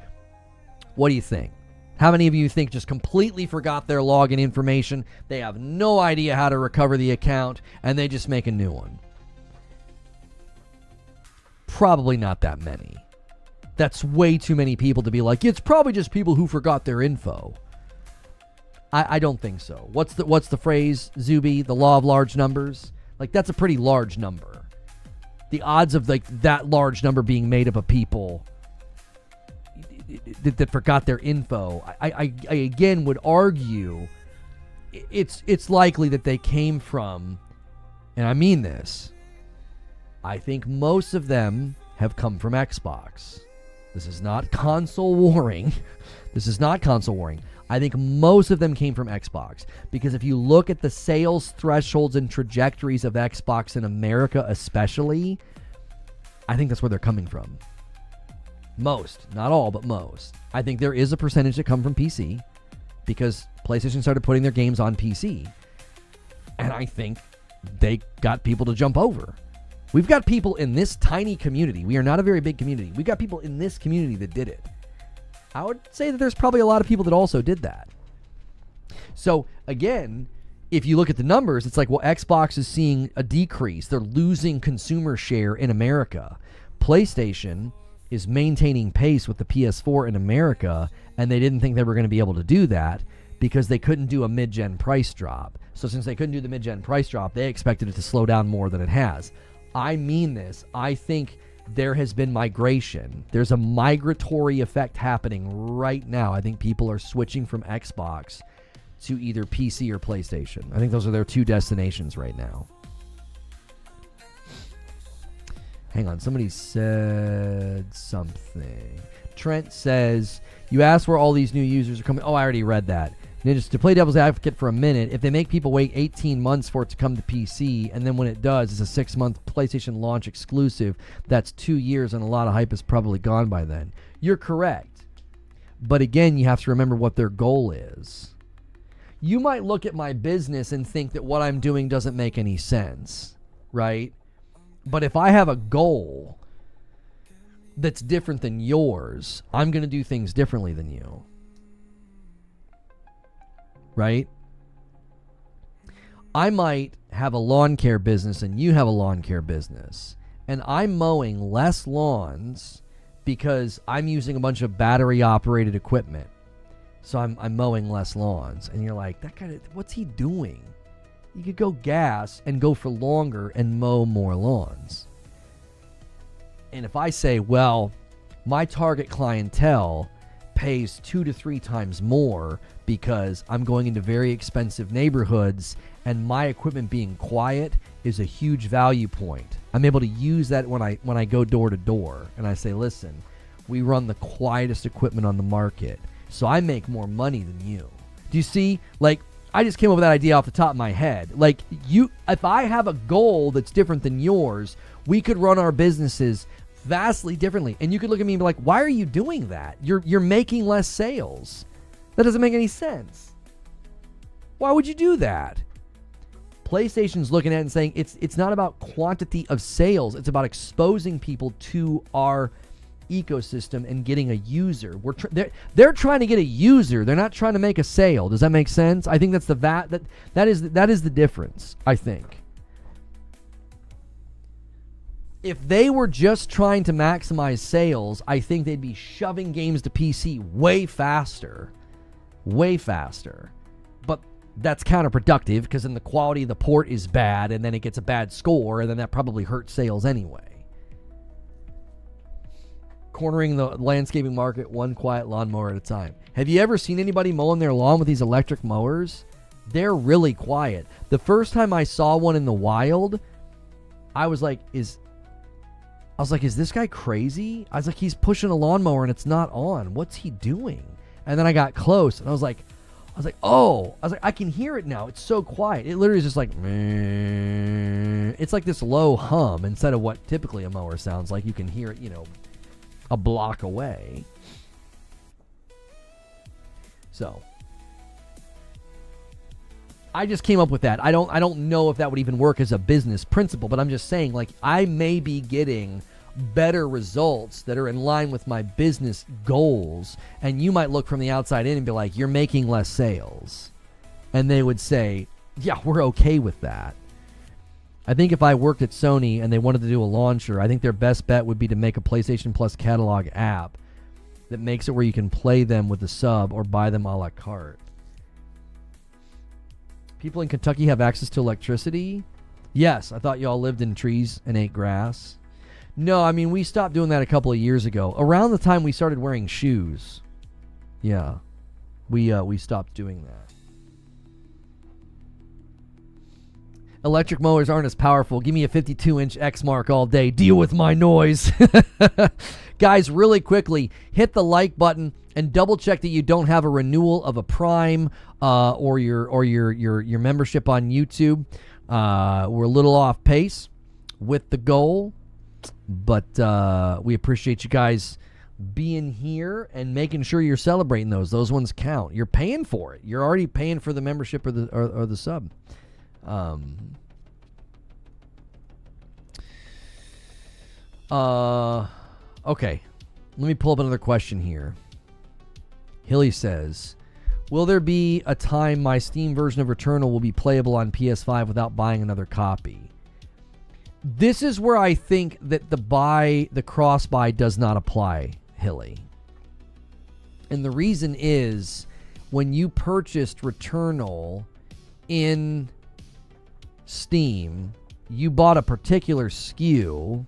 what do you think? How many of you think just completely forgot their login information? They have no idea how to recover the account, and they just make a new one. Probably not that many. That's way too many people to be like, it's probably just people who forgot their info. I don't think so. What's the phrase, Zuby? The law of large numbers? Like, that's a pretty large number. The odds of like that large number being made up of people that forgot their info, I again would argue it's likely that they came from, and I mean this, I think most of them have come from Xbox. This is not console warring. This is not console warring. I think most of them came from Xbox, because if you look at the sales thresholds and trajectories of Xbox in America especially, I think that's where they're coming from. Most, not all, but most. I think there is a percentage that come from PC because PlayStation started putting their games on PC. And I think they got people to jump over. We've got people in this tiny community. We are not a very big community. We've got people in this community that did it. I would say that there's probably a lot of people that also did that. So, again, if you look at the numbers, it's like, well, Xbox is seeing a decrease. They're losing consumer share in America. PlayStation is maintaining pace with the PS4 in America, and they didn't think they were going to be able to do that because they couldn't do a mid-gen price drop. So since they couldn't do the mid-gen price drop, they expected it to slow down more than it has. I mean this. I think there has been migration. There's a migratory effect happening right now. I think people are switching from Xbox to either PC or PlayStation. I think those are their two destinations right now. Hang on, somebody said something. Trent says, you asked where all these new users are coming. Oh, I already read that. Ninjas, to play devil's advocate for a minute, if they make people wait 18 months for it to come to PC, and then when it does, it's a 6-month PlayStation launch exclusive, that's 2 years, and a lot of hype is probably gone by then. You're correct. But again, you have to remember what their goal is. You might look at my business and think that what I'm doing doesn't make any sense, right? But if I have a goal that's different than yours, I'm going to do things differently than you. Right? I might have a lawn care business and you have a lawn care business, and I'm mowing less lawns because I'm using a bunch of battery operated equipment. So I'm mowing less lawns. And you're like, that guy, what's he doing? You could go gas and go for longer and mow more lawns. And if I say, well, my target clientele pays 2 to 3 times more because I'm going into very expensive neighborhoods and my equipment being quiet is a huge value point. I'm able to use that when I go door to door and I say, listen, we run the quietest equipment on the market, so I make more money than you. Do you see? Like, I just came up with that idea off the top of my head. Like, if I have a goal that's different than yours, we could run our businesses vastly differently. And you could look at me and be like, why are you doing that? You're making less sales. That doesn't make any sense. Why would you do that? PlayStation's looking at it and saying it's not about quantity of sales. It's about exposing people to our ecosystem and getting a user. They're trying to get a user. They're not trying to make a sale. Does that make sense? I think that's that is the difference, I think. If they were just trying to maximize sales, I think they'd be shoving games to PC way faster. But that's counterproductive because then the quality of the port is bad and then it gets a bad score and then that probably hurts sales anyway. Cornering the landscaping market one quiet lawnmower at a time. Have you ever seen anybody mowing their lawn with these electric mowers? They're really quiet. The first time I saw one in the wild, I was like, is this guy crazy? I was like, he's pushing a lawnmower and it's not on. What's he doing? And then I got close and I was like, I can hear it now. It's so quiet. It literally is just like, meh. It's like this low hum instead of what typically a mower sounds like. You can hear it, a block away. So I just came up with that. I don't know if that would even work as a business principle, but I'm just saying, like, I may be getting better results that are in line with my business goals, and you might look from the outside in and be like, you're making less sales. And they would say, yeah, we're okay with that. I think if I worked at Sony and they wanted to do a launcher, I think their best bet would be to make a PlayStation Plus catalog app that makes it where you can play them with the sub or buy them a la carte. People in Kentucky have access to electricity? Yes, I thought y'all lived in trees and ate grass. No, I mean, we stopped doing that a couple of years ago. Around the time we started wearing shoes. Yeah, we stopped doing that. Electric mowers aren't as powerful. Give me a 52-inch X-Mark all day. Deal with my noise. Guys, really quickly, hit the like button and double check that you don't have a renewal of a Prime or your membership on YouTube. We're a little off pace with the goal, but we appreciate you guys being here and making sure you're celebrating those. Those ones count. You're paying for it. You're already paying for the membership or the sub. Okay. Let me pull up another question here. Hilly says, will there be a time my Steam version of Returnal will be playable on PS5 without buying another copy? This is where I think that the cross-buy does not apply, Hilly. And the reason is, when you purchased Returnal in Steam, you bought a particular SKU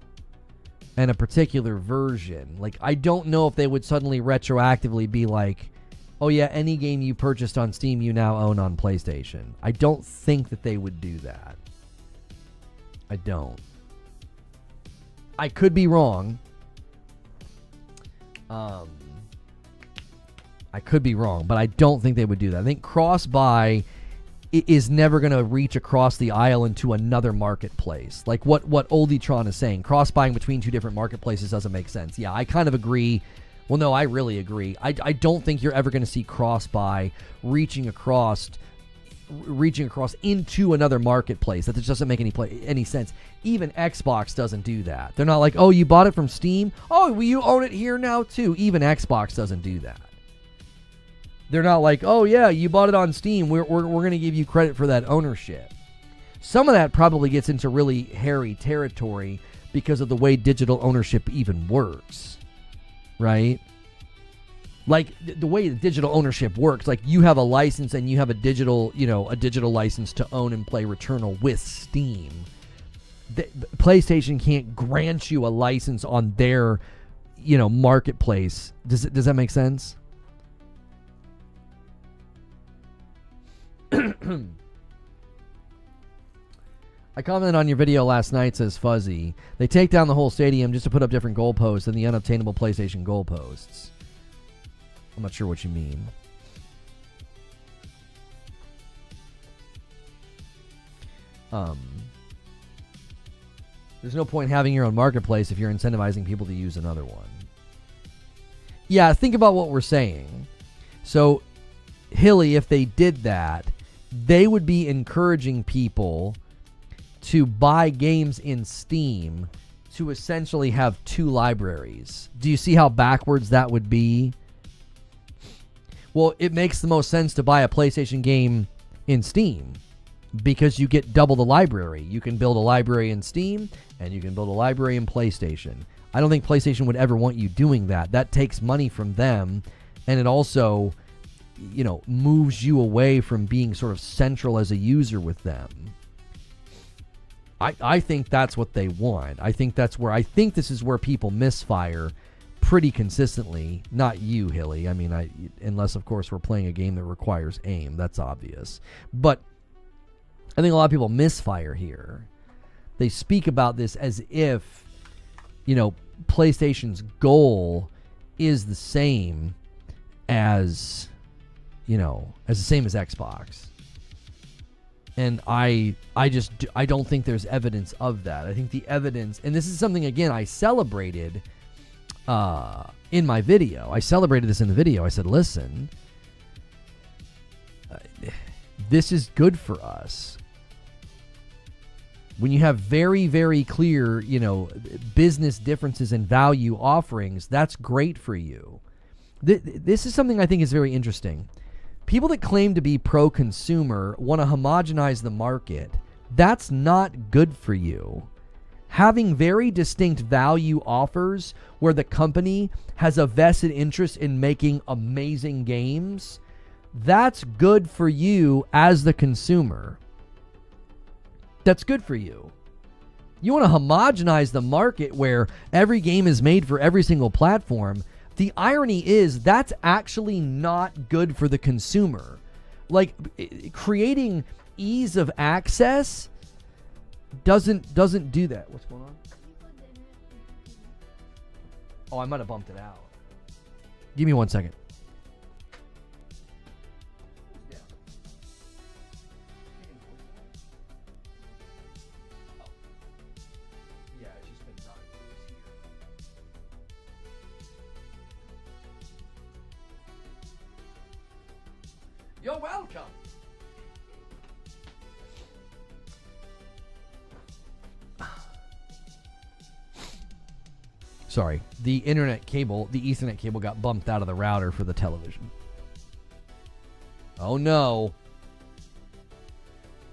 and a particular version. Like, I don't know if they would suddenly retroactively be like, oh yeah, any game you purchased on Steam you now own on PlayStation. I don't think that they would do that. I don't. I could be wrong. I could be wrong, but I don't think they would do that. I think cross-buy is never going to reach across the aisle into another marketplace. Like what Olditron is saying, cross-buying between two different marketplaces doesn't make sense. Yeah, I kind of agree. Well, no, I really agree. I don't think you're ever going to see cross-buy reaching across into another marketplace. That just doesn't make any sense. Even Xbox doesn't do that. They're not like, oh, you bought it from Steam? Oh, well, you own it here now too. Even Xbox doesn't do that. They're not like, oh yeah, you bought it on Steam. We're going to give you credit for that ownership. Some of that probably gets into really hairy territory because of the way digital ownership even works, right? Like the way digital ownership works, like you have a license and you have a digital license to own and play Returnal with Steam. PlayStation can't grant you a license on their, marketplace. Does that make sense? I commented on your video last night, says Fuzzy. They take down the whole stadium just to put up different goalposts than the unobtainable PlayStation goalposts. I'm not sure what you mean. There's no point having your own marketplace if you're incentivizing people to use another one. Yeah, think about what we're saying. So, Hilly, if they did that, they would be encouraging people to buy games in Steam to essentially have two libraries. Do you see how backwards that would be? Well, it makes the most sense to buy a PlayStation game in Steam because you get double the library. You can build a library in Steam and you can build a library in PlayStation. I don't think PlayStation would ever want you doing that. That takes money from them, and it also, moves you away from being sort of central as a user with them. I think that's what they want. I think this is where people misfire pretty consistently. Not you, Hilly. I mean, unless of course we're playing a game that requires aim. That's obvious. But I think a lot of people misfire here. They speak about this as if, PlayStation's goal is the same as Xbox. And I don't think there's evidence of that. I think the evidence, and this is something, again, I celebrated in my video. I celebrated this in the video. I said, listen, this is good for us. When you have very, very clear, business differences and value offerings, that's great for you. This is something I think is very interesting. People that claim to be pro-consumer want to homogenize the market. That's not good for you. Having very distinct value offers where the company has a vested interest in making amazing games, that's good for you as the consumer. That's good for you. You want to homogenize the market where every game is made for every single platform. The irony is that's actually not good for the consumer. Like, creating ease of access doesn't do that. What's going on? Oh, I might have bumped it out. Give me 1 second. You're welcome. Sorry, the internet cable, the Ethernet cable got bumped out of the router for the television. Oh no.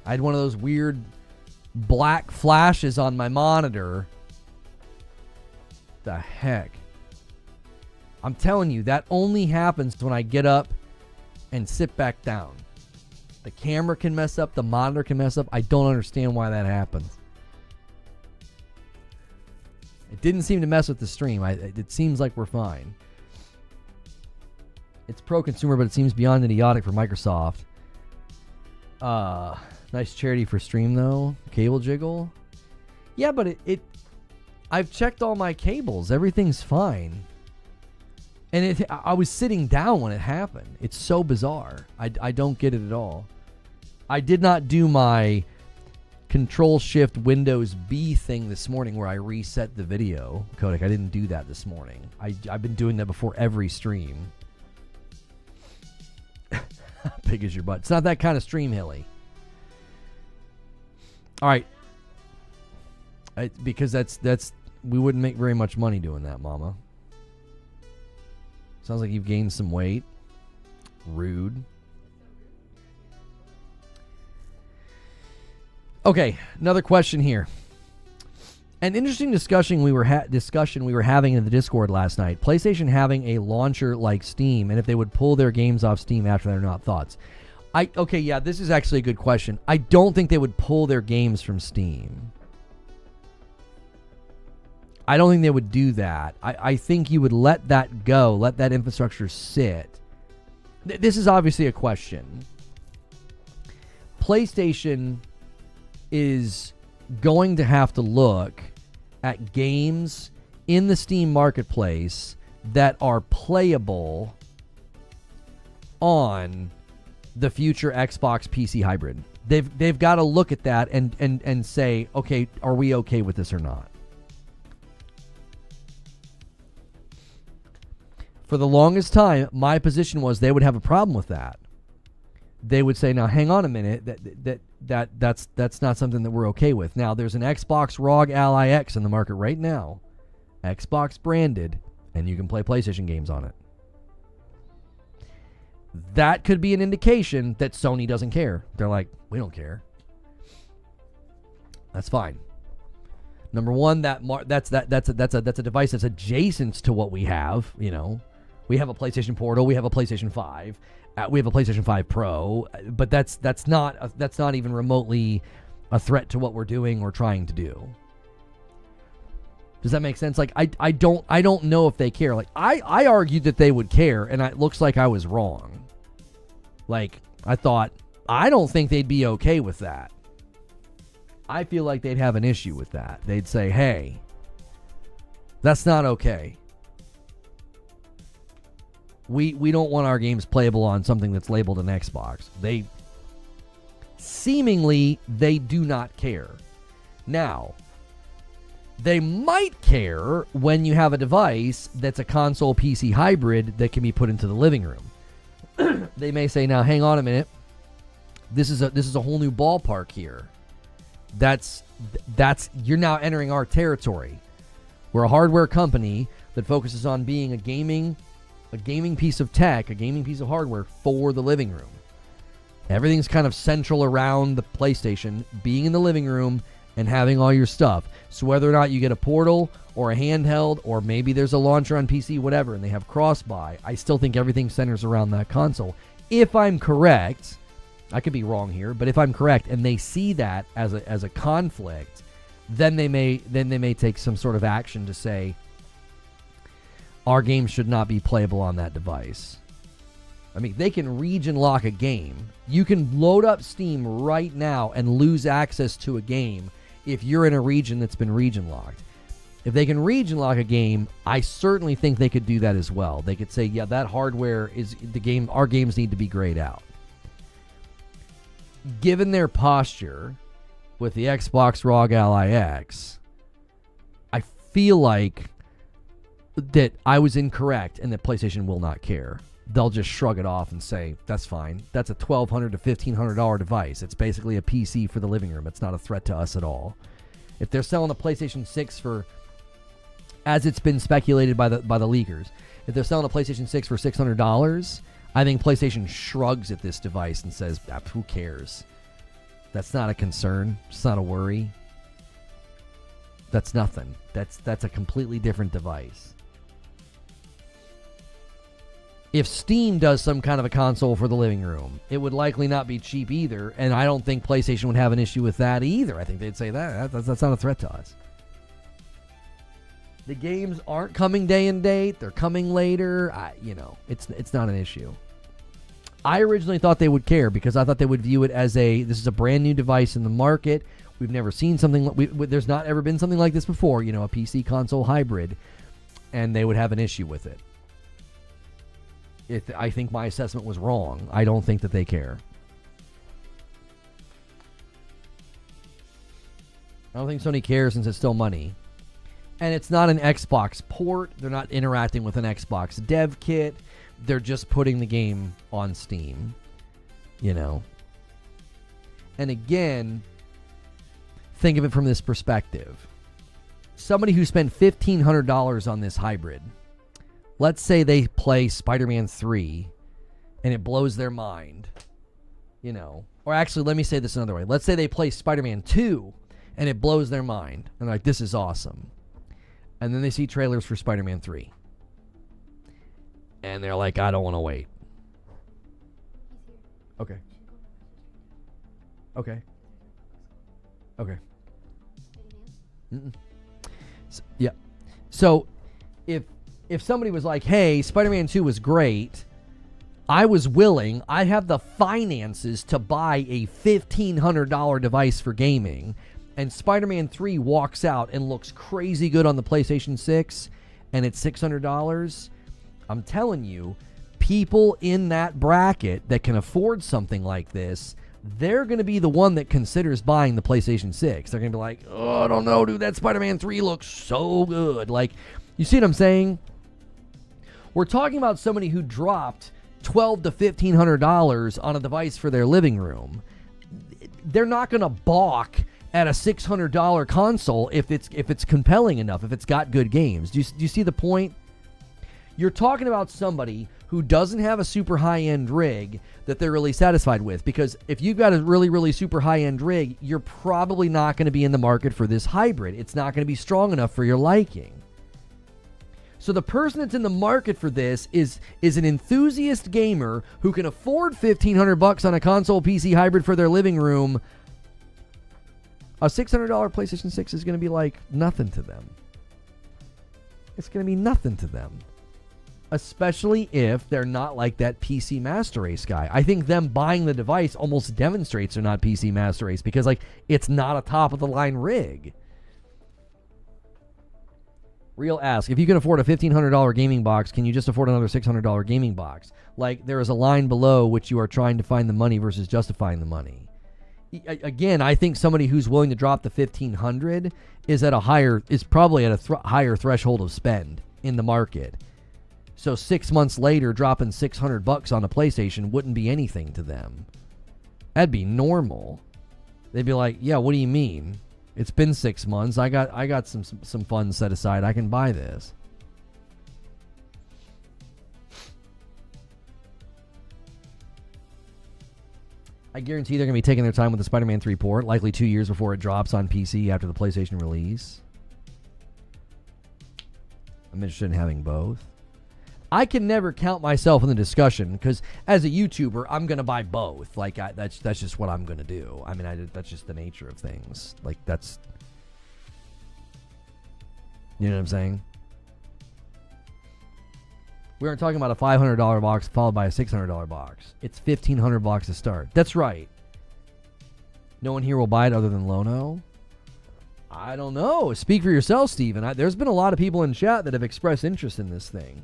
I had one of those weird black flashes on my monitor. The heck? I'm telling you, that only happens when I get up and sit back down. The camera can mess up, the monitor can mess up. I don't understand why that happens. It didn't seem to mess with the stream. It seems like we're fine. It's pro-consumer, but it seems beyond idiotic for Microsoft. Nice charity for stream, though. Cable jiggle. Yeah, but I've checked all my cables. Everything's fine. And I was sitting down when it happened. It's so bizarre. I don't get it at all. I did not do my Control-Shift-Windows B thing this morning where I reset the video codec. I didn't do that this morning. I've been doing that before every stream. Big as your butt. It's not that kind of stream, Hilly. All right. Because that's we wouldn't make very much money doing that, Mama. Sounds like you've gained some weight. Rude. Okay, another question here. An interesting discussion we were having in the Discord last night. PlayStation having a launcher like Steam, and if they would pull their games off Steam after they're not. Thoughts? This is actually a good question. I don't think they would pull their games from Steam. I don't think they would do that. I think you would let that go, let that infrastructure sit. This is obviously a question. PlayStation is going to have to look at games in the Steam marketplace that are playable on the future Xbox PC hybrid. They've got to look at that and say, okay, are we okay with this or not? For the longest time, my position was they would have a problem with that. They would say, now hang on a minute, that's not something that we're okay with. Now there's an Xbox ROG Ally X in the market right now, Xbox branded, and you can play PlayStation games on it. That could be an indication that Sony doesn't care. They're like, we don't care. That's fine. Number one, that's a device that's adjacent to what we have. You know, we have a PlayStation Portal, we have a PlayStation 5. We have a PlayStation 5 Pro, but that's not even remotely a threat to what we're doing or trying to do. Does that make sense? Like I don't know if they care. Like I argued that they would care, and it looks like I was wrong. Like I thought, I don't think they'd be okay with that. I feel like they'd have an issue with that. They'd say, hey, that's not okay. We don't want our games playable on something that's labeled an Xbox. They do not care. Now, they might care when you have a device that's a console PC hybrid that can be put into the living room. They may say, now hang on a minute. This is a whole new ballpark here. That's you're now entering our territory. We're a hardware company that focuses on being a gaming piece of tech, a gaming piece of hardware for the living room. Everything's kind of central around the PlayStation being in the living room and having all your stuff. So whether or not you get a Portal or a handheld, or maybe there's a launcher on PC, whatever, and they have cross-buy, I still think everything centers around that console. If I'm correct, I could be wrong here, but if I'm correct and they see that as a conflict, then they may take some sort of action to say, our game should not be playable on that device. I mean, they can region lock a game. You can load up Steam right now and lose access to a game if you're in a region that's been region locked. If they can region lock a game, I certainly think they could do that as well. They could say, yeah, that hardware is the game. Our games need to be grayed out. Given their posture with the Xbox ROG Ally X, I feel like that I was incorrect and that PlayStation will not care. They'll just shrug it off and say, that's fine. That's a $1,200 to $1,500 device. It's basically a PC for the living room. It's not a threat to us at all. If they're selling a PlayStation 6 for, as it's been speculated by the leakers, if they're selling a PlayStation 6 for $600, I think PlayStation shrugs at this device and says, who cares? That's not a concern. It's not a worry. That's nothing. That's a completely different device. If Steam does some kind of a console for the living room, it would likely not be cheap either, and I don't think PlayStation would have an issue with that either. I think they'd say that's not a threat to us. The games aren't coming day and date; they're coming later. It's not an issue. I originally thought they would care because I thought they would view it as this is a brand new device in the market. We've never seen something. There's not ever been something like this before. A PC console hybrid, and they would have an issue with it. I think my assessment was wrong. I don't think that they care. I don't think Sony cares since it's still money. And it's not an Xbox port. They're not interacting with an Xbox dev kit. They're just putting the game on Steam. And again, think of it from this perspective. Somebody who spent $1,500 on this hybrid, let's say they play Spider-Man 3 and it blows their mind. Or actually, let me say this another way. Let's say they play Spider-Man 2 and it blows their mind. And they're like, this is awesome. And then they see trailers for Spider-Man 3. And they're like, I don't want to wait. Okay. Okay. Okay. So, yeah. So if somebody was like, hey, Spider-Man 2 was great, I was willing, I have the finances to buy a $1,500 device for gaming, and Spider-Man 3 walks out and looks crazy good on the PlayStation 6, and it's $600, I'm telling you, people in that bracket that can afford something like this, they're going to be the one that considers buying the PlayStation 6. They're going to be like, oh, I don't know, dude, that Spider-Man 3 looks so good. Like, you see what I'm saying? We're talking about somebody who dropped $1,200 to $1,500 on a device for their living room. They're not going to balk at a $600 console if it's compelling enough, if it's got good games. Do you see the point? You're talking about somebody who doesn't have a super high-end rig that they're really satisfied with, because if you've got a really, really super high-end rig, you're probably not going to be in the market for this hybrid. It's not going to be strong enough for your liking. So the person that's in the market for this is an enthusiast gamer who can afford $1,500 on a console PC hybrid for their living room. A $600 PlayStation 6 is going to be like nothing to them. It's going to be nothing to them. Especially if they're not like that PC Master Race guy. I think them buying the device almost demonstrates they're not PC Master Race, because like it's not a top of the line rig. Real ask, if you can afford a $1,500 gaming box, can you just afford another $600 gaming box? Like, there is a line below which you are trying to find the money versus justifying the money. Again, I think somebody who's willing to drop the $1,500 is probably at a higher threshold of spend in the market. So 6 months later, dropping $600 on a PlayStation wouldn't be anything to them. That'd be normal. They'd be like, yeah, what do you mean? It's been 6 months. I got some funds set aside. I can buy this. I guarantee they're going to be taking their time with the Spider-Man 3 port, likely 2 years before it drops on PC after the PlayStation release. I'm interested in having both. I can never count myself in the discussion, because as a YouTuber, I'm going to buy both. Like, that's just what I'm going to do. I mean, that's just the nature of things. Like, that's... You know what I'm saying? We aren't talking about a $500 box followed by a $600 box. It's $1,500 to start. That's right. No one here will buy it other than Lono? I don't know. Speak for yourself, Steven. There's been a lot of people in chat that have expressed interest in this thing.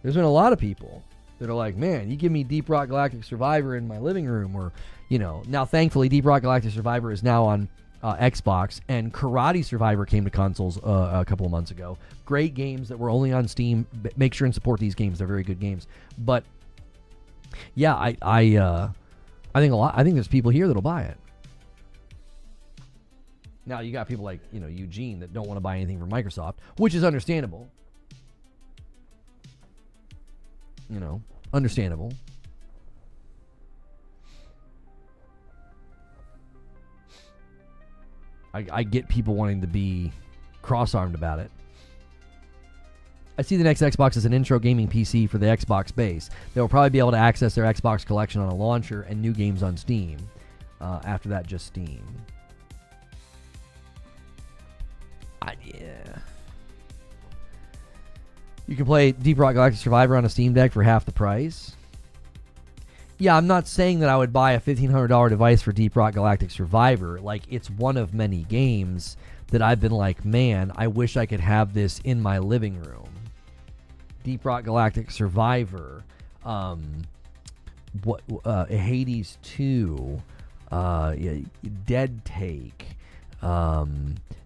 There's been a lot of people that are like, man, you give me Deep Rock Galactic Survivor in my living room, or, you know, now thankfully Deep Rock Galactic Survivor is now on Xbox, and Karate Survivor came to consoles a couple of months ago. Great games that were only on Steam. Make sure and support these games. They're very good games. But yeah, I think there's people here that'll buy it. Now you got people like, you know, Eugene that don't want to buy anything from Microsoft, which is understandable. You know, understandable. I get people wanting to be cross-armed about it. I see the next Xbox as an intro gaming PC for the Xbox base. They will probably be able to access their Xbox collection on a launcher and new games on Steam. After that, just Steam. Yeah. You can play Deep Rock Galactic Survivor on a Steam Deck for half the price. Yeah, I'm not saying that I would buy a $1,500 device for Deep Rock Galactic Survivor. Like, it's one of many games that I've been like, man, I wish I could have this in my living room. Deep Rock Galactic Survivor, Hades 2, Dead Take.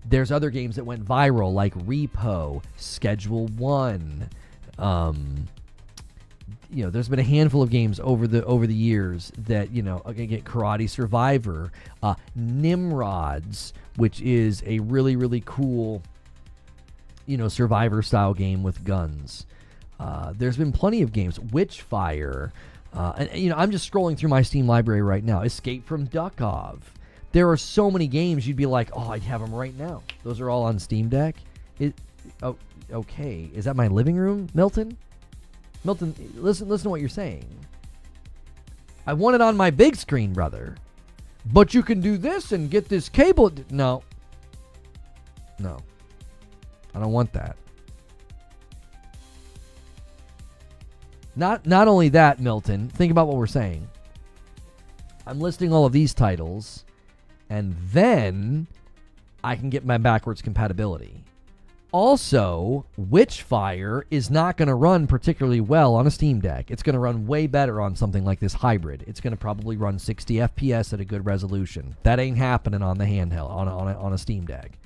There's other games that went viral, like Repo, Schedule 1. You know, there's been a handful of games over the years that, you know, again, get Karate Survivor, Nimrods, which is a really, really cool, you know, Survivor style game with guns. There's been plenty of games. Witchfire, And I'm just scrolling through my Steam library right now. Escape from Duckov. There are so many games you'd be like, oh, I'd have them right now. Those are all on Steam Deck. Okay. Is that my living room, Milton? Milton, listen to what you're saying. I want it on my big screen, brother. But you can do this and get this cable. No. I don't want that. Not only that, Milton, think about what we're saying. I'm listing all of these titles, and then I can get my backwards compatibility. Also, Witchfire is not going to run particularly well on a Steam Deck. It's going to run way better on something like this hybrid. It's going to probably run 60 FPS at a good resolution. That ain't happening on the handheld, on a Steam Deck.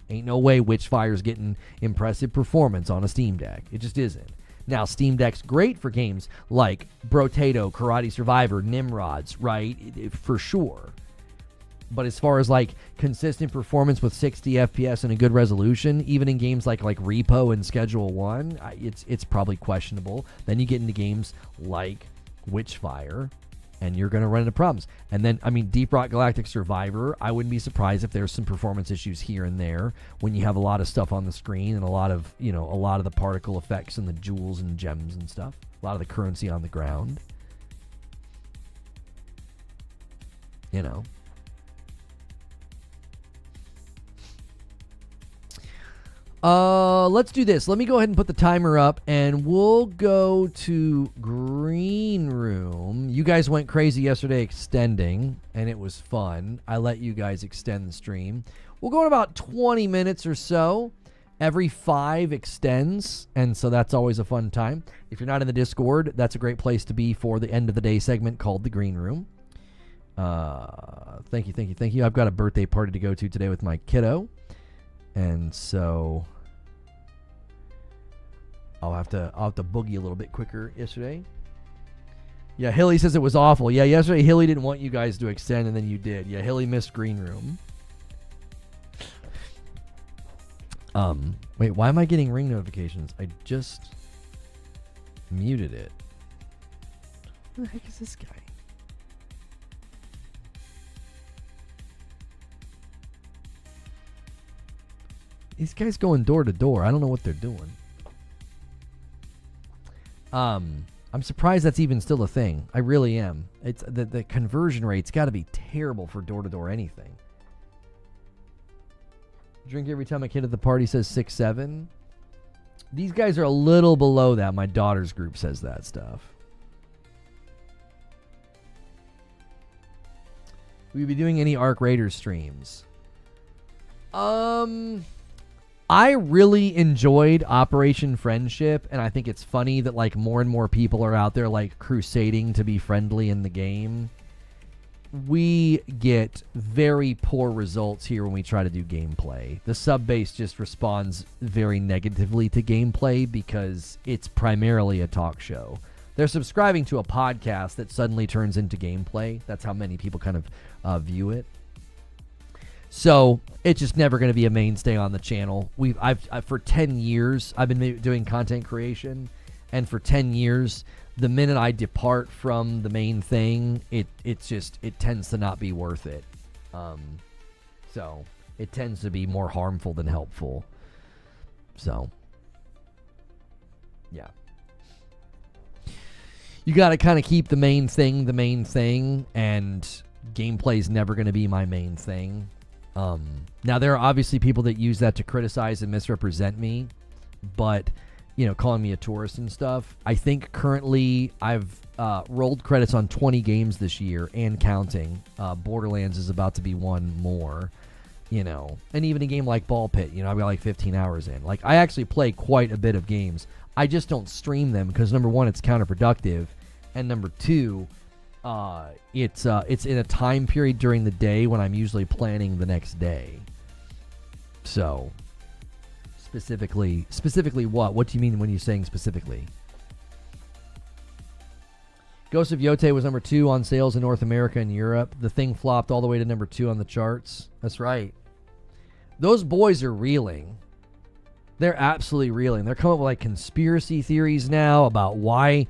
Ain't no way Witchfire's getting impressive performance on a Steam Deck. It just isn't. Now, Steam Deck's great for games like Brotato, Karate Survivor, Nimrods, right? For sure. But as far as like consistent performance with 60 FPS and a good resolution, even in games like Repo and Schedule 1, it's probably questionable. Then you get into games like Witchfire, and you're going to run into problems. And then, Deep Rock Galactic Survivor, I wouldn't be surprised if there's some performance issues here and there when you have a lot of stuff on the screen and a lot of the particle effects and the jewels and gems and stuff. A lot of the currency on the ground. Let's do this. Let me go ahead and put the timer up, and we'll go to Green Room. You guys went crazy yesterday extending, and it was fun. I let you guys extend the stream. We'll go in about 20 minutes or so. Every 5 extends, and so that's always a fun time. If you're not in the Discord, that's a great place to be for the end of the day segment called the Green Room. Thank you. I've got a birthday party to go to today with my kiddo. And so I'll have to boogie a little bit quicker yesterday. Yeah, Hilly says it was awful. Yeah, yesterday Hilly didn't want you guys to extend, and then you did. Yeah, Hilly missed Green Room. Wait, why am I getting ring notifications? I just muted it. Who the heck is this guy? These guys going door to door. I don't know what they're doing. I'm surprised that's even still a thing. I really am. It's the conversion rate's got to be terrible for door to door anything. Drink every time a kid at the party says 6-7. These guys are a little below that. My daughter's group says that stuff. Will you be doing any Arc Raiders streams? I really enjoyed Operation Friendship, and I think it's funny that like more and more people are out there like crusading to be friendly in the game. We get very poor results here when we try to do gameplay. The sub base just responds very negatively to gameplay because it's primarily a talk show. They're subscribing to a podcast that suddenly turns into gameplay. That's how many people kind of view it. So it's just never going to be a mainstay on the channel. I've for 10 years I've been doing content creation, and for 10 years, the minute I depart from the main thing, it tends to not be worth it. So it tends to be more harmful than helpful. So yeah, you got to kind of keep the main thing, and gameplay's never going to be my main thing. Now there are obviously people that use that to criticize and misrepresent me, but calling me a tourist and stuff. I think currently I've rolled credits on 20 games this year and counting. Borderlands is about to be one more, and even a game like Ball Pit, I've got like 15 hours in. Like, I actually play quite a bit of games. I just don't stream them because number one, it's counterproductive, and number two, it's in a time period during the day when I'm usually planning the next day. So specifically what? What do you mean when you're saying specifically? Ghost of Yote was number 2 on sales in North America and Europe. The thing flopped all the way to number 2 on the charts. That's right. Those boys are reeling. They're absolutely reeling. They're coming up with like conspiracy theories now about why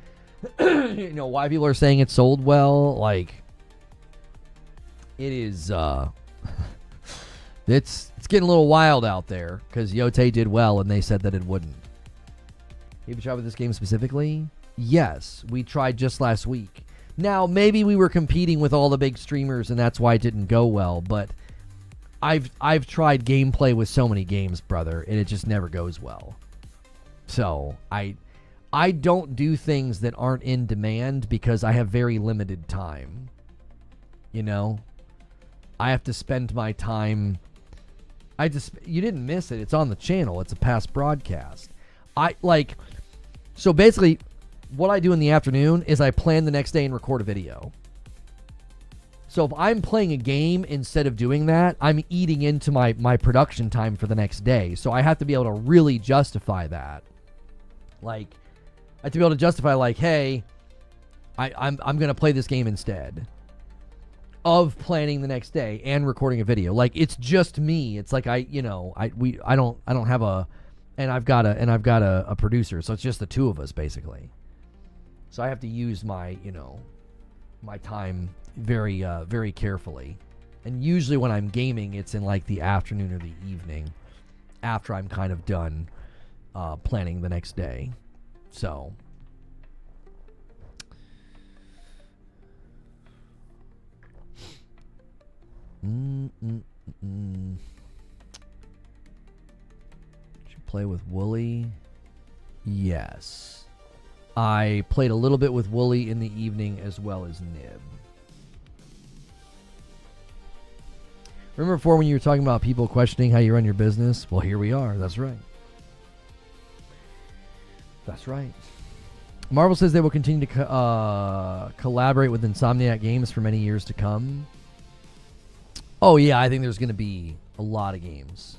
You know, why people are saying it sold well, like, it is, it's getting a little wild out there, because Yote did well, and they said that it wouldn't. Have you tried with this game specifically? Yes, we tried just last week. Now, maybe we were competing with all the big streamers, and that's why it didn't go well, but I've tried gameplay with so many games, brother, and it just never goes well. So, I don't do things that aren't in demand because I have very limited time. You know? I have to spend my time... You didn't miss it. It's on the channel. It's a past broadcast. So basically, what I do in the afternoon is I plan the next day and record a video. So if I'm playing a game instead of doing that, I'm eating into my production time for the next day. So I have to be able to really justify that. Like, I have to be able to justify, like, hey, I'm going to play this game instead of planning the next day and recording a video. Like, it's just me. It's like I don't have a, and I've got a producer. So it's just the two of us basically. So I have to use my time very, very carefully. And usually when I'm gaming, it's in like the afternoon or the evening after I'm kind of done planning the next day. So Did you play with Wooly? Yes. I played a little bit with Wooly in the evening as well as Nib. Remember before when you were talking about people questioning how you run your business? Well, here we are. That's right. That's right. Marvel says they will continue to collaborate with Insomniac Games for many years to come. Oh, yeah, I think there's going to be a lot of games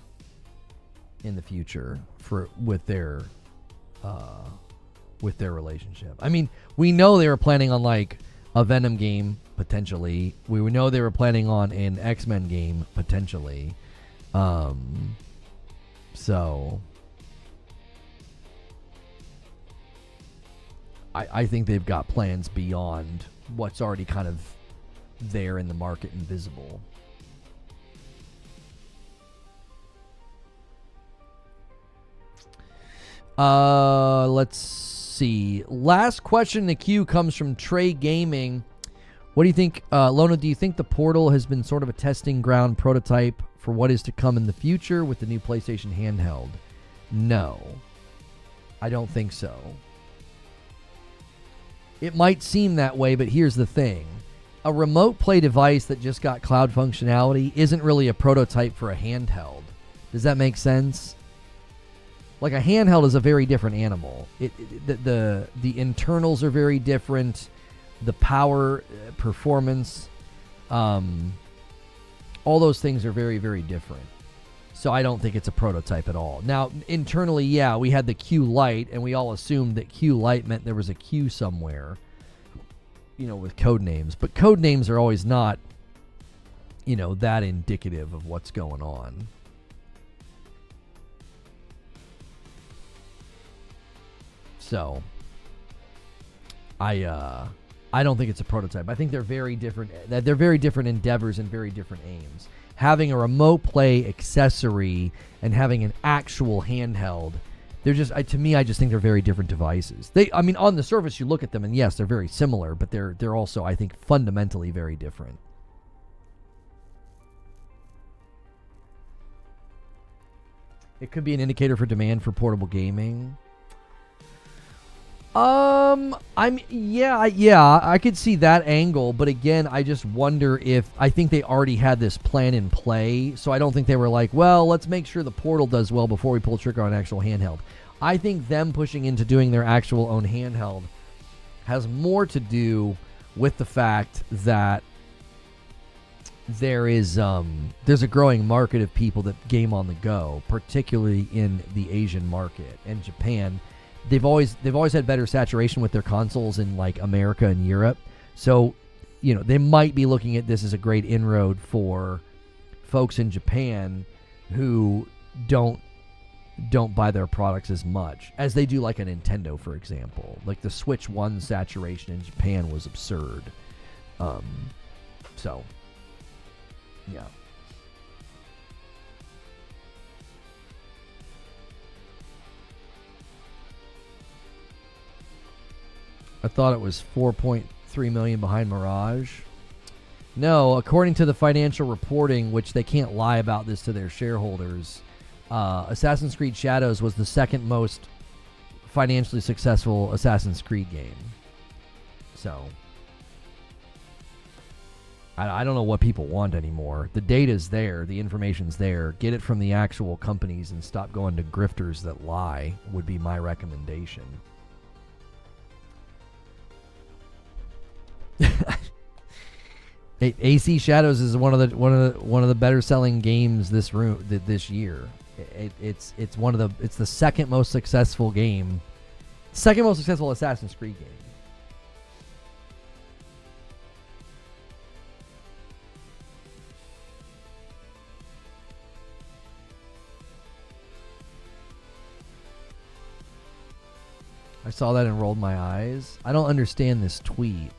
in the future with their relationship. I mean, we know they were planning on like a Venom game potentially. We know they were planning on an X-Men game potentially. So I think they've got plans beyond what's already kind of there in the market and visible. Let's see. Last question in the queue comes from Trey Gaming. What do you think, Lona, do you think the Portal has been sort of a testing ground prototype for what is to come in the future with the new PlayStation handheld? No. I don't think so. It might seem that way, but here's the thing. A remote play device that just got cloud functionality isn't really a prototype for a handheld. Does that make sense? Like, a handheld is a very different animal. The internals are very different. The power, performance, all those things are very, very different. So I don't think it's a prototype at all. Now, internally, yeah, we had the Q Lite, and we all assumed that Q Lite meant there was a Q somewhere, with code names. But code names are always not, that indicative of what's going on. So, I don't think it's a prototype. I think they're very different. They're very different endeavors and very different aims. Having a remote play accessory and having an actual handheld, they're just, to me, I just think they're very different devices. On the surface, you look at them, and yes, they're very similar, but they're also, I think, fundamentally very different. It could be an indicator for demand for portable gaming. I could see that angle, but again, I just wonder if, I think they already had this plan in play, so I don't think they were like, well, let's make sure the Portal does well before we pull trigger on an actual handheld. I think them pushing into doing their actual own handheld has more to do with the fact that there's a growing market of people that game on the go, particularly in the Asian market and Japan. They've always had better saturation with their consoles in like America and Europe. So, they might be looking at this as a great inroad for folks in Japan who don't don't buy their products as much as they do like a Nintendo, for example. Like the Switch 1 saturation in Japan was absurd. So, yeah. I thought it was 4.3 million behind Mirage. No, according to the financial reporting, which they can't lie about this to their shareholders, Assassin's Creed Shadows was the second most financially successful Assassin's Creed game. So, I don't know what people want anymore. The data's there. The information's there. Get it from the actual companies and stop going to grifters that lie would be my recommendation. AC Shadows is one of the better selling games this year. It's the second most successful game, second most successful Assassin's Creed game. I saw that and rolled my eyes. I don't understand this tweet.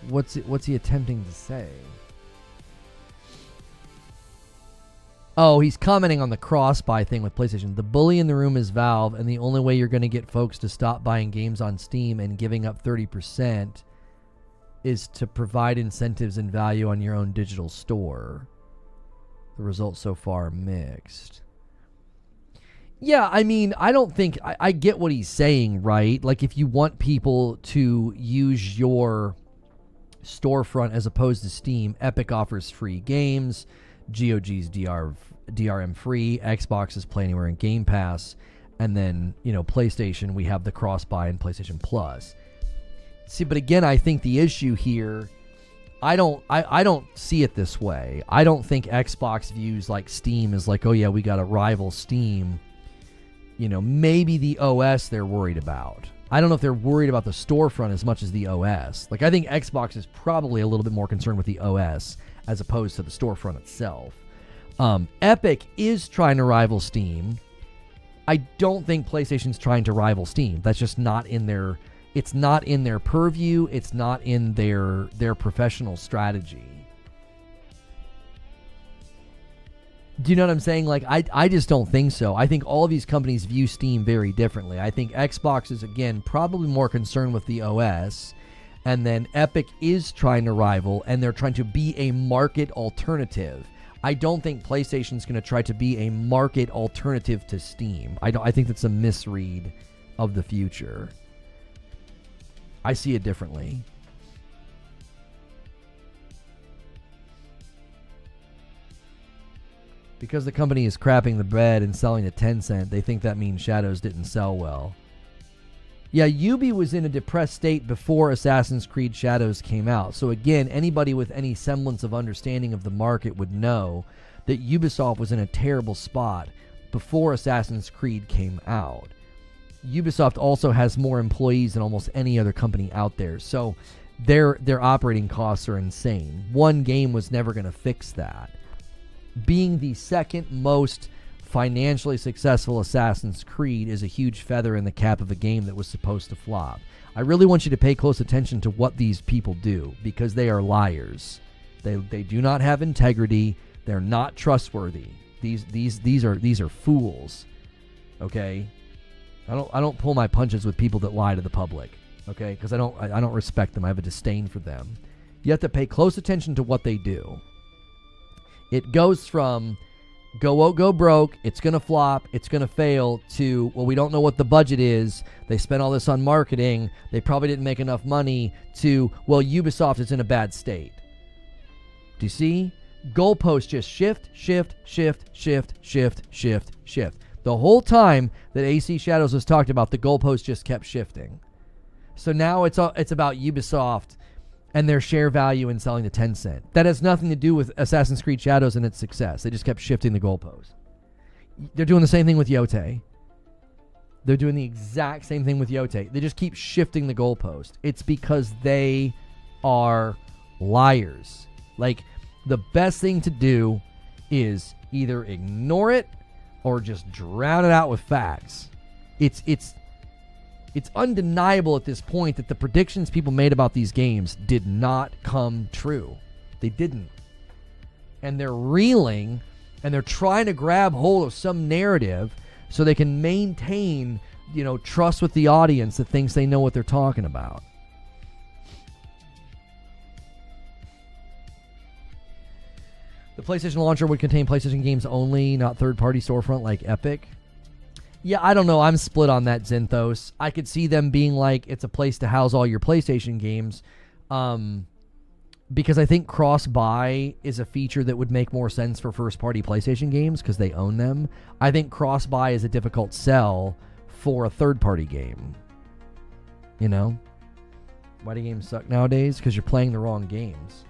What's he attempting to say? Oh, he's commenting on the cross-buy thing with PlayStation. The bully in the room is Valve, and the only way you're going to get folks to stop buying games on Steam and giving up 30% is to provide incentives and value on your own digital store. The results so far are mixed. Yeah, I mean, I don't think... I get what he's saying, right? Like, if you want people to use your storefront as opposed to Steam, Epic offers free games, GOG's DRM free, Xbox is Play Anywhere and Game Pass, and then, PlayStation, we have the cross-buy and PlayStation Plus. See, but again, I think the issue here... I don't see it this way. I don't think Xbox views like Steam as like, oh yeah, we got to rival Steam. Maybe the OS they're worried about. I don't know if they're worried about the storefront as much as the OS. Like, I think Xbox is probably a little bit more concerned with the OS as opposed to the storefront itself. Epic is trying to rival Steam. I don't think PlayStation's trying to rival Steam. That's just not in their... It's not in their purview. It's not in their professional strategy. Do you know what I'm saying? Like, I just don't think so. I think all of these companies view Steam very differently. I think Xbox is, again, probably more concerned with the OS. And then Epic is trying to rival, and they're trying to be a market alternative. I don't think PlayStation's going to try to be a market alternative to Steam. I think that's a misread of the future. I see it differently. Because the company is crapping the bed and selling to Tencent, they think that means Shadows didn't sell well. Yeah, Ubi was in a depressed state before Assassin's Creed Shadows came out. So again, anybody with any semblance of understanding of the market would know that Ubisoft was in a terrible spot before Assassin's Creed came out. Ubisoft also has more employees than almost any other company out there. So their operating costs are insane. One game was never going to fix that. Being the second most financially successful Assassin's Creed is a huge feather in the cap of a game that was supposed to flop. I really want you to pay close attention to what these people do, because they are liars. They do not have integrity. They're not trustworthy. These are fools. Okay? I don't pull my punches with people that lie to the public. Okay? Because I don't respect them. I have a disdain for them. You have to pay close attention to what they do. It goes from go broke, it's going to flop, it's going to fail, to, well, we don't know what the budget is, they spent all this on marketing, they probably didn't make enough money, to, well, Ubisoft is in a bad state. Do you see? Goalposts just shift. The whole time that AC Shadows was talked about, the goalposts just kept shifting. So now it's about Ubisoft and their share value in selling to Tencent. That has nothing to do with Assassin's Creed Shadows and its success. They just kept shifting the goalposts. They're doing the same thing with Yote. They're doing the exact same thing with Yote. They just keep shifting the goalpost. It's because they are liars. Like, the best thing to do is either ignore it or just drown it out with facts. It's undeniable at this point that the predictions people made about these games did not come true. They didn't. And they're reeling, and they're trying to grab hold of some narrative so they can maintain, trust with the audience that thinks they know what they're talking about. The PlayStation launcher would contain PlayStation games only, not third-party storefront like Epic. Yeah, I don't know. I'm split on that, Zinthos. I could see them being like, it's a place to house all your PlayStation games, because I think cross-buy is a feature that would make more sense for first-party PlayStation games because they own them. I think cross-buy is a difficult sell for a third-party game. Why do games suck nowadays? Because you're playing the wrong games.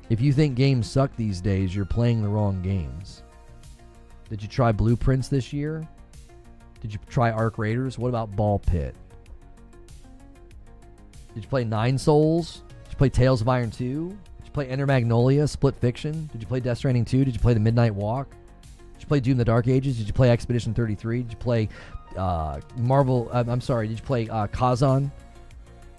If you think games suck these days, you're playing the wrong games. Did you try Blueprints this year? Did you try Arc Raiders? What about Ball Pit? Did you play Nine Souls? Did you play Tales of Iron 2? Did you play Enter Magnolia, Split Fiction? Did you play Death Stranding 2? Did you play The Midnight Walk? Did you play Doom the Dark Ages? Did you play Expedition 33? Did you play did you play Kazan?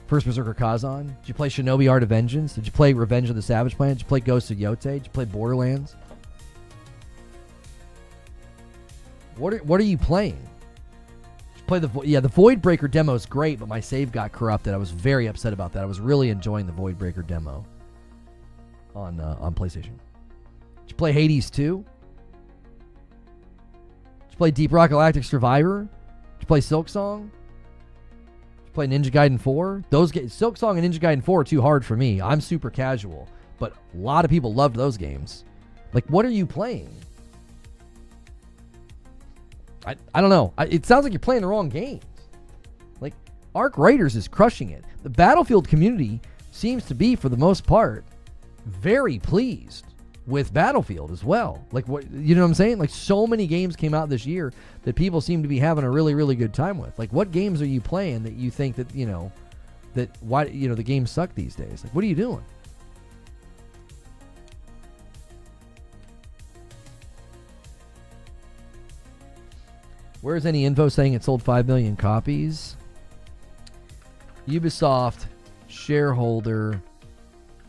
First Berserker Kazan? Did you play Shinobi Art of Vengeance? Did you play Revenge of the Savage Planet? Did you play Ghost of Yote? Did you play Borderlands? What are you playing? Did you play the Void Breaker demo is great, but my save got corrupted. I was very upset about that. I was really enjoying the Void Breaker demo on PlayStation. Did you play Hades 2? Did you play Deep Rock Galactic Survivor? Did you play Silksong? Play Ninja Gaiden 4. Silksong and Ninja Gaiden 4 are too hard for me. I'm super casual, but a lot of people loved those games. Like, what are you playing? I don't know. It sounds like you're playing the wrong games. Like, Arc Raiders is crushing it. The Battlefield community seems to be, for the most part, very pleased with Battlefield as well. Like, what, you know what I'm saying? Like, so many games came out this year that people seem to be having a really, really good time with. Like, what games are you playing that you think that, the games suck these days? Like, what are you doing? Where's any info saying it sold 5 million copies? Ubisoft shareholder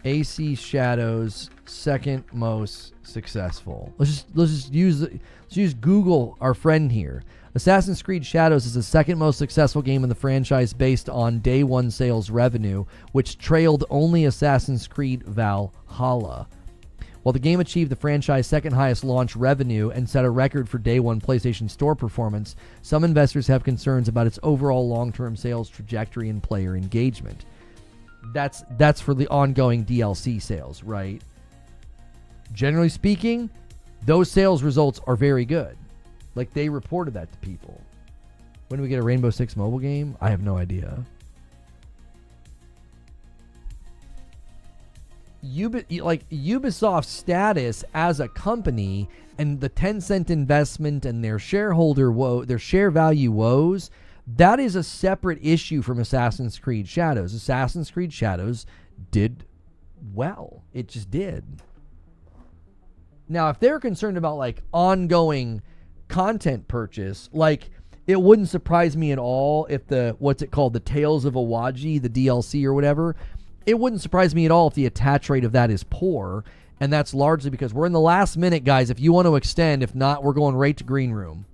AC Shadows second most successful. Let's use Google, our friend here. Assassin's Creed Shadows is the second most successful game in the franchise based on day one sales revenue, which trailed only Assassin's Creed Valhalla. While the game achieved the franchise's second highest launch revenue and set a record for day one PlayStation Store performance, some investors have concerns about its overall long-term sales trajectory and player engagement. That's for the ongoing DLC sales, right? Generally speaking, those sales results are very good. Like, they reported that to people. When do we get a Rainbow Six mobile game? I have no idea. Ubisoft's status as a company and the Tencent investment and their their share value woes, that is a separate issue from Assassin's Creed Shadows. Assassin's Creed Shadows did well. It just did. Now, if they're concerned about like ongoing content purchase, like, it wouldn't surprise me at all if the Tales of Awaji, the DLC or whatever, it wouldn't surprise me at all if the attach rate of that is poor, and that's largely because we're in the last minute, guys. If you want to extend, if not, we're going right to Green Room.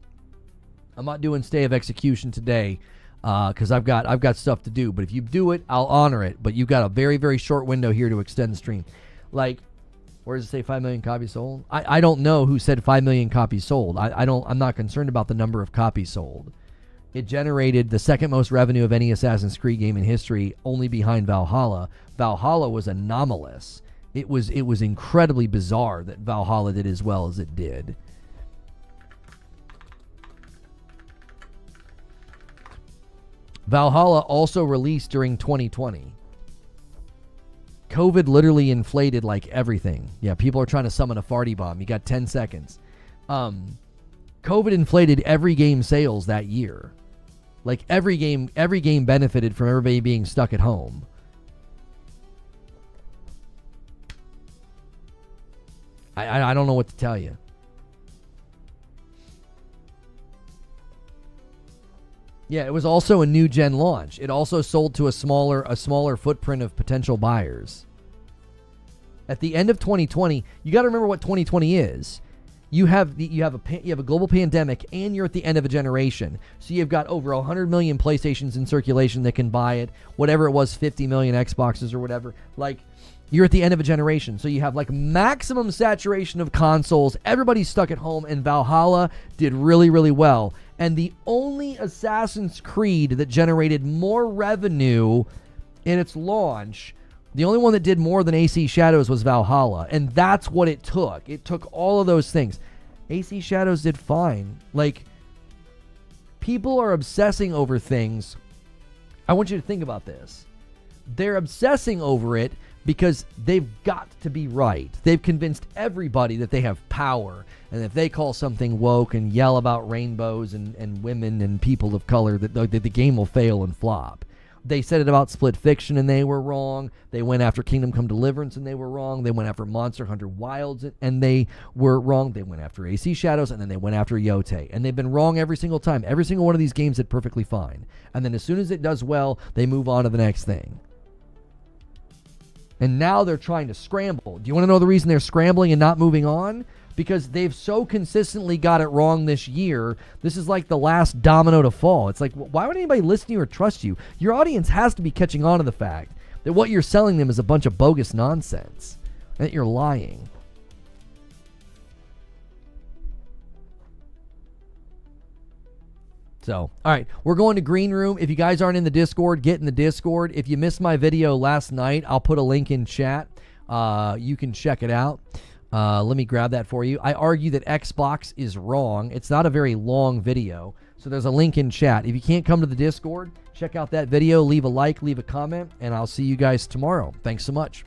I'm not doing stay of execution today because I've got stuff to do. But if you do it, I'll honor it. But you've got a very, very short window here to extend the stream. Like, where does it say 5 million copies sold? I don't know who said 5 million copies sold. I'm not concerned about the number of copies sold. It generated the second most revenue of any Assassin's Creed game in history, only behind Valhalla. Valhalla was anomalous. It was incredibly bizarre that Valhalla did as well as it did. Valhalla also released during 2020. COVID literally inflated like everything. Yeah, people are trying to summon a farty bomb. You got 10 seconds. COVID inflated every game sales that year. Like, every game benefited from everybody being stuck at home. I don't know what to tell you. Yeah, it was also a new gen launch. It also sold to a smaller footprint of potential buyers. At the end of 2020, you got to remember what 2020 is. You have a global pandemic, and you're at the end of a generation. So you've got over 100 million PlayStations in circulation that can buy it. Whatever it was, 50 million Xboxes or whatever. Like, you're at the end of a generation. So you have like maximum saturation of consoles. Everybody's stuck at home, and Valhalla did really, really well. And the only Assassin's Creed that generated more revenue in its launch, the only one that did more than AC Shadows was Valhalla. And that's what it took. It took all of those things. AC Shadows did fine. Like, people are obsessing over things. I want you to think about this. They're obsessing over it because they've got to be right. They've convinced everybody that they have power, and if they call something woke and yell about rainbows and women and people of color, that the game will fail and flop. They said it about Split Fiction, and they were wrong. They went after Kingdom Come Deliverance, and they were wrong. They went after Monster Hunter Wilds, and they were wrong. They went after AC Shadows, and then they went after Yote. And they've been wrong every single time. Every single one of these games did perfectly fine. And then as soon as it does well, they move on to the next thing. And now they're trying to scramble. Do you want to know the reason they're scrambling and not moving on? Because they've so consistently got it wrong this year. This is like the last domino to fall. It's like, why would anybody listen to you or trust you? Your audience has to be catching on to the fact that what you're selling them is a bunch of bogus nonsense, and that you're lying. So, all right, we're going to Green Room. If you guys aren't in the Discord, get in the Discord. If you missed my video last night, I'll put a link in chat. You can check it out. Let me grab that for you. I argue that Xbox is wrong. It's not a very long video, so there's a link in chat. If you can't come to the Discord, check out that video, leave a like, leave a comment, and I'll see you guys tomorrow. Thanks so much.